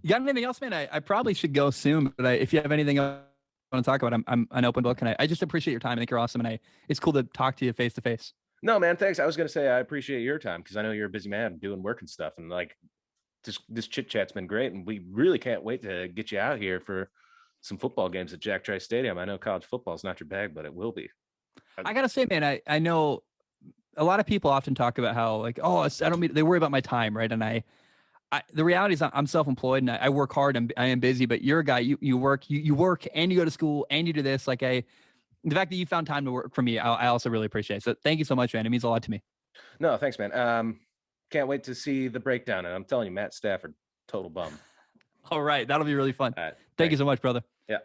You got anything else, man? I probably should go soon, but if you have anything else you want to talk about, I'm an open book, and I just appreciate your time. I think you're awesome, and it's cool to talk to you face to face. No, man, thanks. I was gonna say I appreciate your time because I know you're a busy man doing work and stuff, and like this chit chat's been great, and we really can't wait to get you out here for some football games at Jack Trice Stadium. I know college football is not your bag, but it will be. I gotta say, man, I know a lot of people often talk about how like, oh, they worry about my time, right? And the reality is I'm self-employed and I work hard and I am busy, but you're a guy, you work and you go to school and you do this. Like the fact that you found time to work for me, I also really appreciate. So thank you so much, man. It means a lot to me. No, thanks, man. Can't wait to see the breakdown. And I'm telling you, Matt Stafford, total bum. All right. That'll be really fun. Right, thank you so much, brother. Yeah.